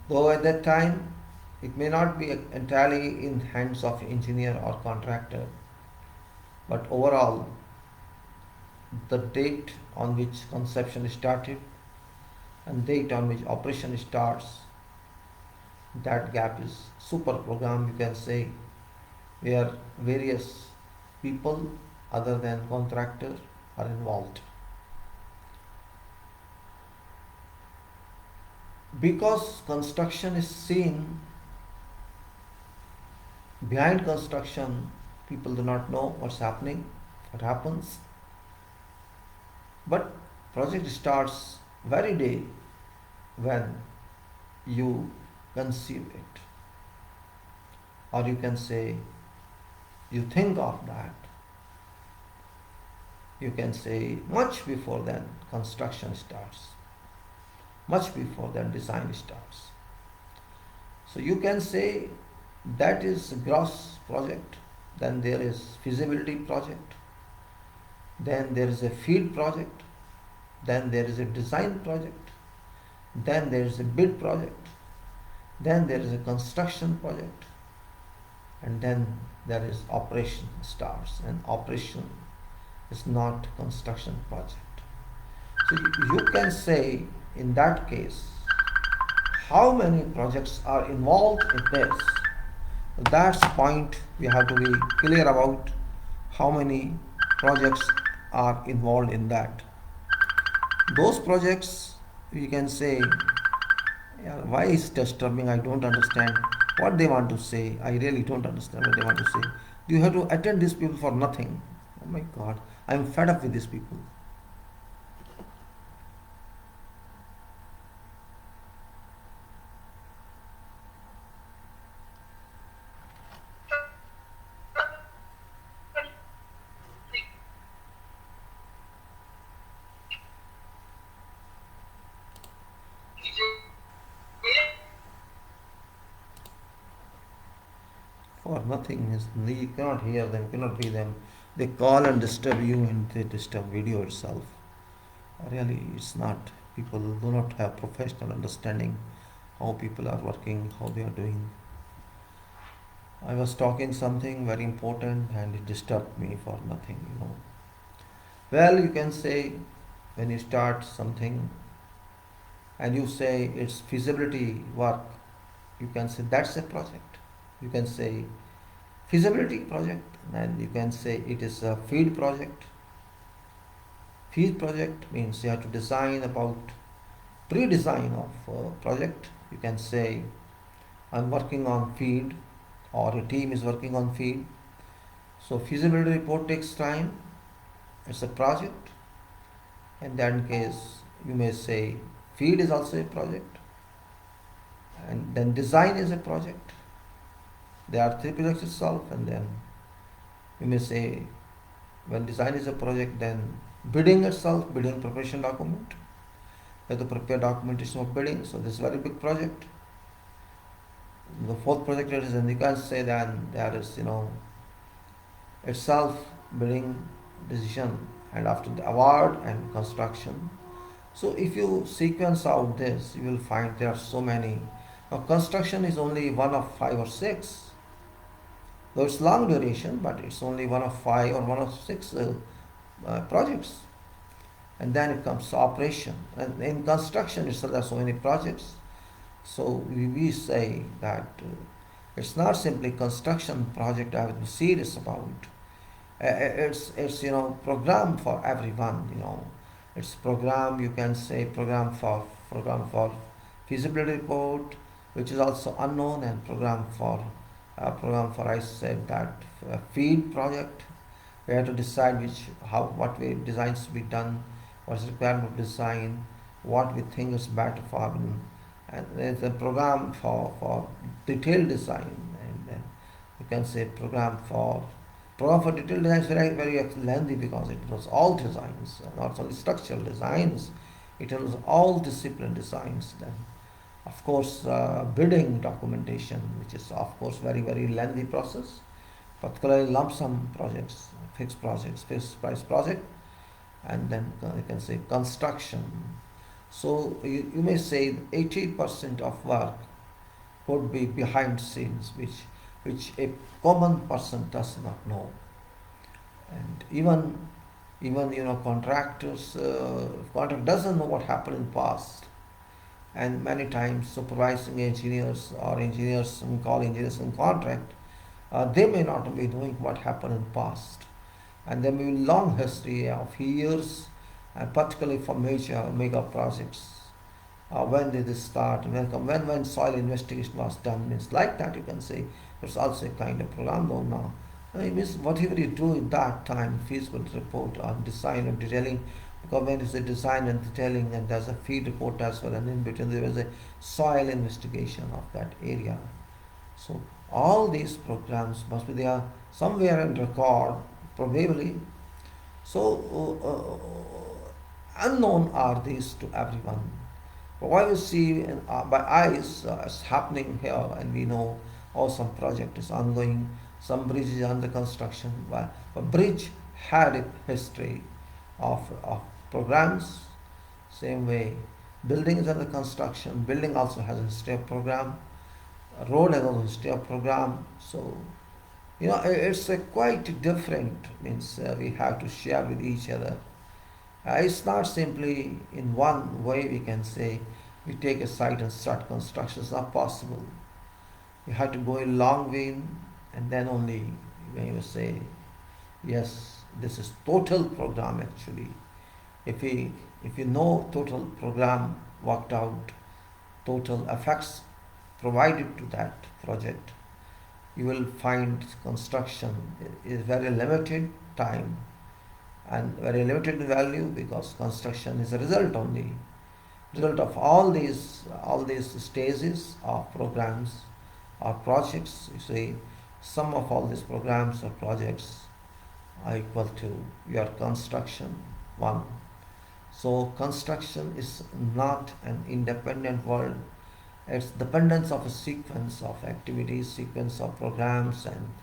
Though at that time it may not be entirely in hands of engineer or contractor, but overall the date on which conception started and date on which operation starts, that gap is super program, you can say, where various people other than contractor are involved. Because construction is seen, behind construction people do not know what's happening, what happens. But project starts very day when you conceive it, or you can say you think of that. You can say much before then construction starts, much before then design starts. So you can say that is gross project, then there is feasibility project, then there is a field project, then there is a design project, then there is a bid project, then there is a construction project, and then there is operation starts, and operation is not construction project. So you can say in that case how many projects are involved in this. That's the point we have to be clear about, how many projects are involved in that. Those projects, we can say, yeah, why is disturbing? I don't understand what they want to say. I really don't understand what they want to say. You have to attend these people for nothing. Oh my God, I'm fed up with these people. For nothing is, you cannot hear them, cannot read them. They call and disturb you, and they disturb video itself. Really, it's not. People do not have professional understanding how people are working, how they are doing. I was talking something very important and it disturbed me for nothing. Well, you can say when you start something and you say it's feasibility work, you can say that's a project. You can say feasibility project, and you can say it is a field project. Field project means you have to design about pre-design of project. You can say I'm working on field, or a team is working on field. So feasibility report takes time. It's a project. In that case, you may say field is also a project, and then design is a project. There are three projects itself, and then you may say when design is a project, then bidding itself, bidding preparation document. You have to prepare documentation of bidding. So this is a very big project. The fourth project is, and you can say then there is itself bidding decision, and after the award and construction. So if you sequence out this, you will find there are so many. Now construction is only one of 5 or 6. Though it's long duration, but it's only one of 5 or one of 6 projects. And then it comes to operation. And in construction itself, there are so many projects. So we say that it's not simply construction project I have to be serious about. It's program for everyone. It's program, you can say program for feasibility report, which is also unknown, and program for I said that feed project. We have to decide what way designs to be done, what's the requirement of design, what we think is better for them. And there's a program for detailed design, and then you can say program for Program for detailed design is very lengthy because it involves all designs, not only structural designs, it involves all discipline designs. Then, of course, bidding documentation, which is of course very lengthy process, particularly lump sum projects, fixed price project, and then you can say construction. So you may say 80% of work could be behind scenes, which a common person does not know. And even contractors, contract doesn't know what happened in past, and many times supervising engineers or engineers, we call engineers in contract, they may not be knowing what happened in past, and there may be long history of years, and particularly for mega projects. When did this start? When soil investigation was done, means like that you can say it's also a kind of program though now. It means whatever you do in that time, feasibility report on design and detailing, because when it's a design and detailing and there's a feed report as well, and in between there is a soil investigation of that area. So all these programs must be there somewhere in record, probably. So unknown are these to everyone. But what we see by eyes is happening here, and we know some project is ongoing, some bridge is under construction. But a bridge had a history of programs. Same way, building is under construction. Building also has a history of program. A road has also a history of program. So it's a quite different. Means we have to share with each other. It's not simply in one way we can say we take a site and start construction. It's not possible. You have to go a long way and then only when you say, yes, this is total program actually. If you know total program worked out, total effects provided to that project, you will find construction is very limited time and very limited value, because construction is a result of all these stages of programs or projects. You see, sum of all these programs or projects are equal to your construction one. So construction is not an independent world. It's dependence of a sequence of activities, sequence of programs and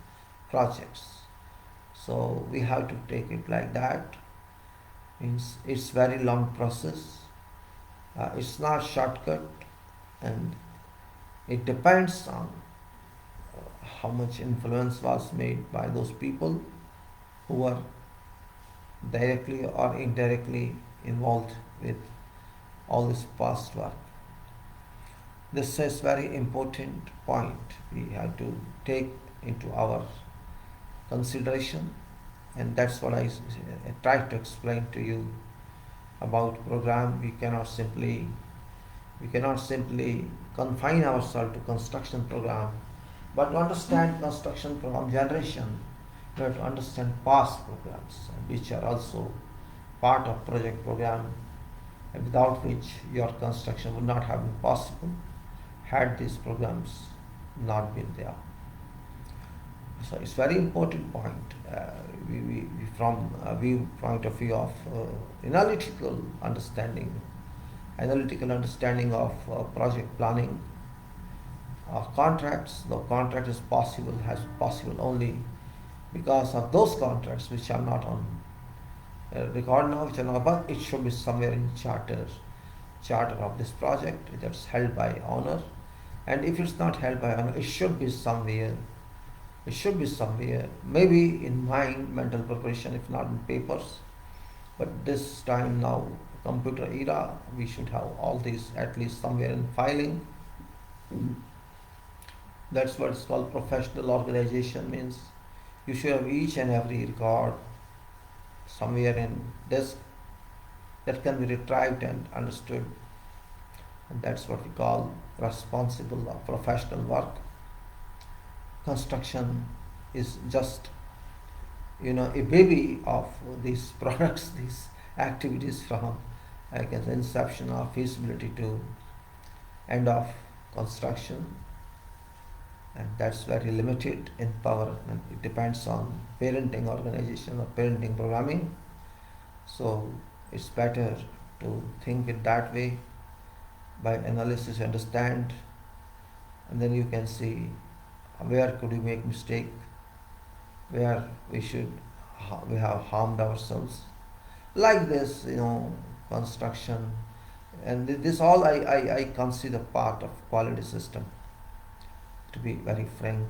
projects. So we have to take it like that. Means it's very long process. It's not shortcut, and it depends on how much influence was made by those people who were directly or indirectly involved with all this past work. This is very important point we have to take into our consideration, and that's what I tried to explain to you about program. We cannot simply confine ourselves to construction program, but to understand construction program generation, you have to understand past programs, which are also part of project program, and without which your construction would not have been possible had these programs not been there. So it's very important point. From a point of view of analytical understanding of project planning, contracts. The contract is has possible only because of those contracts which are not on record now, which are not, but it should be somewhere in charter of this project that's held by owner. And if it's not held by owner, it should be somewhere. Maybe in mind, mental preparation, if not in papers. But this time now, computer era, we should have all these at least somewhere in filing. That's what is called professional organization. Means you should have each and every record somewhere in disk that can be retrieved and understood. And that's what we call responsible or professional work. Construction is just a baby of these products, these activities, from like an inception of feasibility to end of construction. and that's very limited in power, and it depends on parenting organization or parenting programming. So it's better to think it that way. By analysis, understand, and then you can see where could we make mistake, where we have harmed ourselves, like this, construction, and this all I consider part of quality system, to be very frank.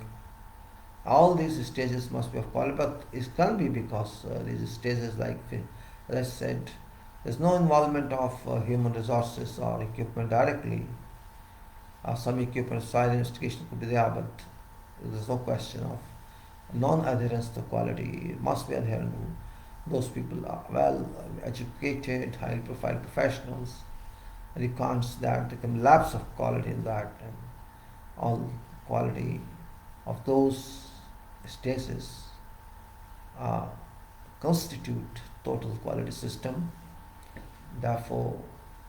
All these stages must be of quality, but it can be because these stages, like as I said, there's no involvement of human resources or equipment directly. Some equipment soil investigation could be there, but there's no question of non-adherence to quality. It must be adherent. Those people are well educated, high profile professionals, and you can't see that there can be lapse of quality in that, and all quality of those stages uh, constitute total quality system. Therefore,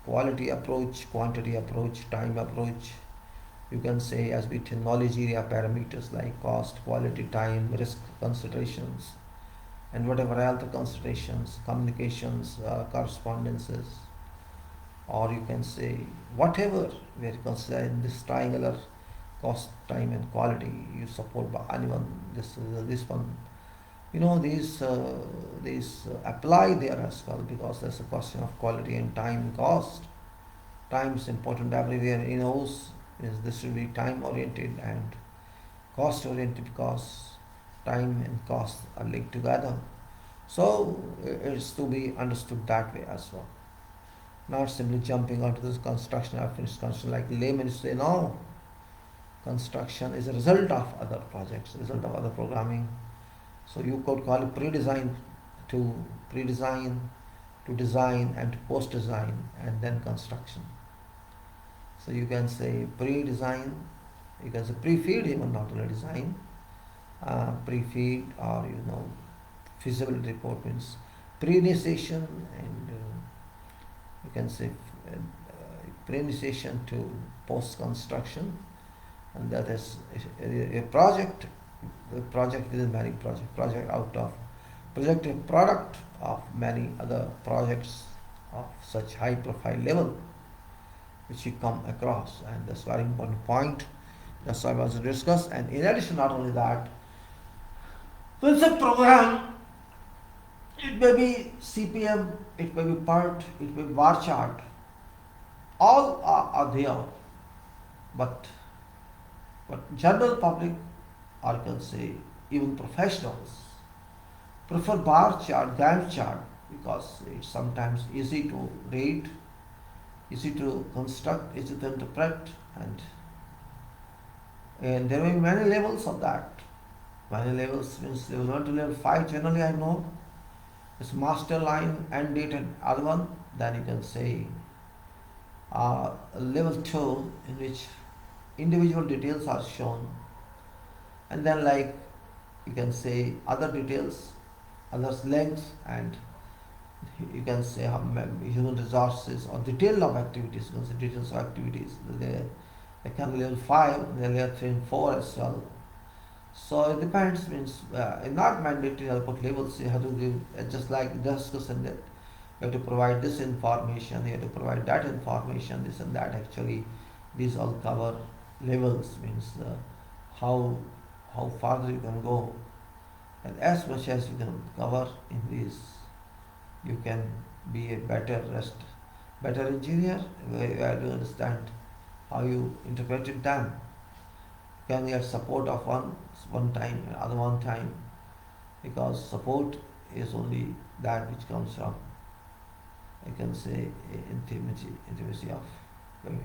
quality approach, quantity approach, time approach, you can say as between knowledge area parameters like cost, quality, time, risk considerations, and whatever other considerations, communications, correspondences, or you can say whatever we are considering this triangular cost, time, and quality. You support by anyone. This one, these apply there as well, because there's a question of quality and time and cost. Time is important everywhere. He knows is this should be time oriented and cost oriented, because time and cost are linked together. So it's to be understood that way as well. Not simply jumping onto this construction or finished construction like laymen say, no, construction is a result of other projects, result of other programming. So you could call it pre-design to design and to post-design and then construction. So you can say pre-design, you can say pre-feed, even not only design, pre-feed, or feasibility report means pre-initiation, and you can say pre-initiation to post-construction, and that is a project. The project is many project out of project a product of many other projects of such high profile level which you come across, and that's very important point. That's what I want to discuss. And in addition, not only that, when it's a program, it may be CPM, it may be PERT, it may be bar chart, all are there, but general public, or you can say even professionals, prefer bar chart, Gantt chart, because it's sometimes easy to read, easy to construct, easy to interpret, and there may be many levels of that. Many levels means level 1 to level 5 generally I know. It's master line, end date, and other one. Then you can say level 2, in which individual details are shown, and then like you can say other details, others lengths, and you can say how human resources or detail of activities. You can say details of activities. They can be level 5, they level 3 and 4 as well. So it depends. Means not mandatory. I'll put labels. You have to give just like discussion that you have to provide this information. You have to provide that information. This and that. Actually, these all cover levels. Means how farther you can go, and as much as you can cover in these, you can be a better engineer. Where you understand how you interpreted them. Can get support of one time and other one time, because support is only that which comes from, I can say, intimacy of limit.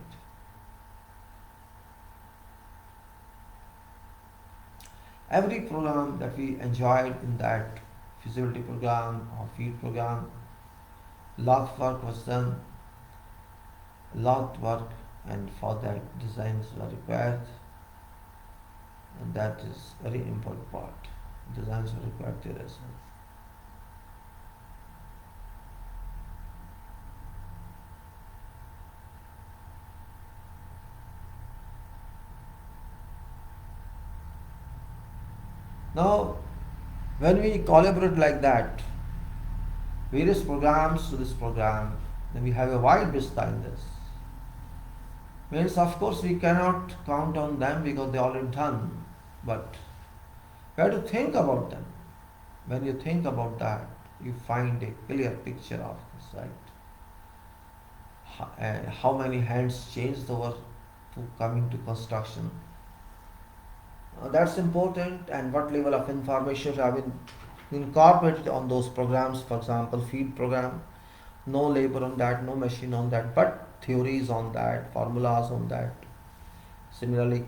Every program that we enjoyed in that feasibility program or field program, lot of work was done, and for that designs were required, and that is very important part. Designs are required there as well. Now, when we collaborate like that, various programs to this program, then we have a wide vista in this. Means, of course, we cannot count on them because they are already done, but we have to think about them. When you think about that, you find a clear picture of this, right? And how many hands changed over to coming to construction. That's important, and what level of information have been incorporated on those programs. For example, feed program, no labor on that, no machine on that, but theories on that, formulas on that. Similarly,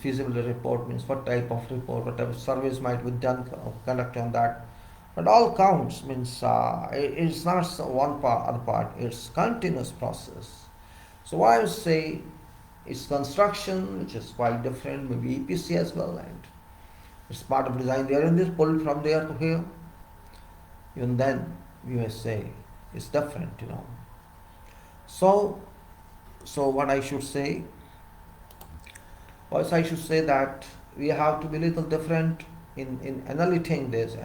feasibility report means what type of report, what type of surveys might be done, conduct on that. But all counts means it's not one part, other part. It's continuous process. So what I would say is construction, which is quite different, maybe EPC as well, and it's part of design. There and this pulled from there to here. Even then, we may say it's different. So what I should say. Also, I should say that we have to be a little different in analyzing this,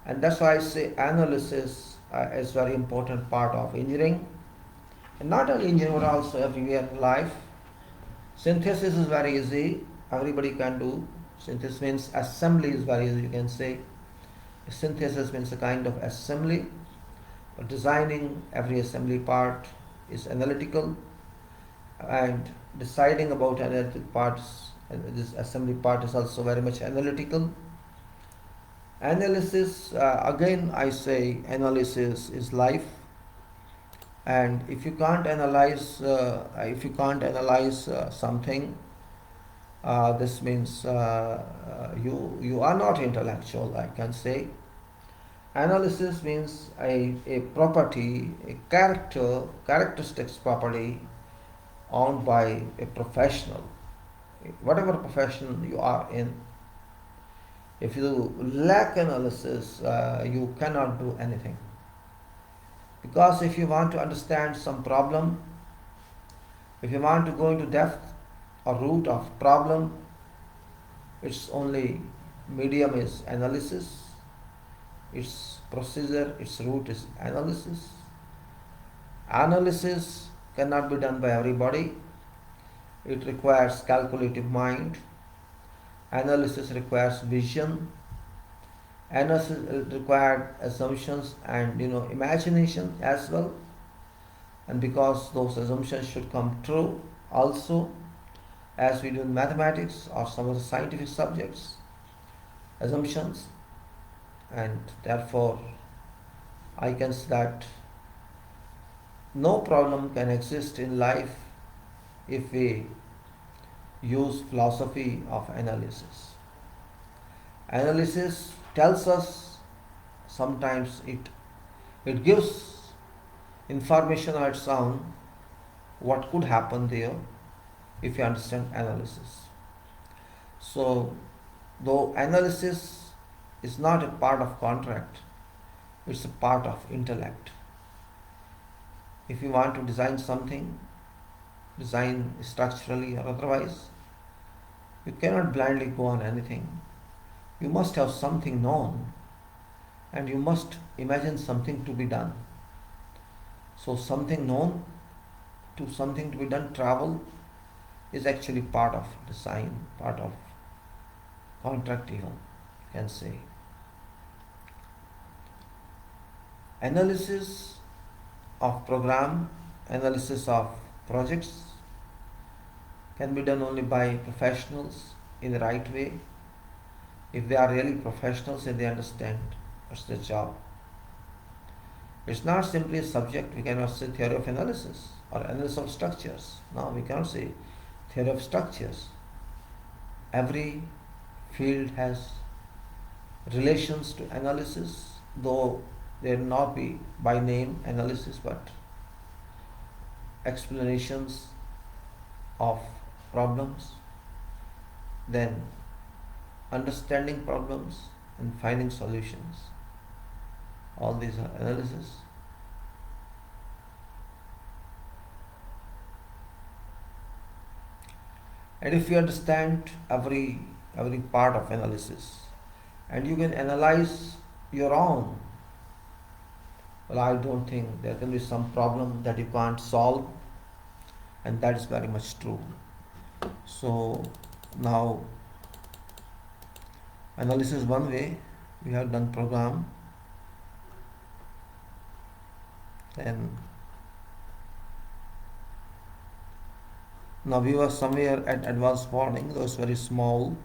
and that's why I say analysis is very important part of engineering, and not only engineering but also everywhere in life. Synthesis is very easy; everybody can do. Synthesis means assembly is very easy. You can say synthesis means a kind of assembly, but designing every assembly part is analytical, and deciding about analytical parts, this assembly part is also very much analytical. Analysis, again I say analysis is life, and if you can't analyze something, this means you are not intellectual, I can say. Analysis means a property, a characteristics property owned by a professional, whatever profession you are in. If you lack analysis, you cannot do anything. Because if you want to understand some problem, if you want to go into depth or root of problem, its only medium is analysis, its procedure, its root is analysis. Analysis cannot be done by everybody. It requires calculative mind. Analysis requires vision. Analysis requires assumptions and imagination as well. And because those assumptions should come true also, as we do in mathematics or some of the scientific subjects, assumptions, and therefore I can say that no problem can exist in life if we use philosophy of analysis. Analysis tells us, sometimes it gives information on its own what could happen there if you understand analysis. So, though analysis is not a part of contract, it's a part of intellect. If you want to design something, design structurally or otherwise, you cannot blindly go on anything. You must have something known and you must imagine something to be done. So something known to something to be done, travel, is actually part of design, part of contract even, you can say. Analysis of program, analysis of projects can be done only by professionals in the right way. If they are really professionals and they understand what's their job. It's not simply a subject. We cannot say theory of analysis or analysis of structures. No, we cannot say theory of structures. Every field has relations to analysis, though there will not be by name analysis, but explanations of problems, then understanding problems and finding solutions. All these are analysis. And if you understand every every part of analysis, and you can analyze your own. Well, I don't think there can be some problem that you can't solve, and that is very much true. So now analysis one way, we have done program, then now we were somewhere at advanced warning, those very small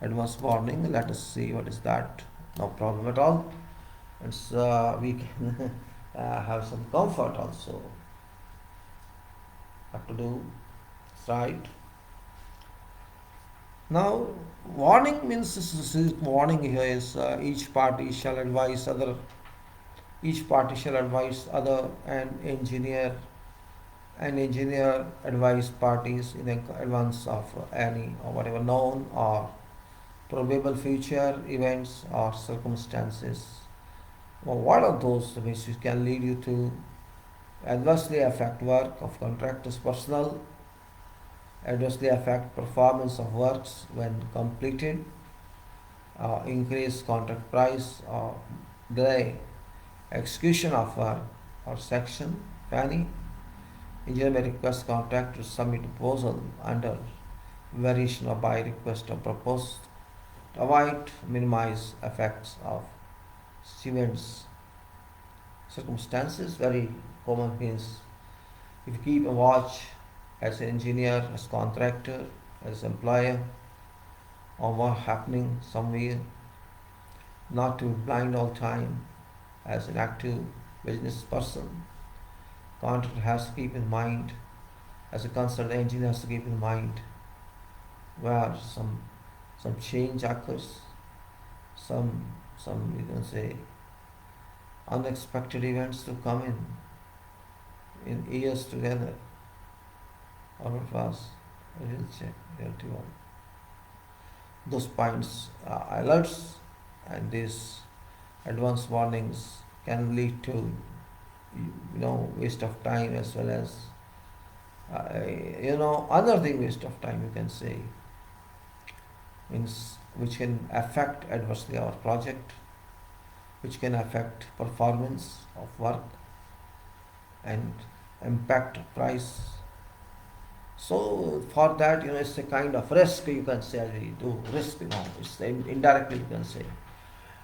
advanced warning. Let us see what is that. No problem at all. It's we can have some comfort also. What to do? Right. Now, warning means warning here is each party shall advise other. Each party shall advise other, and engineer advise parties in advance of any or whatever known or probable future events or circumstances. Well, what are those which can lead you to adversely affect work of contractor's personnel, adversely affect performance of works when completed, increase contract price, or delay execution of work, or section, if any. Engineer may request contractor to submit proposal under variation or by request or proposed to avoid minimize effects of events. Circumstances very common means if you keep a watch as an engineer, as contractor, as employer, or what happening somewhere, not to be blind all time as an active business person. Contractor has to keep in mind, as a concerned engineer has to keep in mind where some change occurs, some you can say unexpected events to come in years together. Or it was, I will check reality one. Those points, alerts, and these advance warnings can lead to waste of time, as well as another waste of time, you can say, means which can affect adversely our project, which can affect performance of work and impact price. So for that, it's a kind of risk, you can say, as we do risk, it's indirectly you can say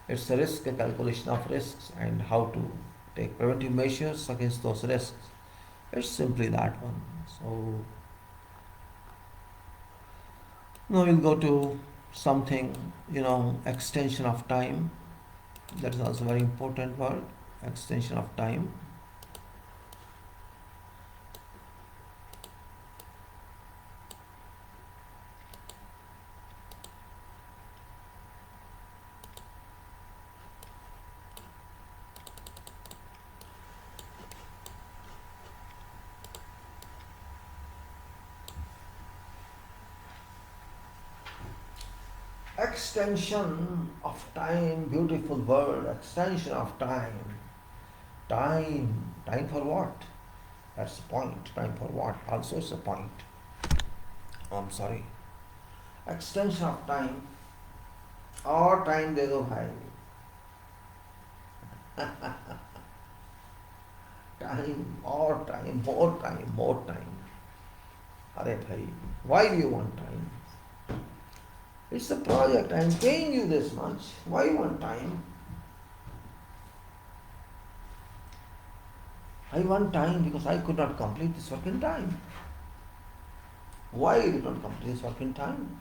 it's a risk, a calculation of risks, and how to take preventive measures against those risks. It's simply that one. So now we'll go to something, extension of time. That is also very important word, extension of time. Extension of time, beautiful word, extension of time. Time for what? That's the point. Time for what? Also it's a point. I'm sorry. Extension of time. और time दे दो भाई. Time, और time, more time. अरे भाई, why do you want time? It's a project. I am paying you this much. Why you want time? I want time because I could not complete this work in time. Why you did not complete this work in time?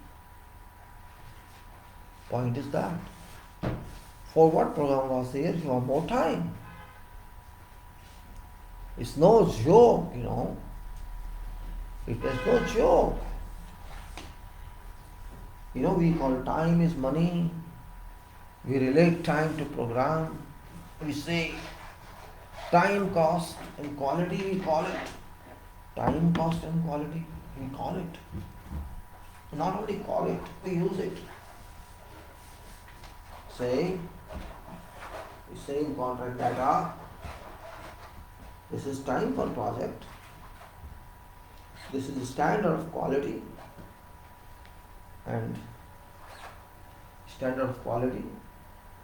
Point is that. For what program was there? You have more time. It's no joke, It is no joke. We call time is money. We relate time to program. We say time, cost, and quality, we call it. Time, cost, and quality, we call it. Not only call it, we use it. We say in contract data, this is time for project. This is the standard of quality. And standard of quality,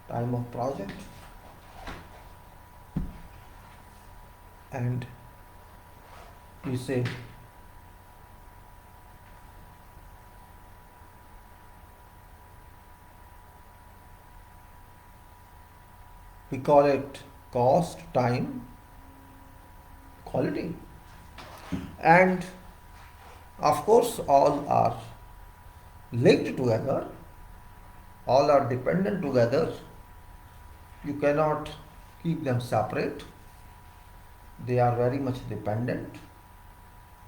time of project, and you say we call it cost, time, quality, and of course all are linked together, all are dependent together. You cannot keep them separate. They are very much dependent,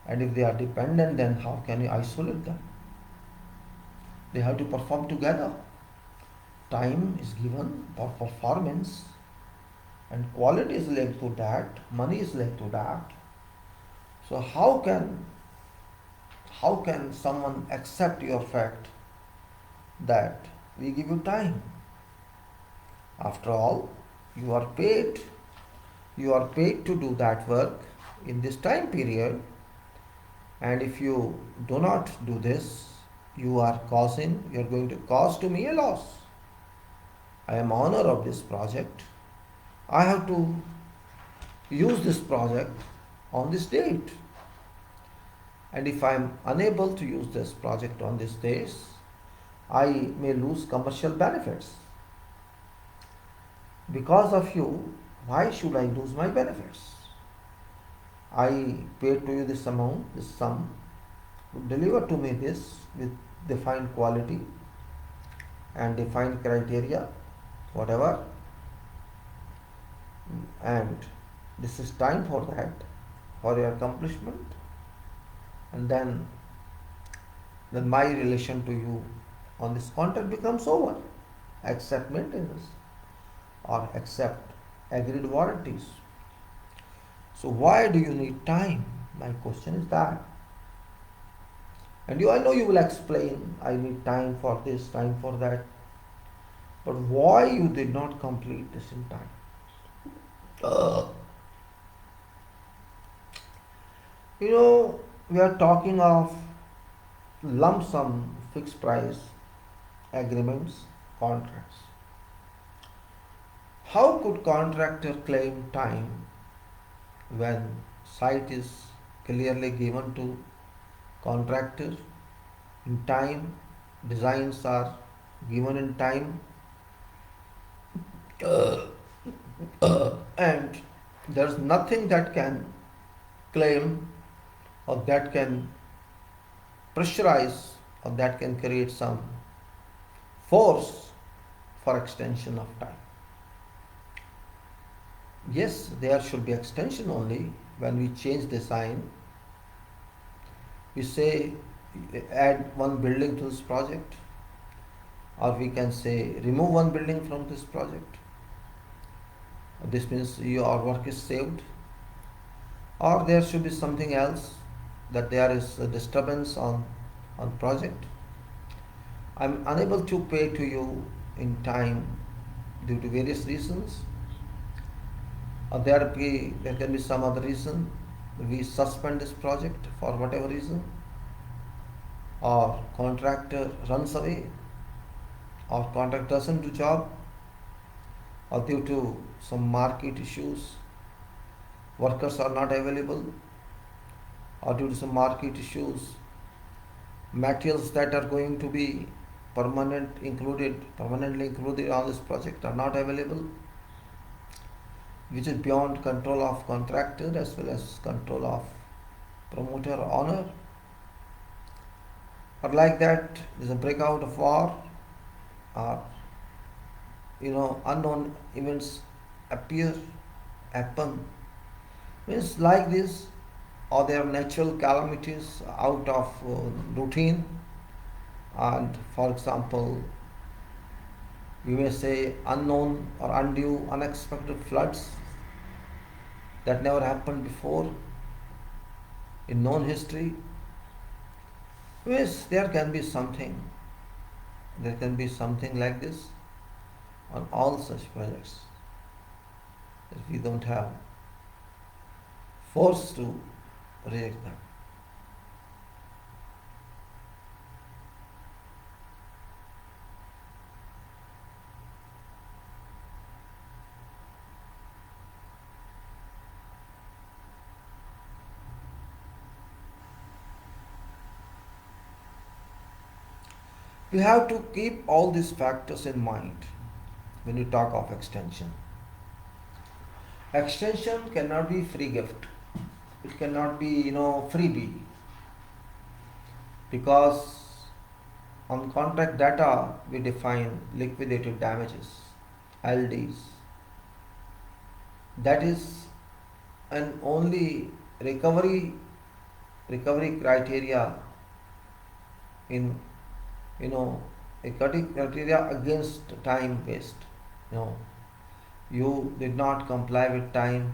and if they are dependent, then how can you isolate them? They have to perform together. Time is given for performance, and quality is linked to that, money is linked to that. So how can someone accept your fact that we give you time? After all, you are paid to do that work in this time period, and if you do not do this, you are going to cause to me a loss. I am owner of this project. I have to use this project on this date. And if I am unable to use this project on this date, I may lose commercial benefits. Because of you, why should I lose my benefits? I paid to you this amount, this sum, deliver to me this with defined quality and defined criteria, whatever, and this is time for that, for your accomplishment, and then my relation to you on this contract becomes over. Accept maintenance or accept agreed warranties. So why do you need time? My question is that. And I know you will explain, I need time for this, time for that. But why you did not complete this in time? We are talking of lump sum fixed price agreements, contracts. How could contractor claim time when site is clearly given to contractor in time, designs are given in time, and there's nothing that can claim or that can pressurize or that can create some force for extension of time? Yes, there should be extension only when we change design. We say add one building to this project, or we can say remove one building from this project. This means your work is saved. Or there should be something else, that there is a disturbance on project. I'm unable to pay to you in time due to various reasons. Or there can be some other reason. We suspend this project for whatever reason, or contractor runs away, or contractor doesn't do job, or due to some market issues, workers are not available, or due to some market issues, materials that are going to be permanently included on this project are not available, which is beyond control of contractor as well as control of promoter or owner. Or like that, there's a breakout of war, or unknown events happen. Means like this, or there are natural calamities out of routine, and for example, we may say unknown or undue, unexpected floods that never happened before in known history. Yes, there can be something like this on all such projects, that we don't have force to reject them. You have to keep all these factors in mind when you talk of extension. Extension cannot be free gift. It cannot be, freebie, because on contract data we define liquidated damages, LDs. That is an only recovery criteria in, you know a criteria against time waste. you know you did not comply with time,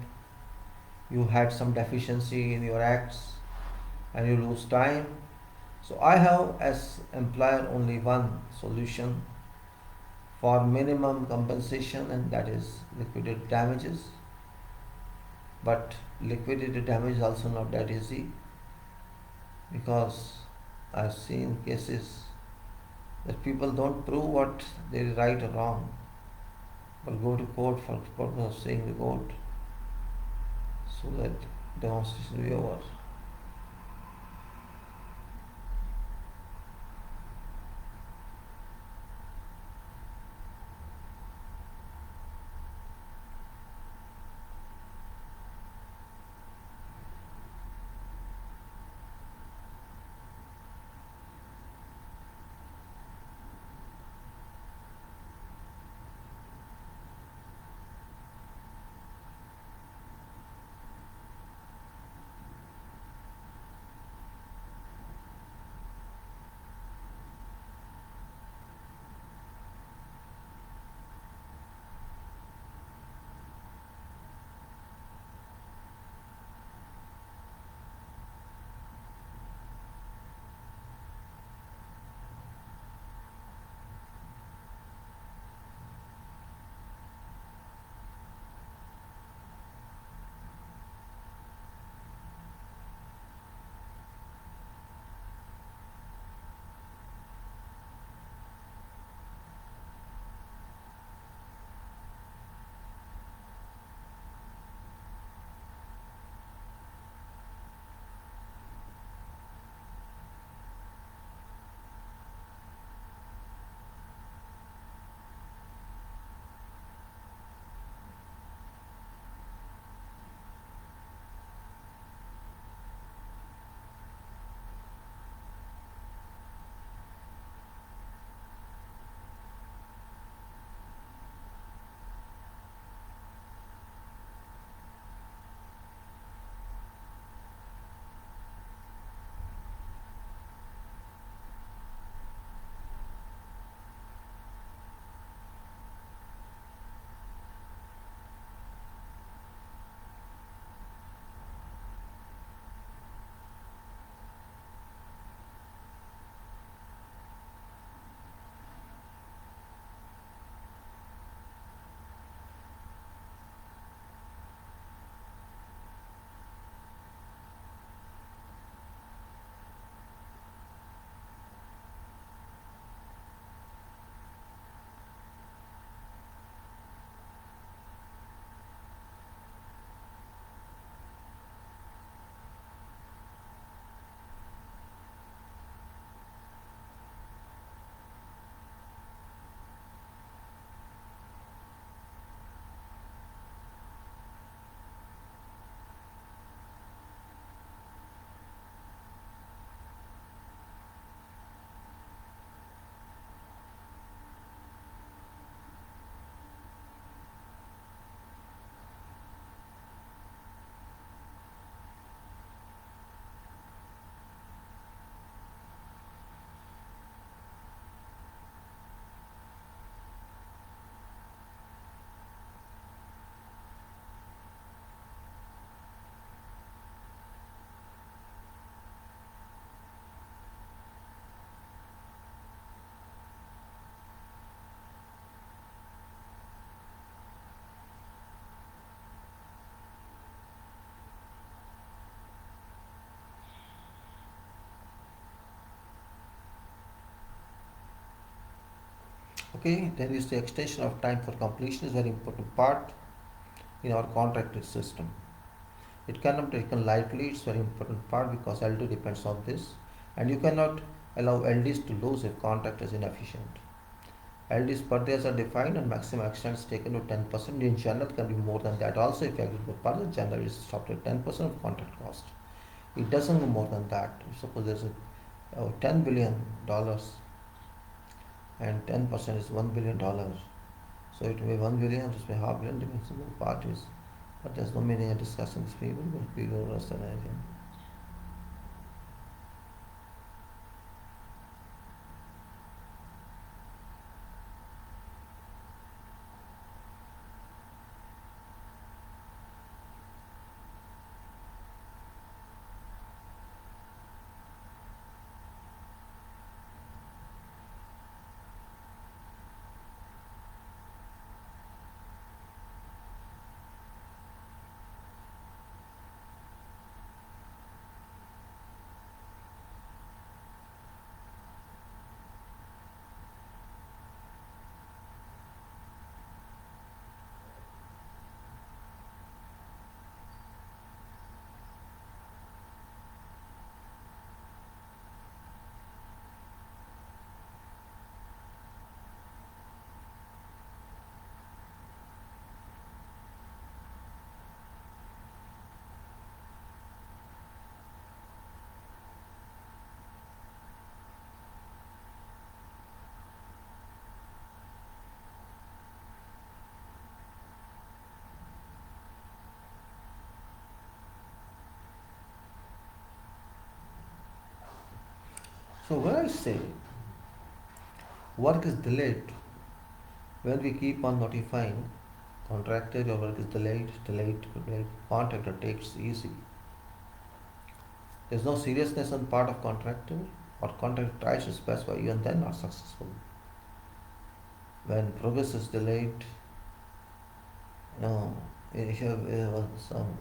you had some deficiency in your acts, and you lose time. So I have as employer only one solution for minimum compensation, and that is liquidated damages. But liquidated damage is also not that easy, because I've seen cases that people don't prove what they are right or wrong, but go to court for purpose of seeing the court, so that demonstration will be over. Okay, then is the extension of time for completion is very important part in our contracted system. It cannot be taken lightly, it's very important part, because LD depends on this, and you cannot allow LDs to lose if contract is inefficient. LDs per days are defined and maximum extent is taken to 10%. In general, can be more than that. Also, if agreed per day, generally is stopped at 10% of contract cost. It doesn't go more than that. Suppose there's a $10 billion and 10% is $1 billion. So it may be 1 billion, it may be half billion, depends on the parties. But there's no meaning in discussing this people, but people understand anything. So when I say work is delayed, when we keep on notifying contractor your work is delayed, contractor takes easy. There's no seriousness on part of contractor or contractor tries to specify even then not successful. When progress is delayed, no, here was some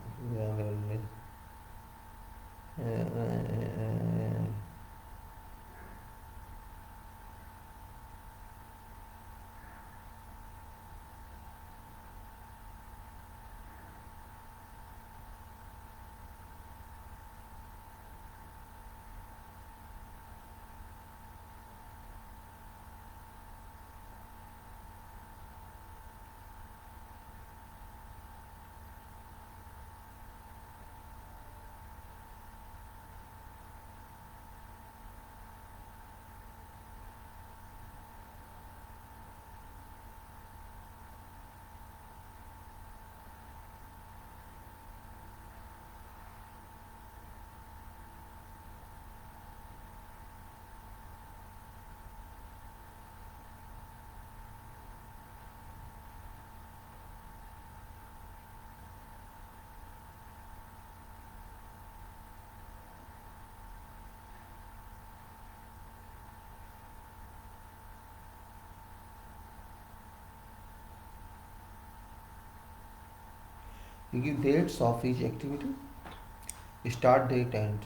you give dates of each activity, start date and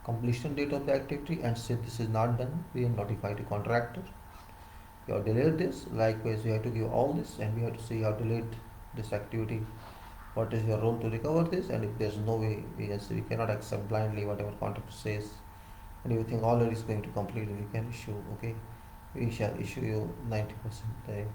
completion date of the activity, and say this is not done, we notify the contractor. You have delayed this, likewise we have to give all this and we have to see you have delayed this activity. What is your role to recover this? And if there's no way, we cannot accept blindly whatever contractor says. And if you think already is going to complete, we can issue, okay, we shall issue you 90%.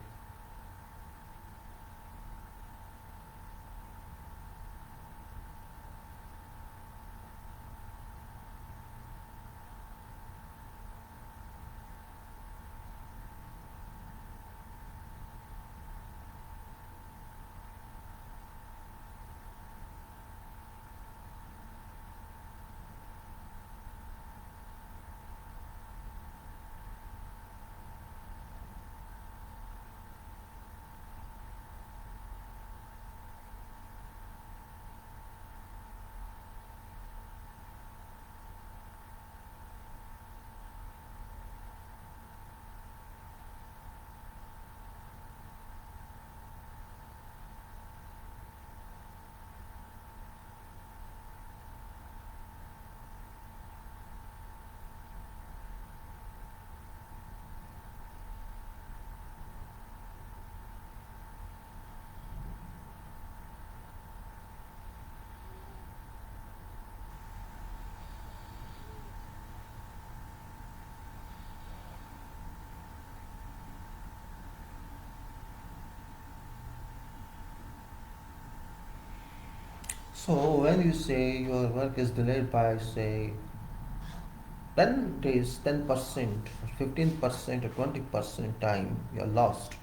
So when you say your work is delayed by say 10 days, 10%, 15% or 20% time you are lost.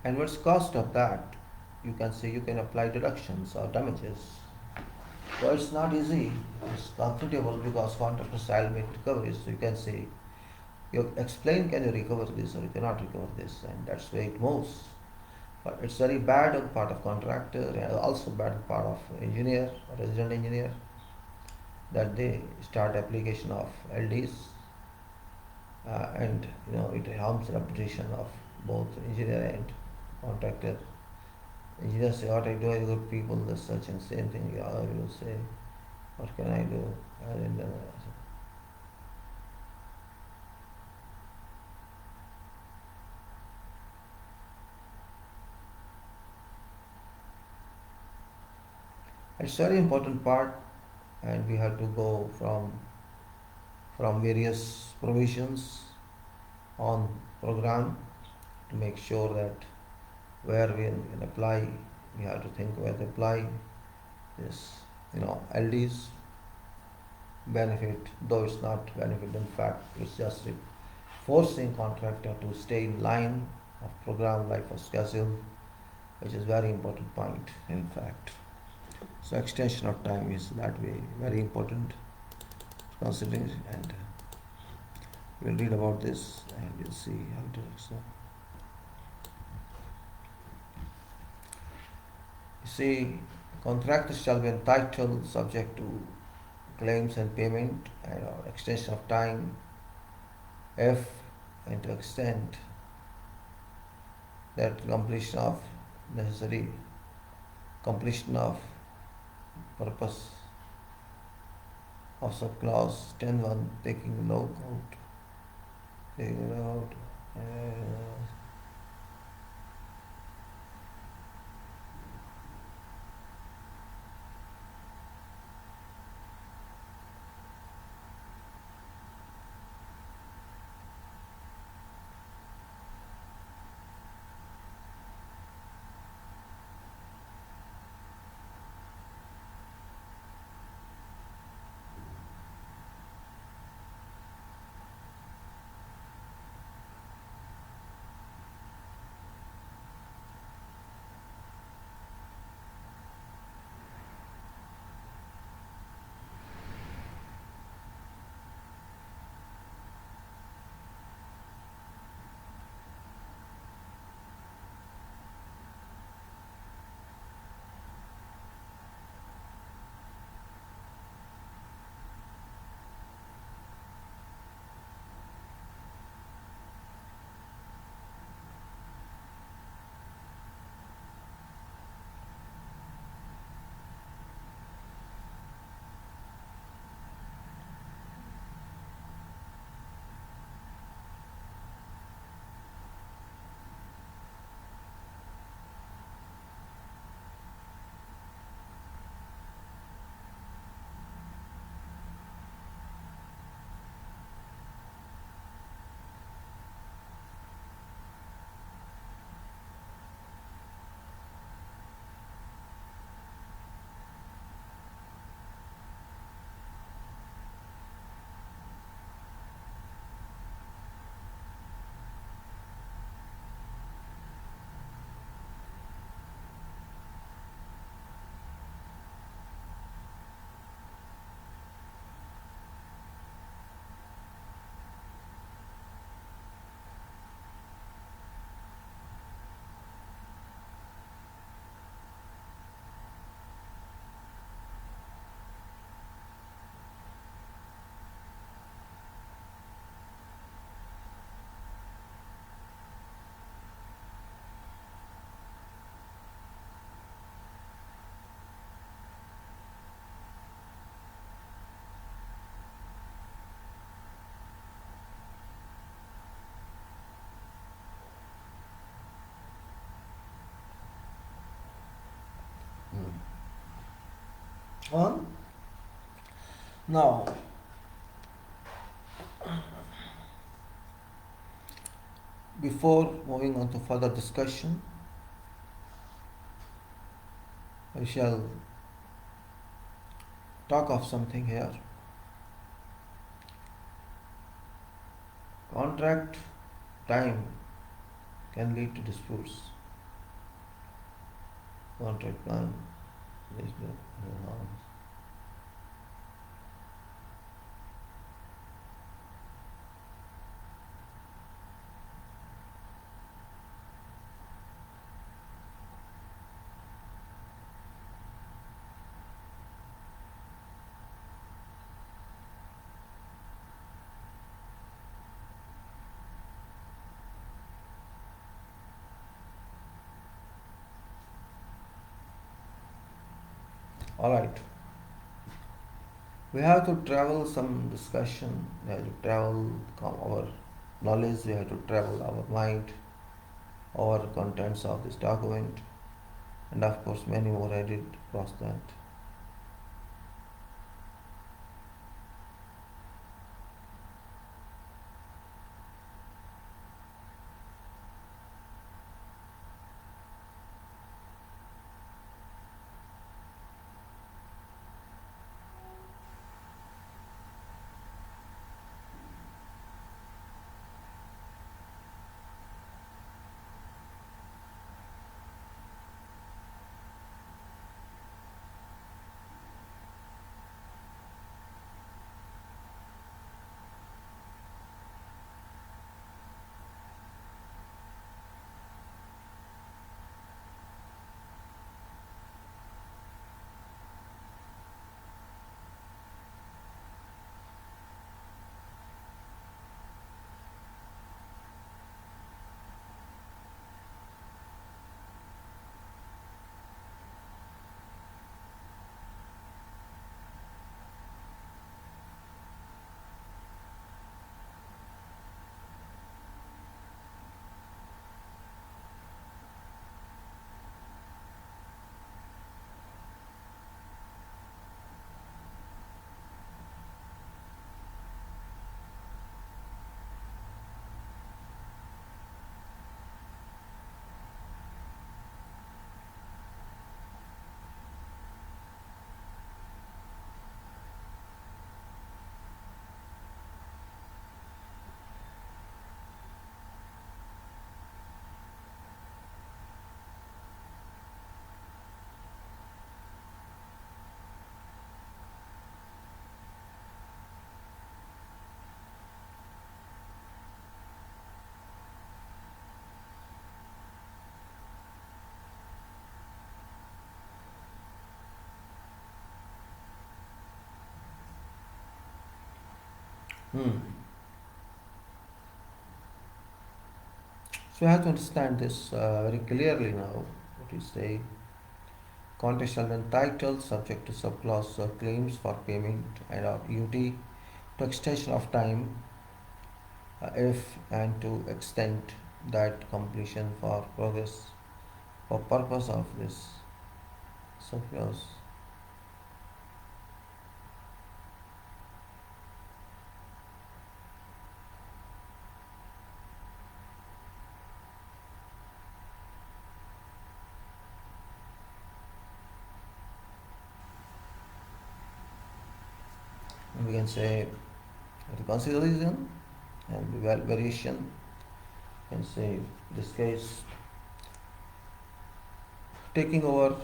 And what's cost of that? You can say you can apply deductions or damages. So it's not easy, it's comfortable because contractors will make recoveries. So you can say, you explain can you recover this or you cannot recover this, and that's where it moves. But it's very bad on part of contractor and also bad on part of engineer or resident engineer that they start application of LDs and it harms reputation of both engineer and contractor. Engineer say what I do, I good people, the such and same thing. The other will say, what can I do? And it's very important part, and we have to go from various provisions on program to make sure that where we can apply, we have to think where to apply this, LDs benefit, though it's not benefit in fact, it's just forcing contractor to stay in line of program life or schedule, which is very important point in fact. So extension of time is that way very important considering, and we'll read about this and we'll see how it works. You see, contractors shall be entitled subject to claims and payment and or extension of time if and to extent that completion of necessary completion of purpose of subclause 10(1) taking out on. Now, before moving on to further discussion, I shall talk of something here. Contract time can lead to disputes. Contract time leads to all right. We have to travel some discussion. We have to travel our knowledge. We have to travel our mind, our contents of this document, and of course many more added across that. Hmm. So you have to understand this very clearly now. What you say, contract shall be entitled subject to subclause claims for payment and or UT to extension of time if and to extent that completion for progress for purpose of this subclause. We can say the consideration and the variation. We can say this case taking over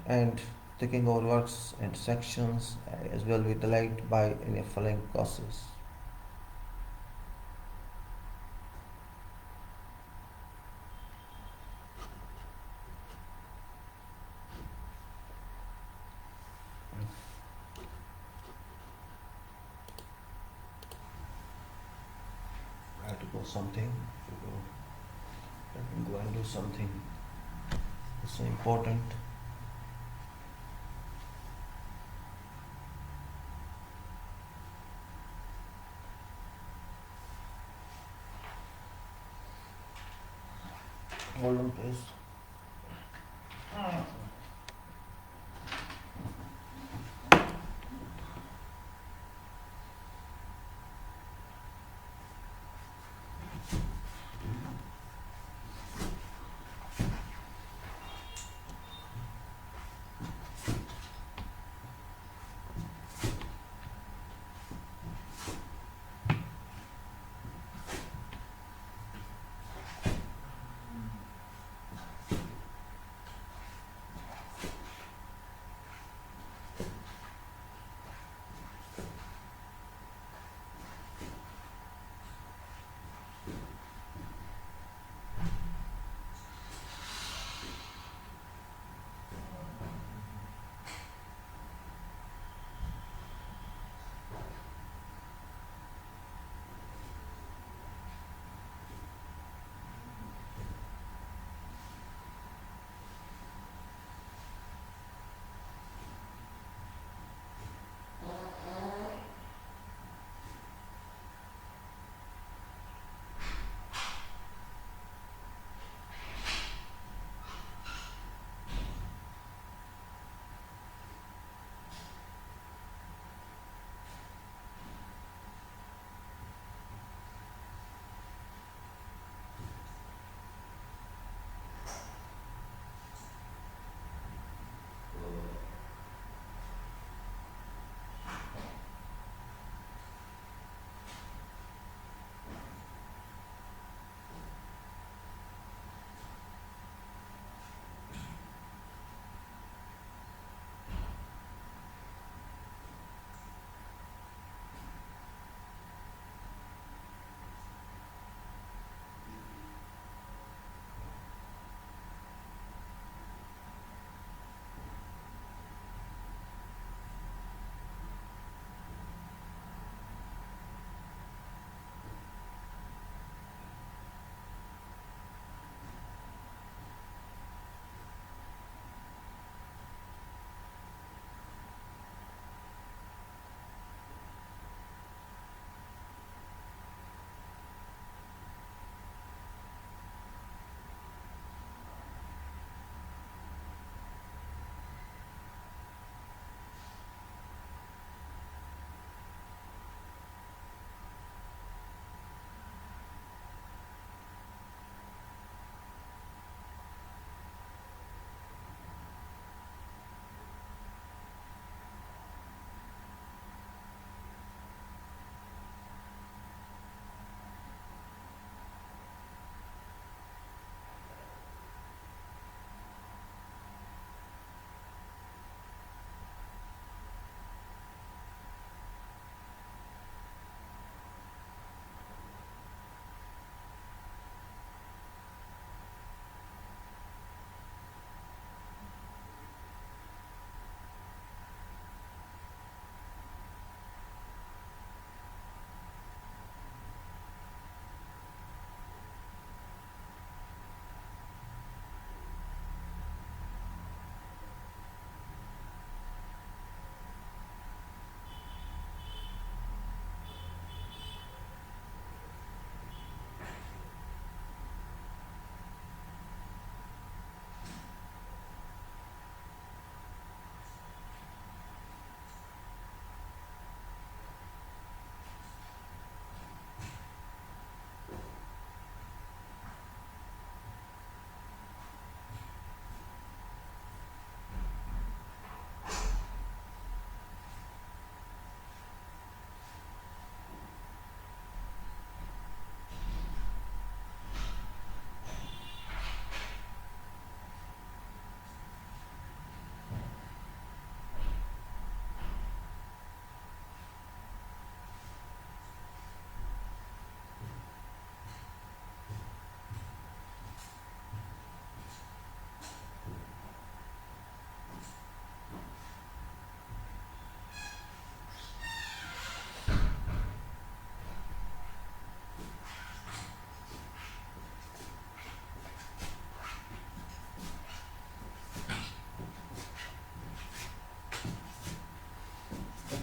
and taking over works and sections as well be delayed by any following causes. I have to go something. Let me go and do something. It's so important. Hold on, please.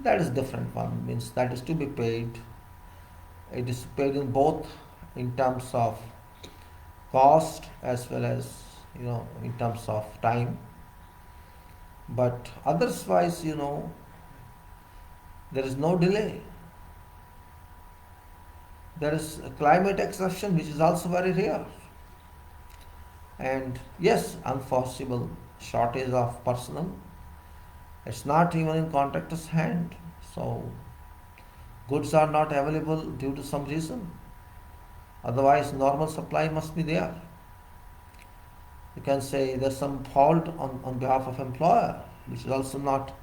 that is different one, means that is to be paid. It is paid in both in terms of cost as well as in terms of time. But otherwise, there is no delay. There is a climate exception which is also very rare. And yes, unforeseeable shortage of personnel. It's not even in contractor's hand. So goods are not available due to some reason. Otherwise, normal supply must be there. You can say there's some fault on behalf of employer, which is also not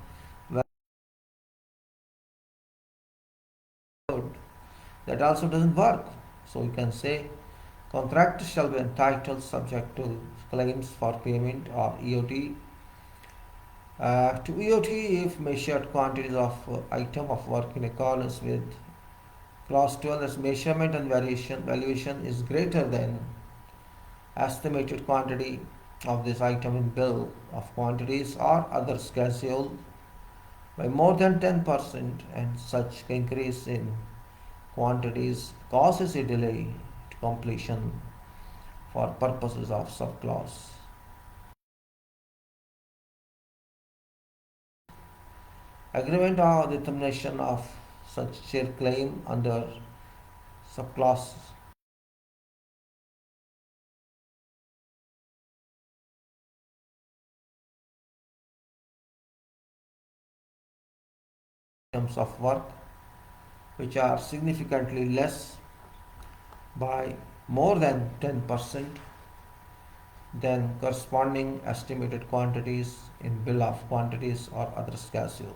very good. That also doesn't work. So you can say contractor shall be entitled subject to claims for payment or EOT. To EOT if measured quantities of item of work in accordance with clause 12 as measurement and valuation is greater than estimated quantity of this item in bill of quantities or other schedule by more than 10%, and such increase in quantities causes a delay to completion for purposes of subclause. Agreement or determination of such share claim under subclause items of work which are significantly less by more than 10% than corresponding estimated quantities in bill of quantities or other schedule.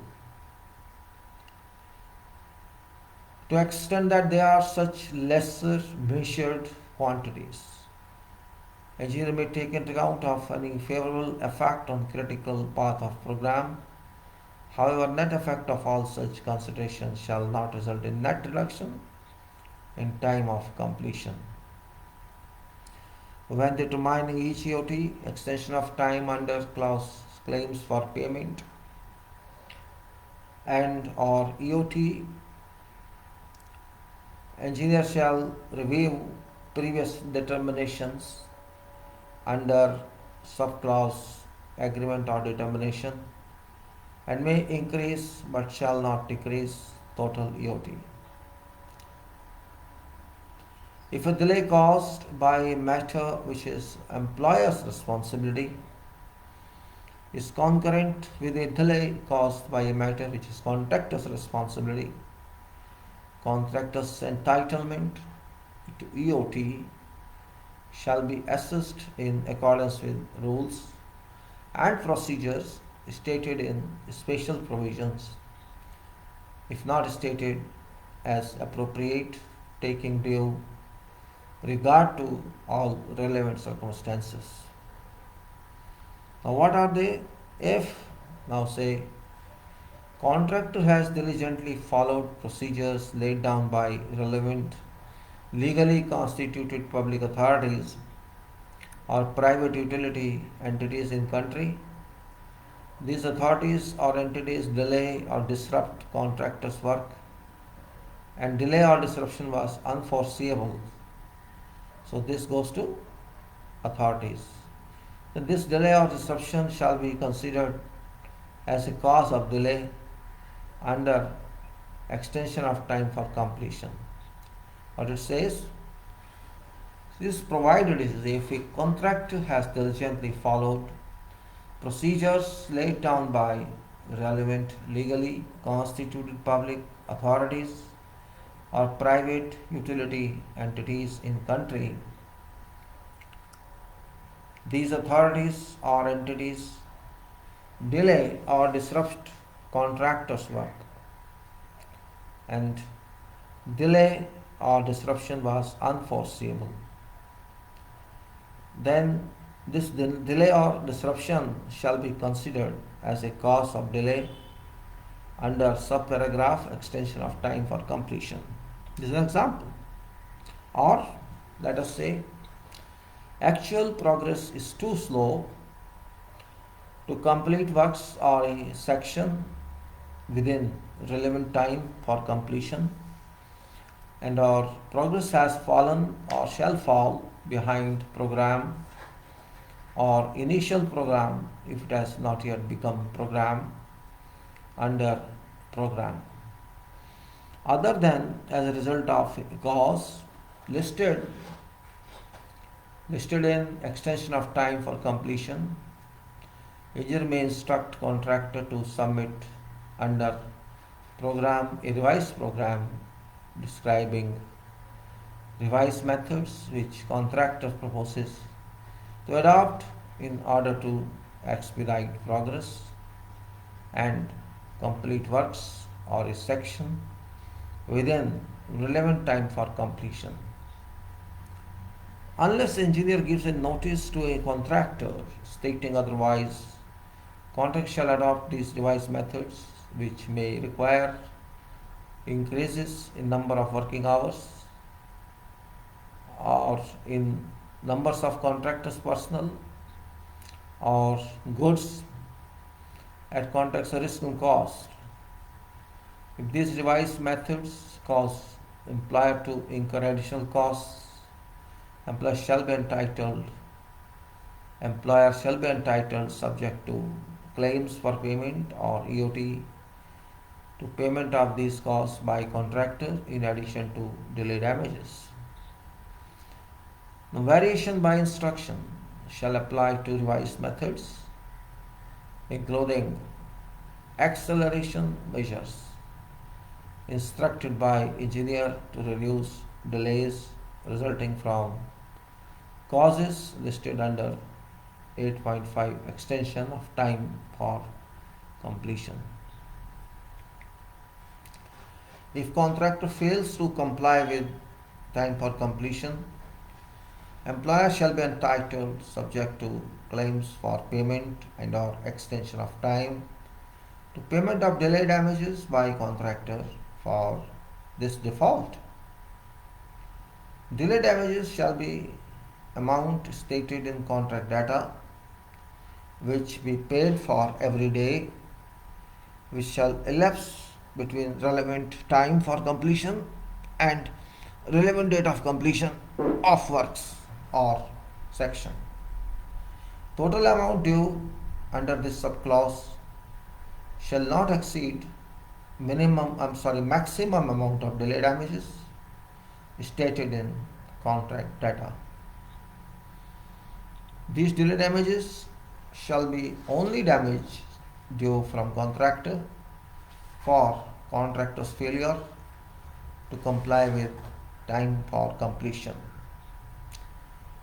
To extent that they are such lesser measured quantities, engineer may take into account of any favorable effect on critical path of program. However, net effect of all such considerations shall not result in net reduction in time of completion. When determining each EOT, extension of time under clause claims for payment and or EOT, engineer shall review previous determinations under subclause agreement or determination and may increase but shall not decrease total EOT. If a delay caused by a matter which is employer's responsibility is concurrent with a delay caused by a matter which is contractor's responsibility, contractor's entitlement to EOT shall be assessed in accordance with rules and procedures stated in special provisions, if not stated as appropriate, taking due regard to all relevant circumstances. Now, what are they? If, now say, contractor has diligently followed procedures laid down by relevant legally constituted public authorities or private utility entities in country, these authorities or entities delay or disrupt contractor's work, and delay or disruption was unforeseeable. So this goes to authorities. Then this delay or disruption shall be considered as a cause of delay under extension of time for completion. What it says, this provided is if a contractor has diligently followed procedures laid down by relevant legally constituted public authorities or private utility entities in country, these authorities or entities delay or disrupt contractors' work, and delay or disruption was unforeseeable, then this delay or disruption shall be considered as a cause of delay under subparagraph extension of time for completion. This is an example. Or let us say actual progress is too slow to complete works or a section within relevant time for completion, and our progress has fallen or shall fall behind program or initial program if it has not yet become program under program, other than as a result of a cause listed in extension of time for completion, engineer may instruct contractor to submit under program a revised program describing revised methods which contractor proposes to adopt in order to expedite progress and complete works or a section within relevant time for completion. Unless the engineer gives a notice to a contractor stating otherwise, contractor shall adopt these revised methods, which may require increases in number of working hours or in numbers of contractors' personnel or goods at contractor's risk and cost. If these revised methods cause employer to incur additional costs, employer shall be entitled subject to claims for payment or EOT to payment of these costs by contractor in addition to delay damages. Now, variation by instruction shall apply to revised methods, including acceleration measures instructed by engineer to reduce delays resulting from causes listed under 8.5 extension of time for completion. If contractor fails to comply with time for completion, employer shall be entitled subject to claims for payment and or extension of time to payment of delay damages by contractor for this default. Delay damages shall be amount stated in contract data which be paid for every day which shall elapse between relevant time for completion and relevant date of completion of works or section. Total amount due under this subclause shall not exceed maximum amount of delay damages stated in contract data. These delay damages shall be only damage due from contractor for contractor's failure to comply with time for completion,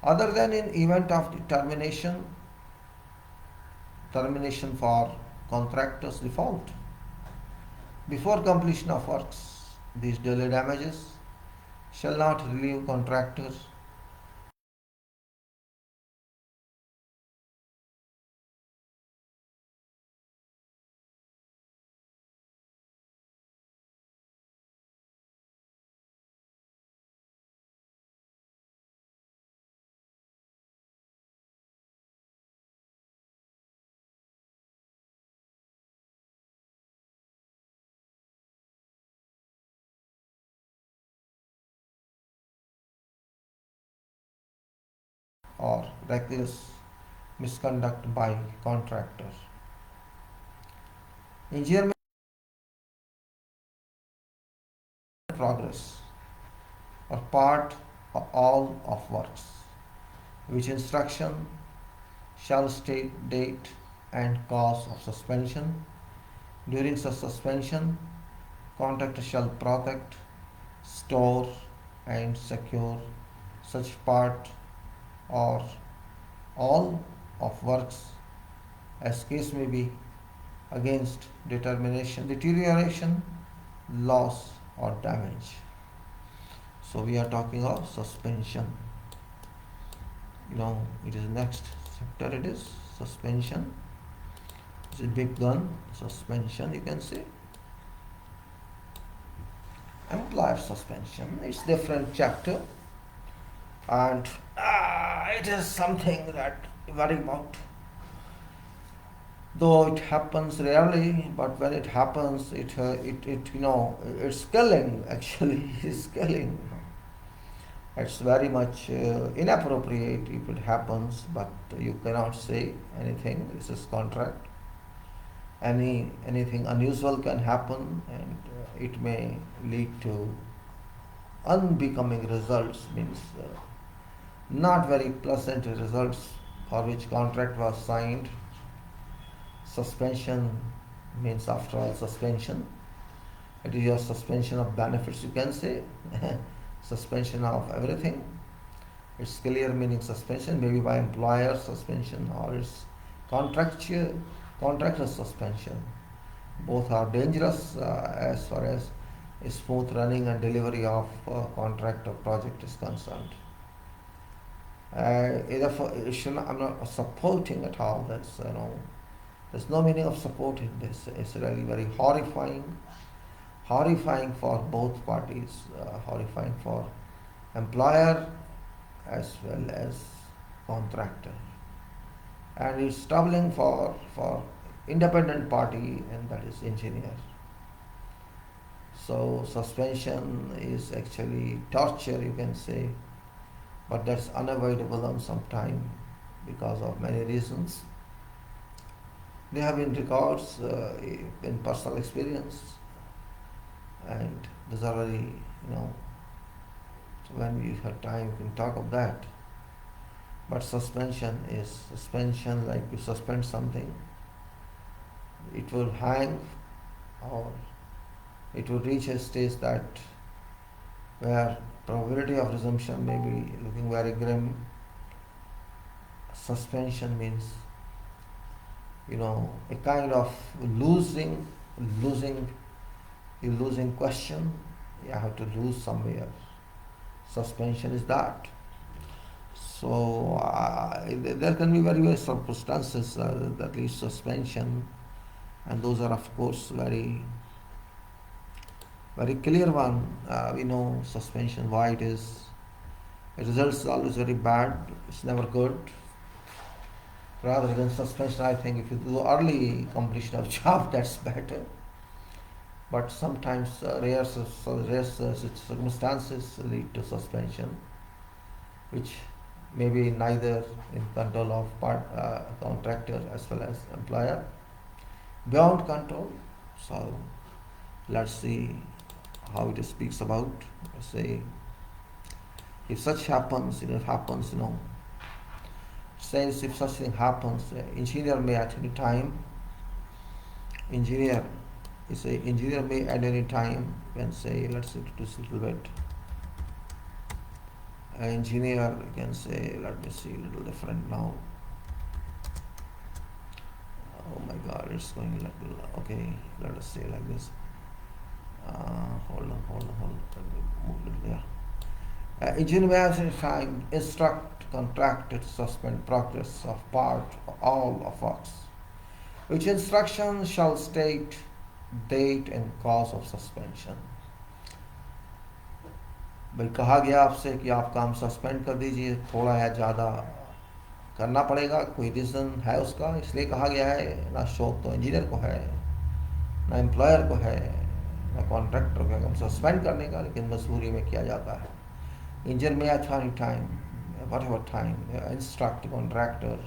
other than in event of termination for contractor's default. Before completion of works, these delay damages shall not relieve contractors or reckless misconduct by contractors. Engineer progress or part or all of works, which instruction shall state date and cause of suspension. During such suspension, contractor shall protect, store and secure such part or all of works as case may be against deterioration, loss or damage. So we are talking of suspension. It is next chapter. It is suspension. It's a big gun. Suspension, you can say. Employer suspension. It's different chapter, and it is something that we worry about. Though it happens rarely, but when it happens, it's killing actually. It's killing. It's very much inappropriate if it happens, but you cannot say anything. This is contract. Anything unusual can happen, and it may lead to unbecoming results. Means not very pleasant results for which contract was signed. Suspension means, after all, suspension. It is your suspension of benefits, you can say. Suspension of everything. It's clear meaning suspension, maybe by employer suspension or it's contractor suspension. Both are dangerous as far as smooth running and delivery of contract or project is concerned. I'm not supporting at all. There's no meaning of supporting this. It's really very horrifying for both parties, horrifying for employer as well as contractor, and it's troubling for independent party, and that is engineer. So suspension is actually torture, you can say, but that's unavoidable on some time because of many reasons. They have been records in personal experience, and these are very, when you have time, you can talk of that. But suspension is suspension, like you suspend something, it will hang, or it will reach a stage that where probability of resumption may be looking very grim. Suspension means, a kind of losing question. You have to lose somewhere. Suspension is that. So there can be various circumstances that lead to suspension, and those are of course very, very clear one. We know suspension, why it is. The results is always very bad. It's never good. Rather than suspension, I think if you do early completion of job, that's better. But sometimes rare circumstances lead to suspension, which may be neither in control of contractor as well as employer, beyond control. So let's see how it speaks about. Say, if such happens, says if such thing happens, engineer may at any time. Engineer may at any time, when say, let's say it is a little bit. Engineer can say, let me see, a little different now. Oh my God, it's going a little. Okay, let us say like this. Hold on. Let me move it there. Engineer may at any time instruct contractor to suspend progress of part or all of works, which instruction shall state date and cause of suspension. भाई कहा गया आपसे कि आप काम suspend कर दीजिए, थोड़ा या ज़्यादा करना पड़ेगा, कोई रीज़न है उसका, इसलिए कहा गया है। ना शौक तो इंजीनियर को है, ना एम्प्लॉयर को है, ना कॉन्ट्रैक्टर को है काम सस्पेंड करने का, लेकिन मजबूरी में किया जाता है। इंजीनियर में at any time, whatever time, instruct the contractor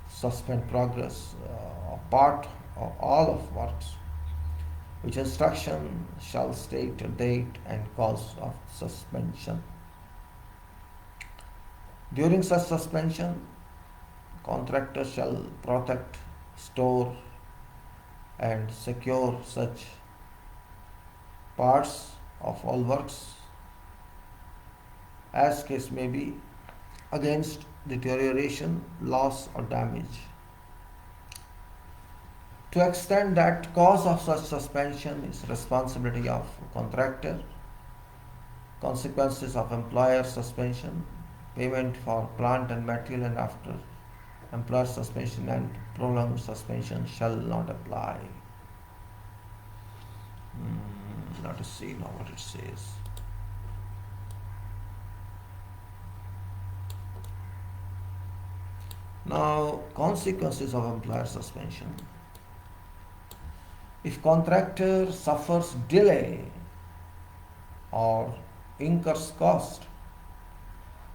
suspend progress of part or all of works, which instruction shall state a date and cause of suspension. During such suspension, contractor shall protect, store, and secure such parts of all works as case may be, against deterioration, loss, or damage. To extend that cause of such suspension is responsibility of contractor, consequences of employer suspension, payment for plant and material, and after employer suspension and prolonged suspension shall not apply. Let us see now what it says. Now, consequences of employer suspension. If contractor suffers delay or incurs cost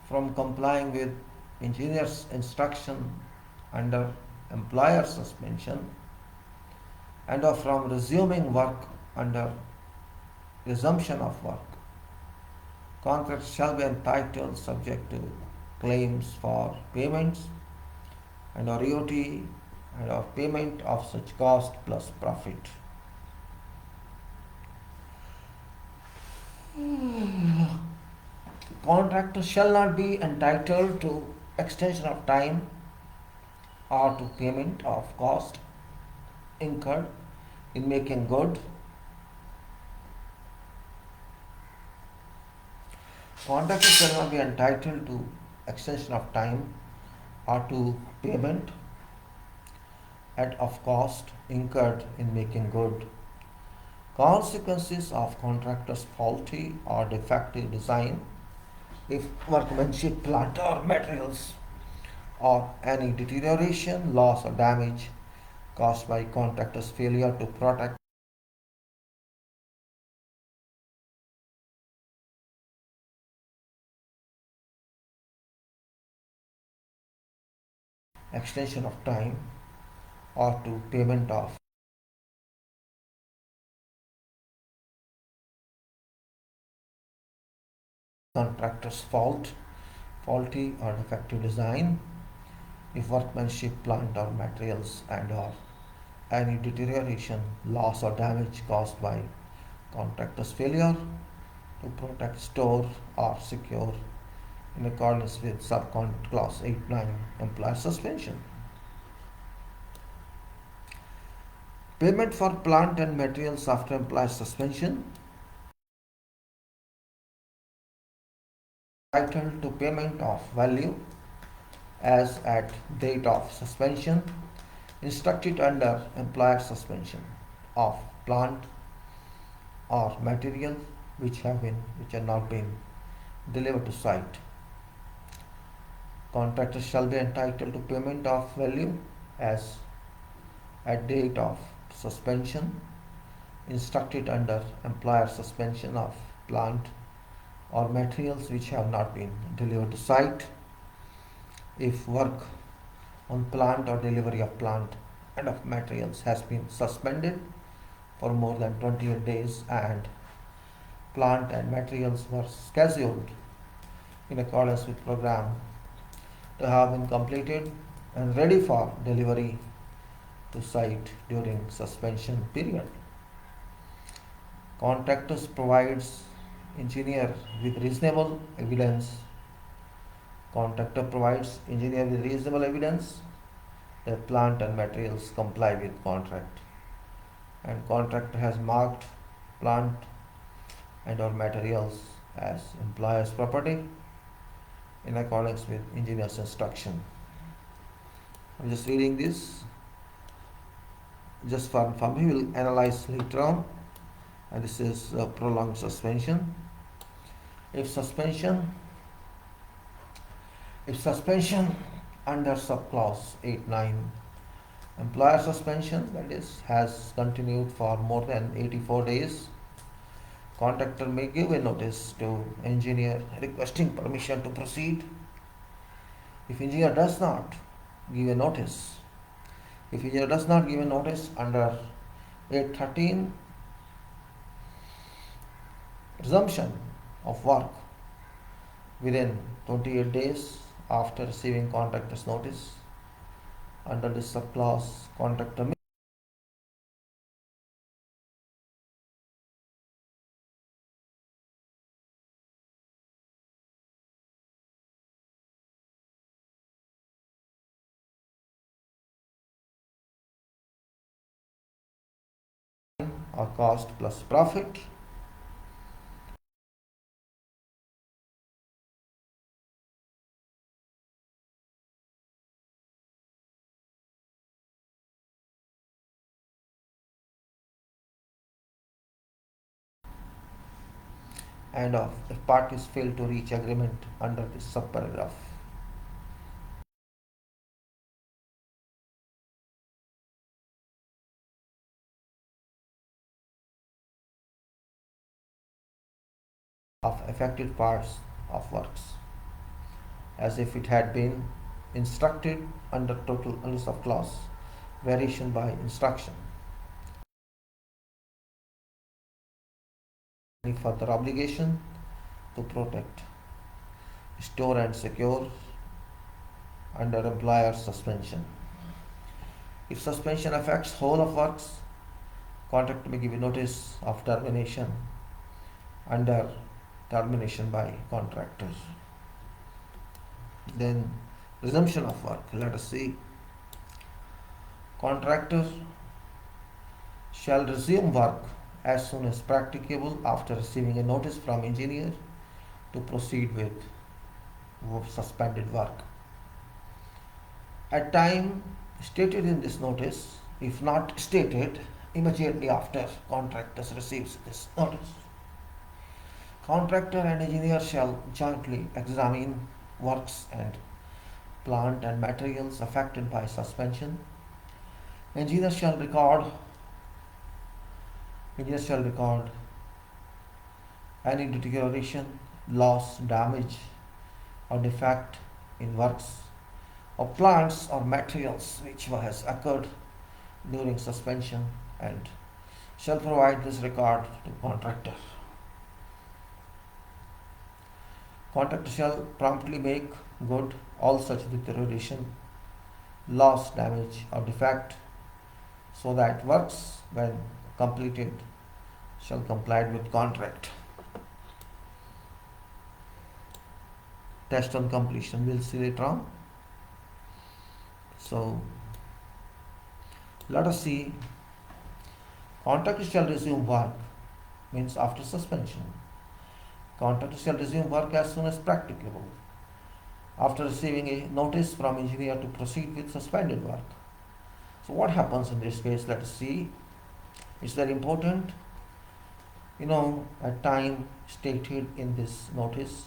from complying with engineer's instruction under employer suspension and or from resuming work under resumption of work, contract shall be entitled subject to claims for payments and or EOT and or payment of such cost plus profit. Contractor shall not be entitled to extension of time or to payment of cost incurred in making good. Contractor shall not be entitled to extension of time or to payment of cost incurred in making good. Consequences of contractor's faulty or defective design, if workmanship, plant or materials, or any deterioration, loss or damage caused by contractor's failure to protect extension of time or to payment of contractor's faulty or defective design, if workmanship, plant or materials and or any deterioration, loss or damage caused by contractor's failure to protect, store or secure in accordance with subcon clause 8.9 employer suspension. Payment for plant and materials after employer suspension. Entitled to payment of value as at date of suspension, instructed under employer suspension of plant or material which have not been delivered to site. Contractor shall be entitled to payment of value as at date of suspension, instructed under employer suspension of plant or materials which have not been delivered to site. If work on plant or delivery of plant and of materials has been suspended for more than 28 days and plant and materials were scheduled in accordance with program to have been completed and ready for delivery to site during suspension period. Contractors provides engineer with reasonable evidence. Contractor provides engineer with reasonable evidence that plant and materials comply with contract, and contractor has marked plant and or materials as employer's property in accordance with engineer's instruction. I'm just reading this just for fun. We will analyze later on. And this is a prolonged suspension. If suspension under subclause 8.9 employer suspension, that is, has continued for more than 84 days, contractor may give a notice to engineer requesting permission to proceed. If engineer does not give a notice, under 8.13, resumption of work within 28 days after receiving contractor's notice, under this subclause, contractor may or cost plus profit. And if parties fail to reach agreement under this subparagraph. of affected parts of works, as if it had been instructed under total use of clause, variation by instruction. Any further obligation to protect, store and secure under employer suspension. If suspension affects whole of works, contractor may give a notice of termination under termination by contractor. Then resumption of work. Let us see. Contractor shall resume work as soon as practicable after receiving a notice from engineer to proceed with suspended work. At time stated in this notice, if not stated, immediately after contractor receives this notice, contractor and engineer shall jointly examine works and plant and materials affected by suspension. Engineer shall record any deterioration, loss, damage or defect in works or plants or materials which has occurred during suspension, and shall provide this record to contractor. Contractor shall promptly make good all such deterioration, loss, damage or defect, so that works when completed shall comply with contract. Test on completion we'll see later on. So let us see. Contractor shall resume work means after suspension. Contractor shall resume work as soon as practicable after receiving a notice from engineer to proceed with suspended work. So what happens in this case? Let us see. It's very important. At time stated in this notice.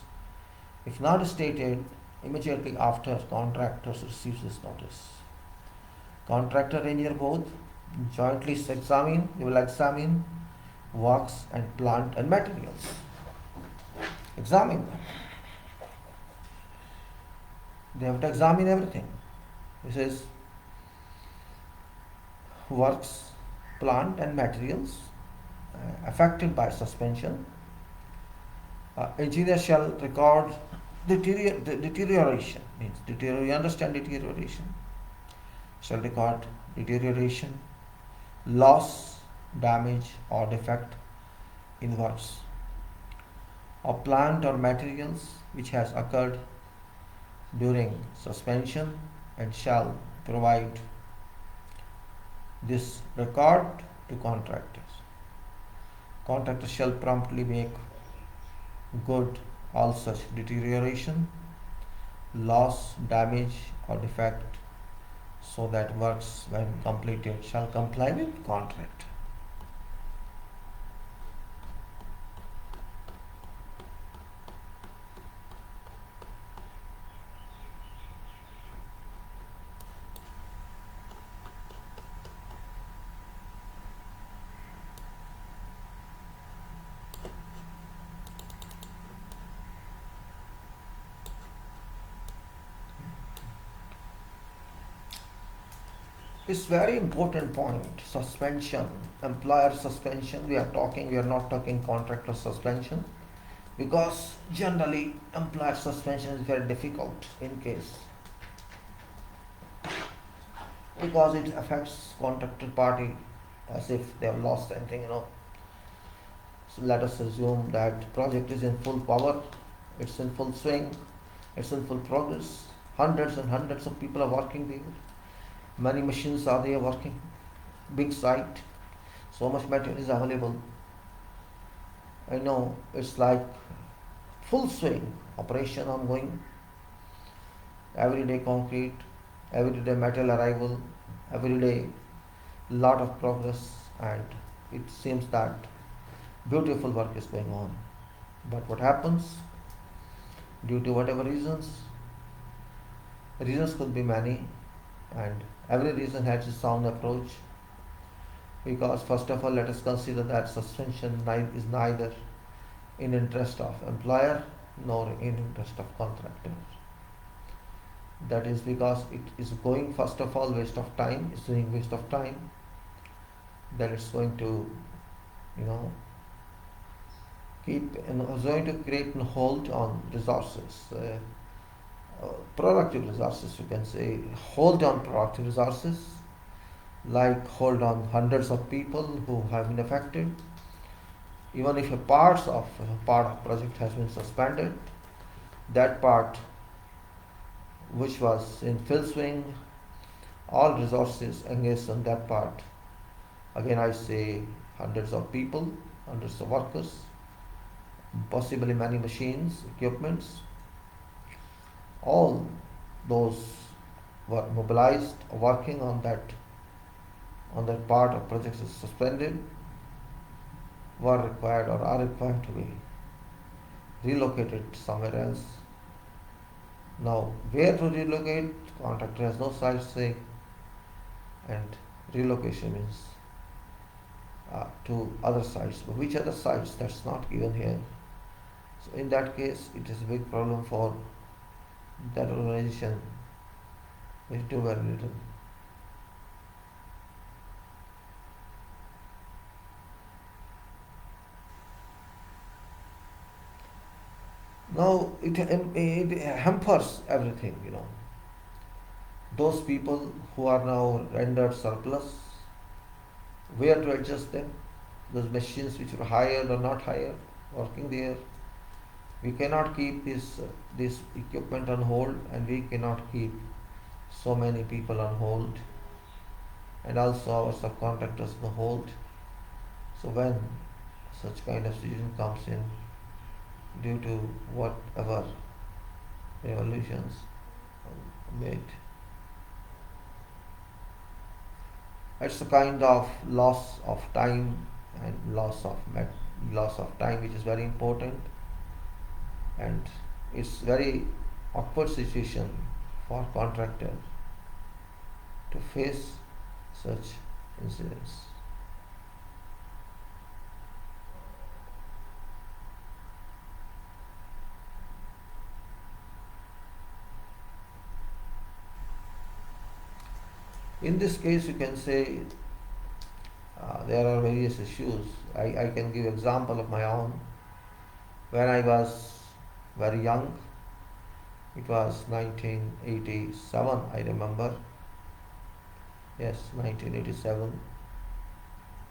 If not stated, immediately after contractor receives this notice, contractor and engineer both jointly will examine works and plant and materials. Examine them. They have to examine everything. This is works, plant and materials affected by suspension. Engineer shall record deterioration. You understand deterioration? Shall record deterioration, loss, damage or defect in works or plant or materials which has occurred during suspension, and shall provide this record to contractors. Contractor shall promptly make good all such deterioration, loss, damage or defect, so that works when completed shall comply with contract. It's very important point. Suspension, employer suspension. We are not talking contractor suspension, because generally employer suspension is very difficult in case, because it affects contracted party as if they have lost anything. So let us assume that project is in full power, it's in full swing, it's in full progress. Hundreds and hundreds of people are working there. Many machines are there working, big site, so much material is available. It's like full swing operation ongoing. Every day concrete, every day metal arrival, every day lot of progress, and it seems that beautiful work is going on. But what happens? Due to whatever reasons could be many, and every reason has its own approach. Because first of all, let us consider that suspension is neither in interest of employer nor in interest of contractor. That is because it is going, first of all, waste of time, it's doing waste of time, then it's going to, you know, it's going to create a hold on resources, productive resources, you can say, hold on productive resources, like hold on hundreds of people who have been affected. Even if a part of project has been suspended, that part which was in full swing, all resources engaged on that part, again I say hundreds of people, hundreds of workers, possibly many machines, equipments, all those were mobilized, working on that part of projects is suspended, were required or are required to be relocated somewhere else. Now, where to relocate? Contractor has no site say, and relocation means to other sites. But which other sites? That's not given here. So in that case, it is a big problem for that organization. They do very little. Now it hampers everything, you know. Those people who are now rendered surplus, where to adjust them? Those machines which were hired or not hired, working there. We cannot keep this equipment on hold, and we cannot keep so many people on hold, and also our subcontractors on hold. So when such kind of situation comes in, due to whatever revolutions made, it's a kind of loss of time, and loss of time, which is very important, and it's very awkward situation for contractor to face such incidents. In this case, you can say there are various issues. I can give example of my own. When I was very young, it was 1987, I remember. Yes, 1987.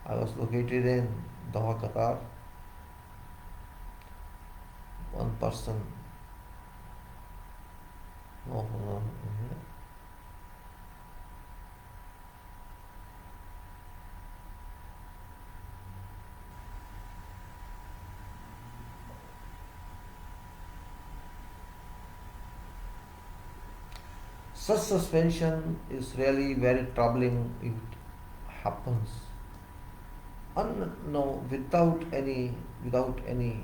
I was located in Doha, Qatar. One person. No. Such suspension is really very troubling if it happens. No, without any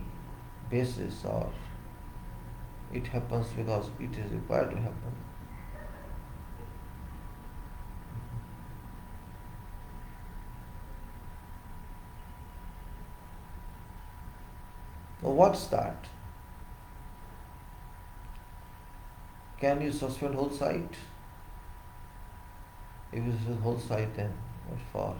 basis, or it happens because it is required to happen. Now what's that? Can you suspend whole site? If it is whole site, then what for?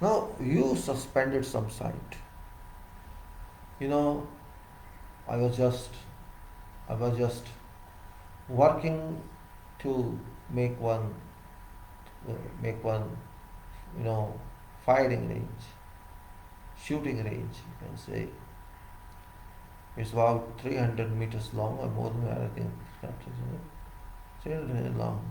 Now you suspended some site. You know, I was just working to make one, you know, firing range, shooting range, you can say. It's about 300 meters long, or more than that, I think. 300 meters long.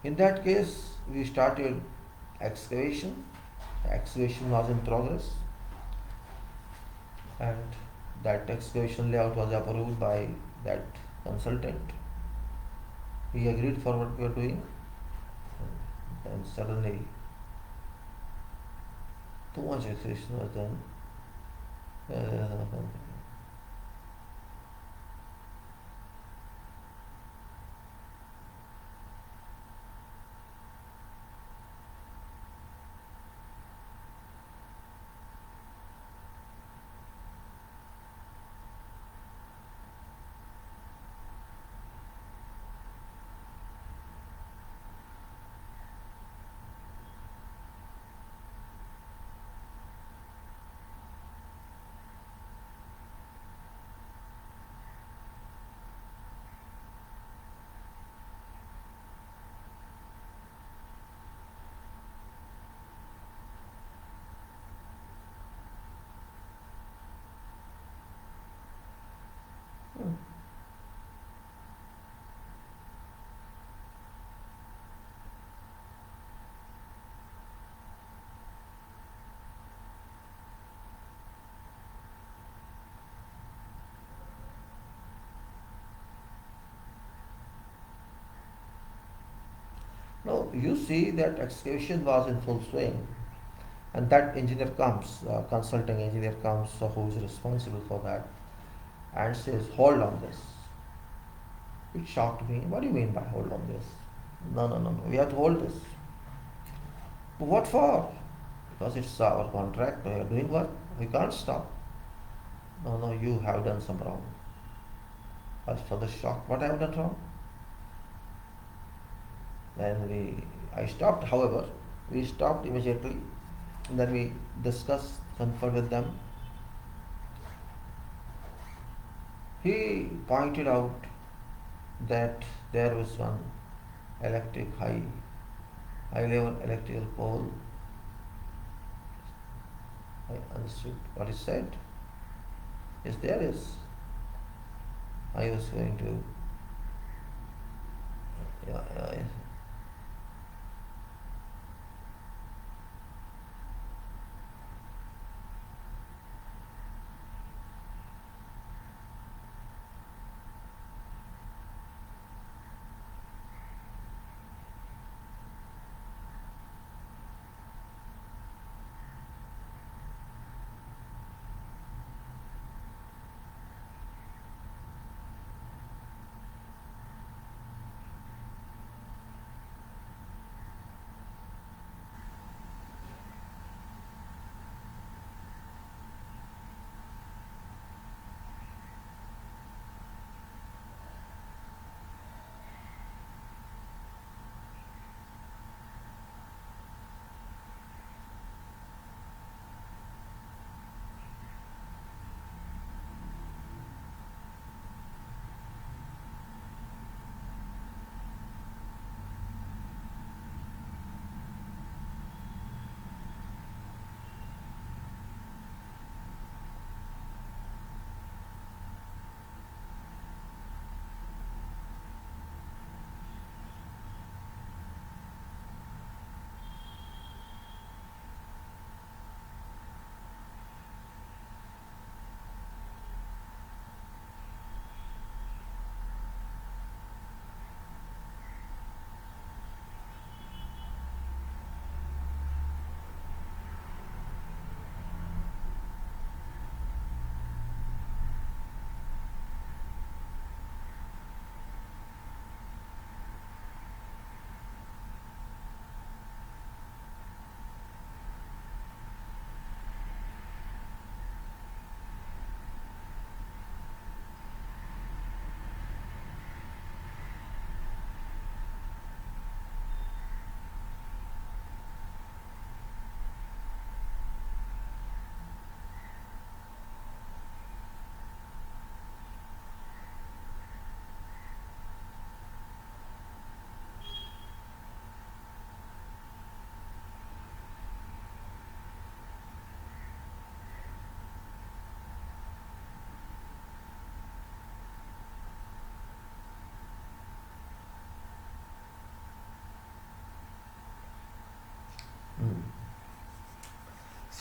In that case, we started excavation. The excavation was in progress, and that excavation layout was approved by that consultant. He agreed for what we were doing, and suddenly too much excavation was done. Uh, Now you see that excavation was in full swing, and that engineer comes, consulting engineer comes, who is responsible for that, and says, "Hold on this." It shocked me. What do you mean by hold on this? No, no, no, no. We have to hold this. What for? Because it's our contract. We are doing work. We can't stop. No, no, you have done some wrong. I was further shocked. What I have done wrong? I stopped, however, we stopped immediately. And then we discussed, conferred with them. He pointed out that there was one high level electrical pole. I understood what he said. Yes, there is. I was going to, yeah.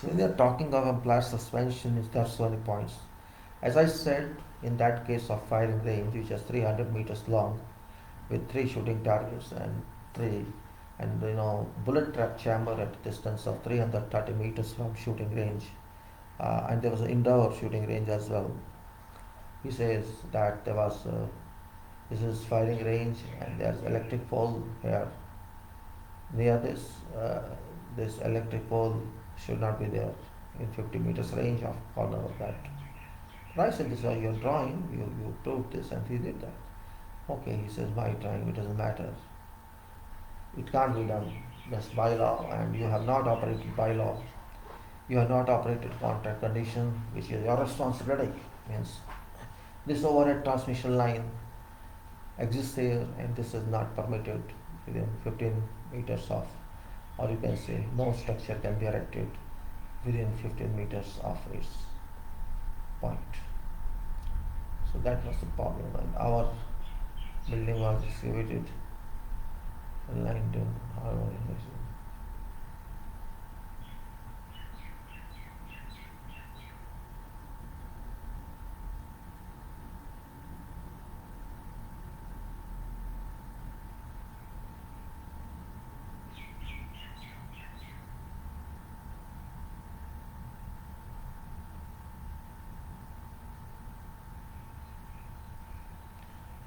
So when they are talking of implied suspension, there are so many points. As I said, in that case of firing range, which is 300 meters long, with three shooting targets and three, and bullet trap chamber at a distance of 330 meters from shooting range, and there was an indoor shooting range as well. He says that there was this is firing range and there's electric pole here near this. This electric pole should not be there in 50 meters range of corner of that. But I said, this is your drawing, you proved this, and he did that. Okay, he says, my drawing, it doesn't matter. It can't be done. That's by law, and you have not operated by law. You have not operated contract condition, which is your responsibility. Means this overhead transmission line exists here, and this is not permitted within 15 meters of, or you can say no structure can be erected within 15 meters of its point. So that was the problem, and our building was excavated and lined in harmony.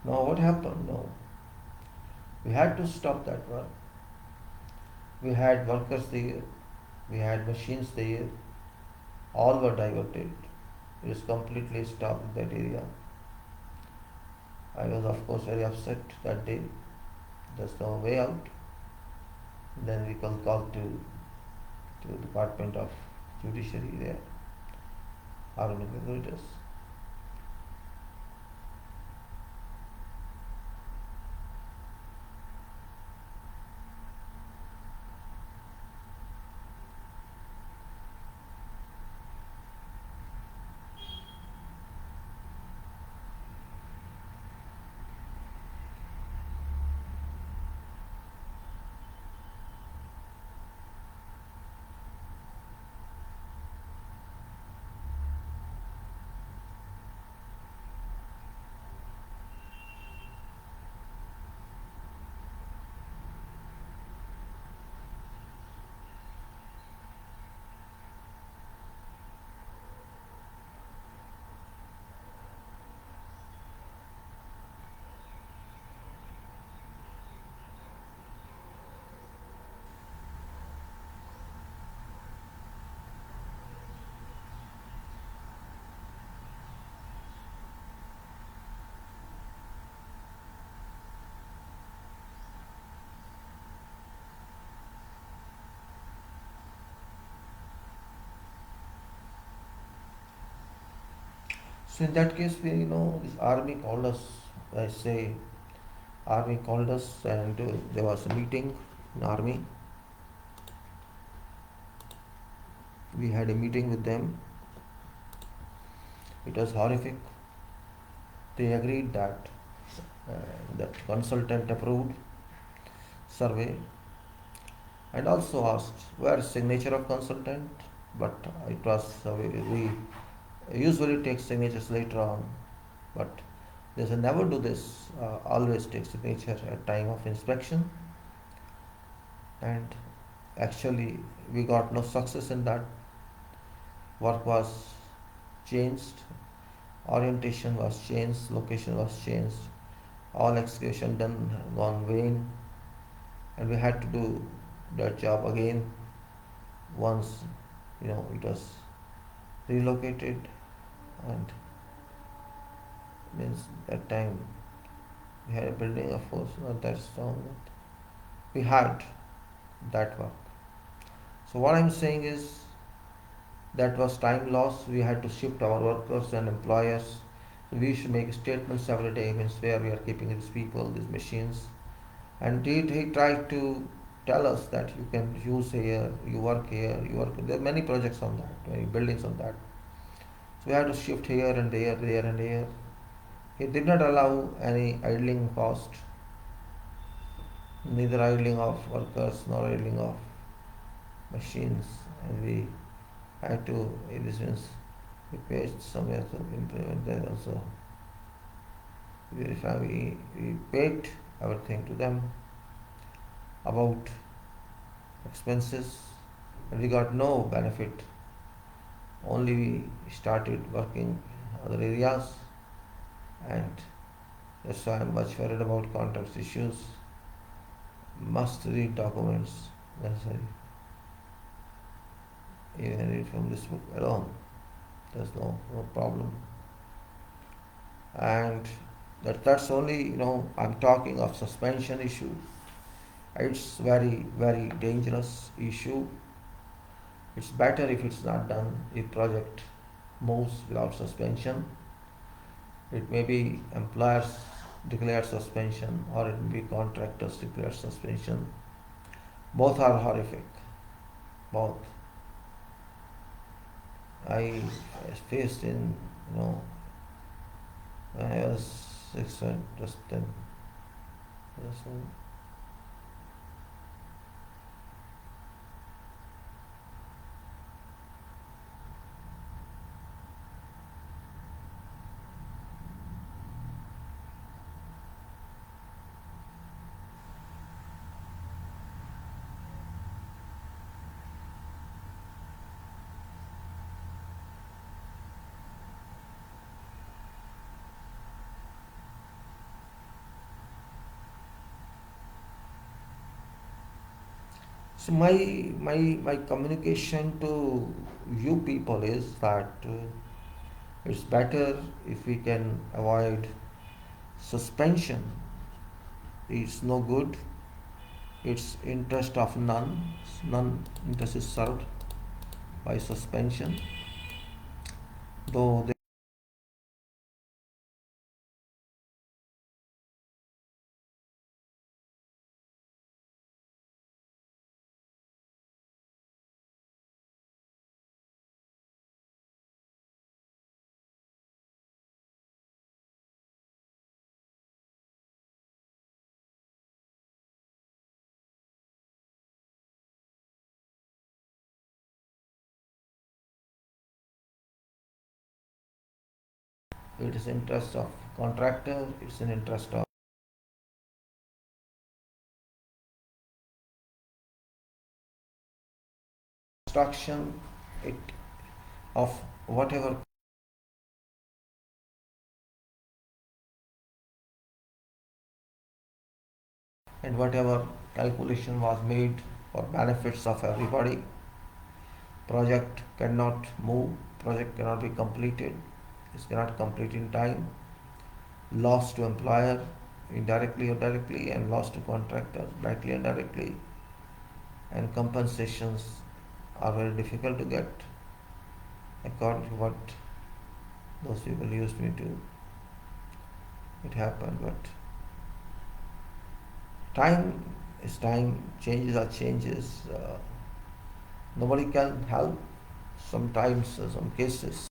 Now what happened? No, we had to stop that work. We had workers there, we had machines there, all were diverted. It is completely stopped in that area. I was of course very upset that day. There's no way out. Then we called to Department of Judiciary there, armed regulators. So in that case, this army called us. I say, army called us, and there was a meeting in army. We had a meeting with them. It was horrific. They agreed that that consultant approved survey, and also asked where is signature of consultant. But it was we usually take signatures later on, but they said never do this. Always take signature at time of inspection. And actually, we got no success in that. Work was changed, orientation was changed, location was changed, all excavation done gone vain, and we had to do that job again once it was relocated. And means that time we had a building, of course not that strong, but we had that work. So what I'm saying is that was time loss. We had to shift our workers and employers. We should make statements every day, means where we are keeping these people, these machines. And he tried to tell us that you can use here, you work here, you work. There are many projects on that, many buildings on that. So we had to shift here and there and there. He did not allow any idling cost, neither idling of workers nor idling of machines, and we I had to, this means we paid somewhere to implement that also. Verify, we paid everything to them about expenses, and we got no benefit. Only we started working other areas, and that's why I'm much worried about contracts issues. Must read documents necessary. Even read from this book alone. There's no problem. And that's only, I'm talking of suspension issue. It's very, very dangerous issue. It's better if it's not done, if project moves without suspension. It may be employers declare suspension, or it may be contractors declare suspension. Both are horrific. Both. I faced in, when I was 6 and just 10 years old. So my communication to you people is that it's better if we can avoid suspension. It's no good. It's interest of none. None interest is served by suspension. Though it is interest of contractor, it's an interest of construction, it of whatever and whatever calculation was made for benefits of everybody. Project cannot move, project cannot be completed, it cannot complete in time. Loss to employer indirectly or directly, and loss to contractor directly and directly. And compensations are very difficult to get according to what those people used me to. It happened, but time is time, changes are changes. Nobody can help. Sometimes, some cases,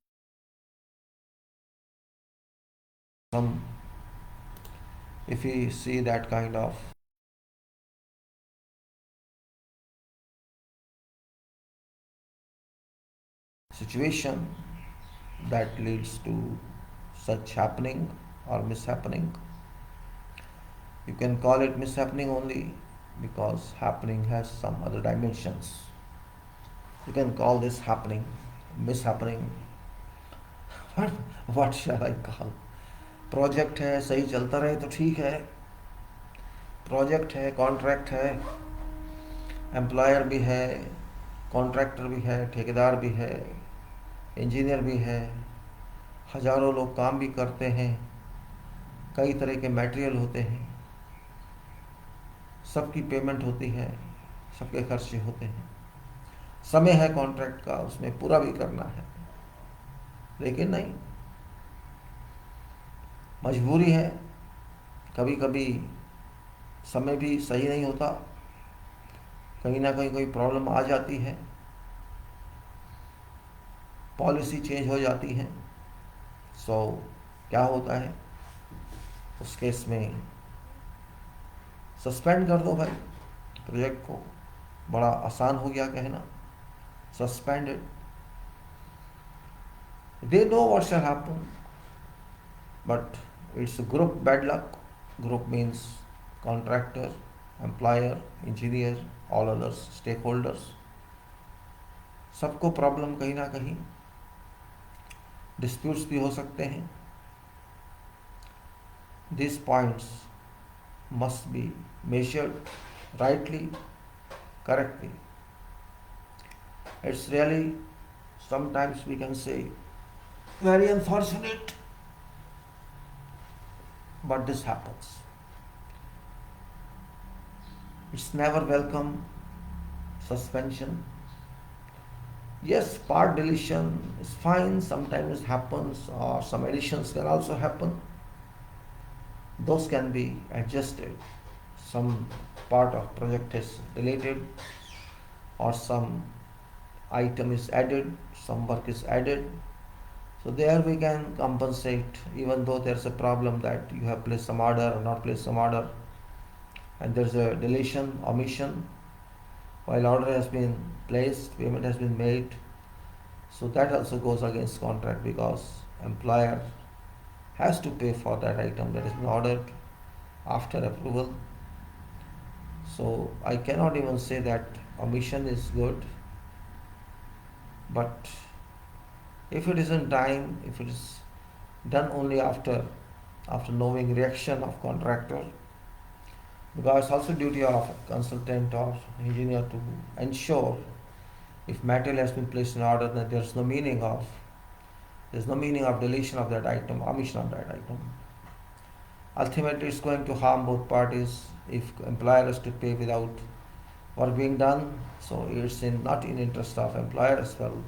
if we see that kind of situation that leads to such happening or mishappening, you can call it mishappening only because happening has some other dimensions. You can call this happening, mishappening. What shall I call? Project है, सही चलता रहे तो ठीक है. Project है, contract है, employer भी है, कॉन्ट्रैक्टर भी है, ठेकेदार भी है, इंजीनियर भी है, हजारों लोग काम भी करते हैं, कई तरह के मटेरियल होते हैं, सबकी पेमेंट होती है, सबके खर्चे होते हैं, समय है कॉन्ट्रैक्ट का, उसमें पूरा भी करना है. लेकिन नहीं, मजबूरी है, कभी कभी समय भी सही नहीं होता, कहीं ना कहीं कोई प्रॉब्लम आ जाती है, पॉलिसी चेंज हो जाती है. सो क्या होता है उस केस में? सस्पेंड कर दो भाई प्रोजेक्ट को. बड़ा आसान हो गया कहना, suspended. They know what shall happen, but it's a group bad luck. Group means contractor, employer, engineer, all others, stakeholders. सबको प्रॉब्लम कहीं ना कहीं, डिस्प्यूट्स भी हो सकते हैं. These points must be measured rightly, correctly. It's really, sometimes we can say, very unfortunate, but this happens. It's never welcome suspension. Yes, part deletion is fine, sometimes it happens, or some additions can also happen. Those can be adjusted. Some part of project is deleted, or some item is added, some work is added. So there we can compensate, even though there's a problem that you have placed some order or not placed some order, and there's a deletion, omission, while order has been placed, payment has been made. So that also goes against contract, because employer has to pay for that item that has been ordered after approval. So I cannot even say that omission is good, but if it is in time, if it is done only after knowing reaction of contractor, because it's also duty of consultant or engineer to ensure if material has been placed in order, then there's no meaning of deletion of that item, omission of that item. Ultimately, it's going to harm both parties if employer has to pay without work being done. So it's not in interest of employer as well.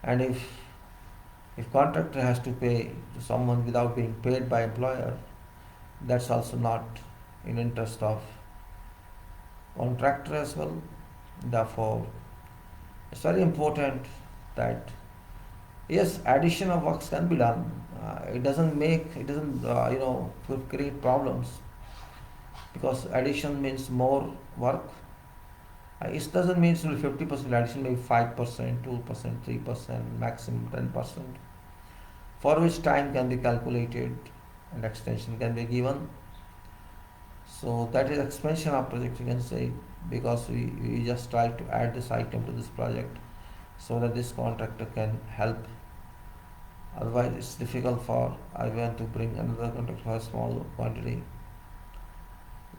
And if contractor has to pay to someone without being paid by employer, that's also not in interest of contractor as well. Therefore, it's very important that yes, addition of works can be done. It doesn't create problems, because addition means more work. It doesn't mean it's only 50% addition, maybe 5%, 2%, 3%, maximum 10%, for which time can be calculated and extension can be given. So that is expansion of project, you can say, because we just try to add this item to this project so that this contractor can help. Otherwise, it's difficult for everyone to bring another contractor for a small quantity.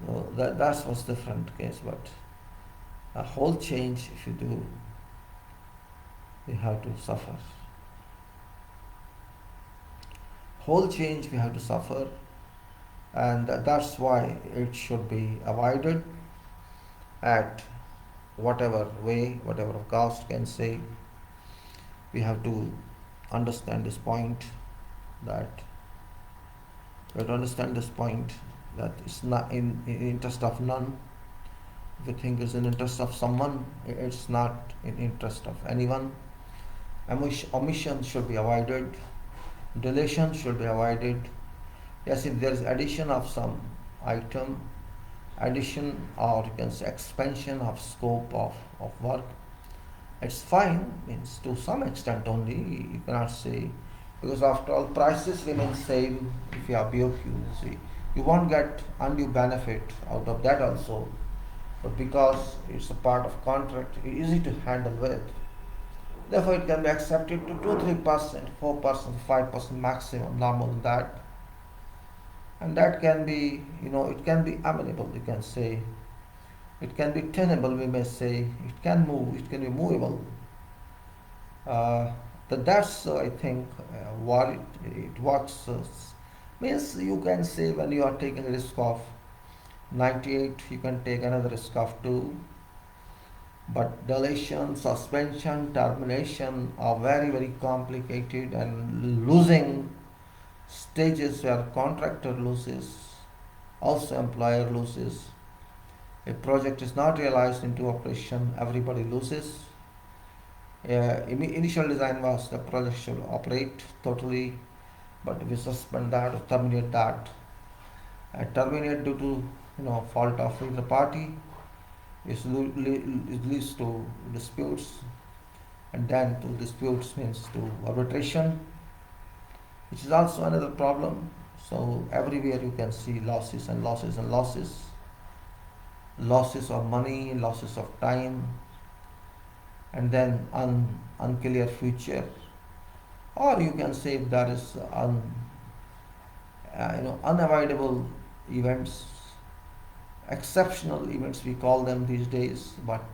So that was different case, but a whole change, if you do, we have to suffer. Whole change we have to suffer, and that's why it should be avoided at whatever way, whatever cost, can say. We have to understand this point, that it's not in interest of none. If you think it's in interest of someone, it's not in interest of anyone. Omission should be avoided, deletion should be avoided. Yes, if there is addition of some item, addition, or you can say expansion of scope of work, it's fine, means to some extent only. You cannot say, because after all prices remain same if you have BOQ. See, you won't get undue benefit out of that also, but because it's a part of contract, it's easy to handle with. Therefore, it can be accepted to 2-3%, 4%, 5% maximum, not more than that. And that can be, it can be amenable, you can say. It can be tenable, we may say. It can move, it can be movable. That's, I think, what it works. Means you can say when you are taking a risk of 98, you can take another risk of 2. But deletion, suspension, termination are very, very complicated, and losing stages where contractor loses, also employer loses. A project is not realized into operation, everybody loses. Initial design was the project should operate totally, but we suspend that or terminate that. Terminate due to fault of either party, it leads to disputes, and then to disputes means to arbitration, which is also another problem. So everywhere you can see losses and losses and losses, losses of money, losses of time, and then unclear future, or you can say if there is unavoidable events, exceptional events we call them these days, but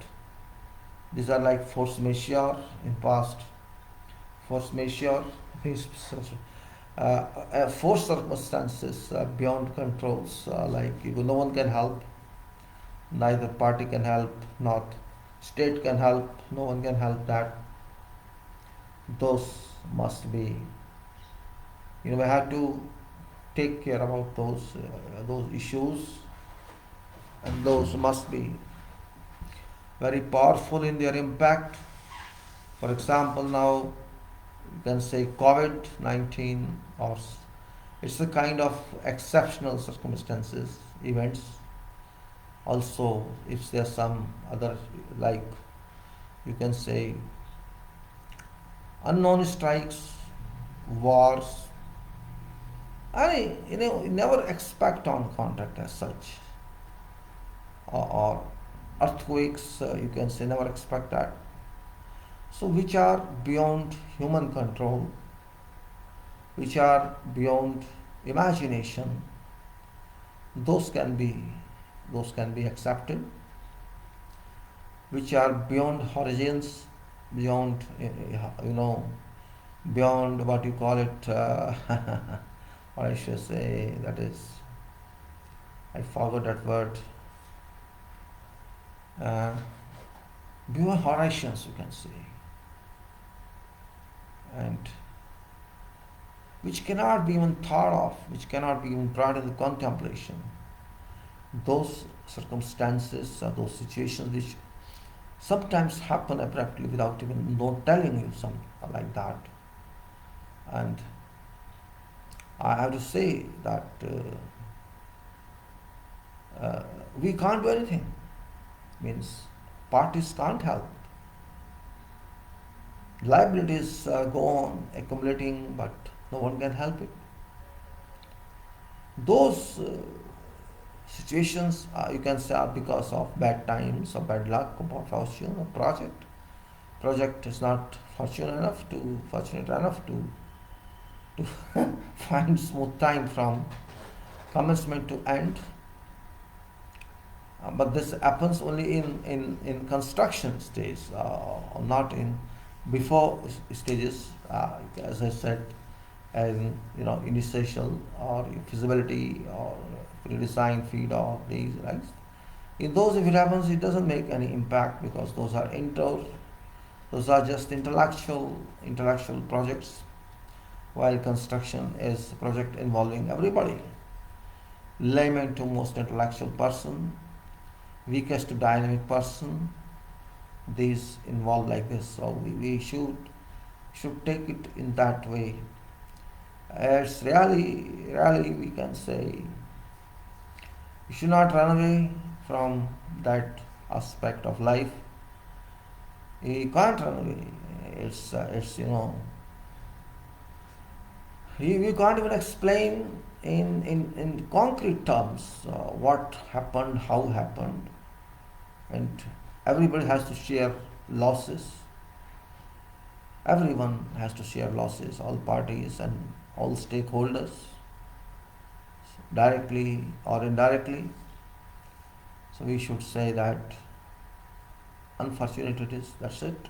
these are like force majeure in past. Force majeure means force circumstances beyond controls, like no one can help, neither party can help, not state can help, no one can help that. Those must be, we have to take care about those issues, and those must be very powerful in their impact. For example, now you can say COVID-19, or it's a kind of exceptional circumstances, events. Also, if there's some other, like you can say unknown strikes, wars, you never expect on contact as such, or earthquakes, you can say never expect that. So which are beyond human control, which are beyond imagination, those can be accepted. Which are beyond horizons, beyond beyond what you call it, or I should say, that is, I forgot that word, beyond horizons you can say, and which cannot be even thought of, which cannot be even brought into contemplation. Those circumstances, those situations which sometimes happen abruptly without even telling you something like that. And I have to say that we can't do anything. Means parties can't help. Liabilities go on accumulating, but no one can help it. Those situations, you can say, are because of bad times or bad luck or bad fortune or project is not fortunate enough to find smooth time from commencement to end. But this happens only in construction stage, not in before stages, as I said, in initial or feasibility or pre-design, feed, or these, right? In those, if it happens, it doesn't make any impact, because those are just intellectual projects, while construction is a project involving everybody. Layman to most intellectual person, weakest to dynamic person, these involve like this. So we should take it in that way. It's really we can say, you should not run away from that aspect of life. You can't run away. It's you can't even explain in concrete terms what happened, how happened, and everybody has to share losses. Everyone has to share losses, all parties and all stakeholders, directly or indirectly. So we should say that unfortunate it is, that's it.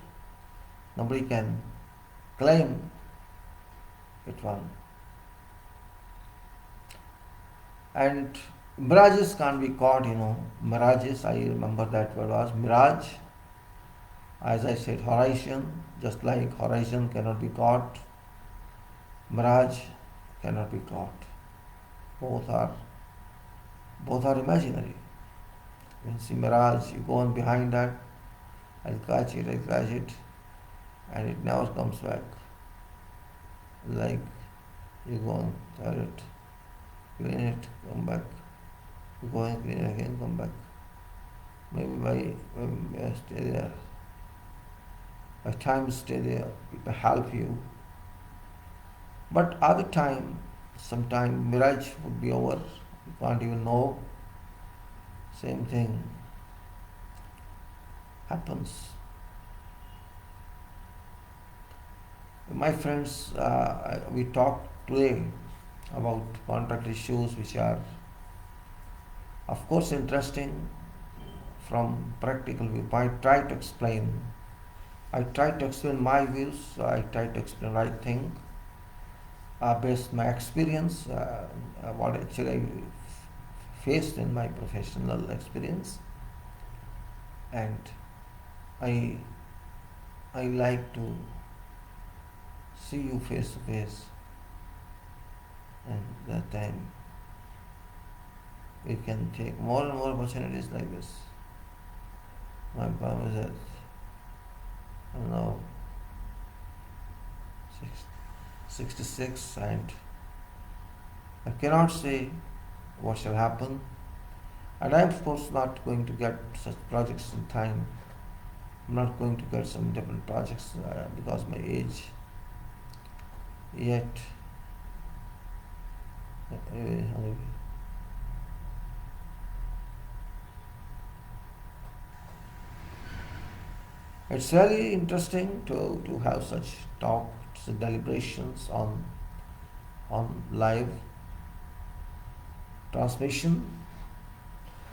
Nobody can claim it won. And mirages can't be caught, mirages, I remember that word was mirage. As I said, horizon, just like horizon cannot be caught, mirage cannot be caught. Both are imaginary. When you see mirage, you go on behind that, I'll catch it, and it never comes back. Like you go and tell it, clean it, come back. You go and clean it again, come back. Maybe stay there. By the time you stay there, it may help you. But other time, sometime mirage would be over. You can't even know. Same thing happens. My friends, we talked today about contract issues which are, of course, interesting from practical viewpoint. I try to explain my views. I try to explain what I think based on my experience, what actually I faced in my professional experience, and I I like to see you face to face, and that time we can take more and more opportunities like this. My promise is now 66, and I cannot say what shall happen, and I am of course not going to get such projects in time. I'm not going to get some different projects because my age yet. It's really interesting to have such talks, deliberations on live transmission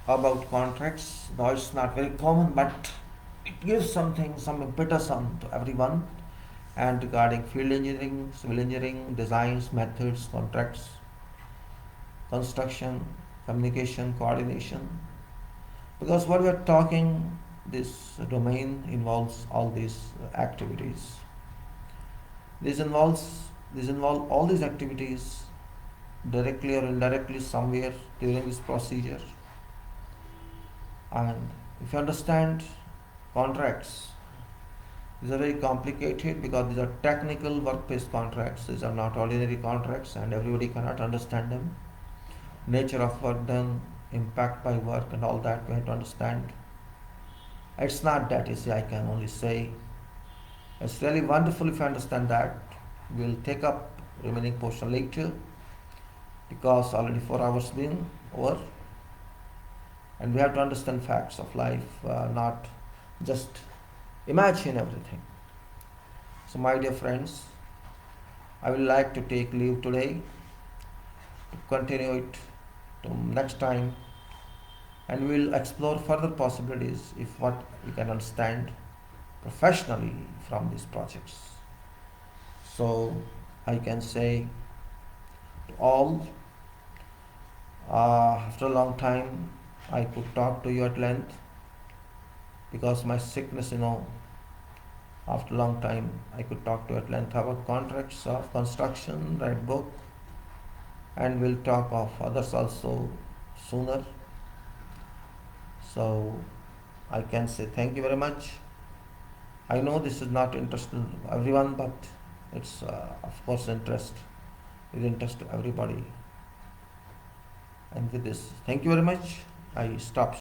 about contracts. Though it's not very common, but it gives something, some impetus on to everyone. And regarding field engineering, civil engineering, designs, methods, contracts, construction, communication, coordination. Because what we are talking, this domain involves all these activities. This involve all these activities directly or indirectly somewhere during this procedure. And if you understand contracts, these are very complicated because these are technical work-based contracts. These are not ordinary contracts, and everybody cannot understand them. Nature of work done, impact by work, and all that we have to understand. It's not that easy, I can only say. It's really wonderful if you understand that. We'll take up remaining portion later because already 4 hours been over, and we have to understand facts of life, not just imagine everything. So my dear friends, I will like to take leave today to continue it to next time, and we will explore further possibilities if what we can understand professionally from these projects. So I can say to all, after a long time I could talk to you at length because my sickness, after a long time I could talk to you at length about contracts of construction, write book, and we'll talk of others also sooner. So I can say thank you very much. I know this is not interest to everyone, but it's of course interest to everybody. And with this, thank you very much. I stop.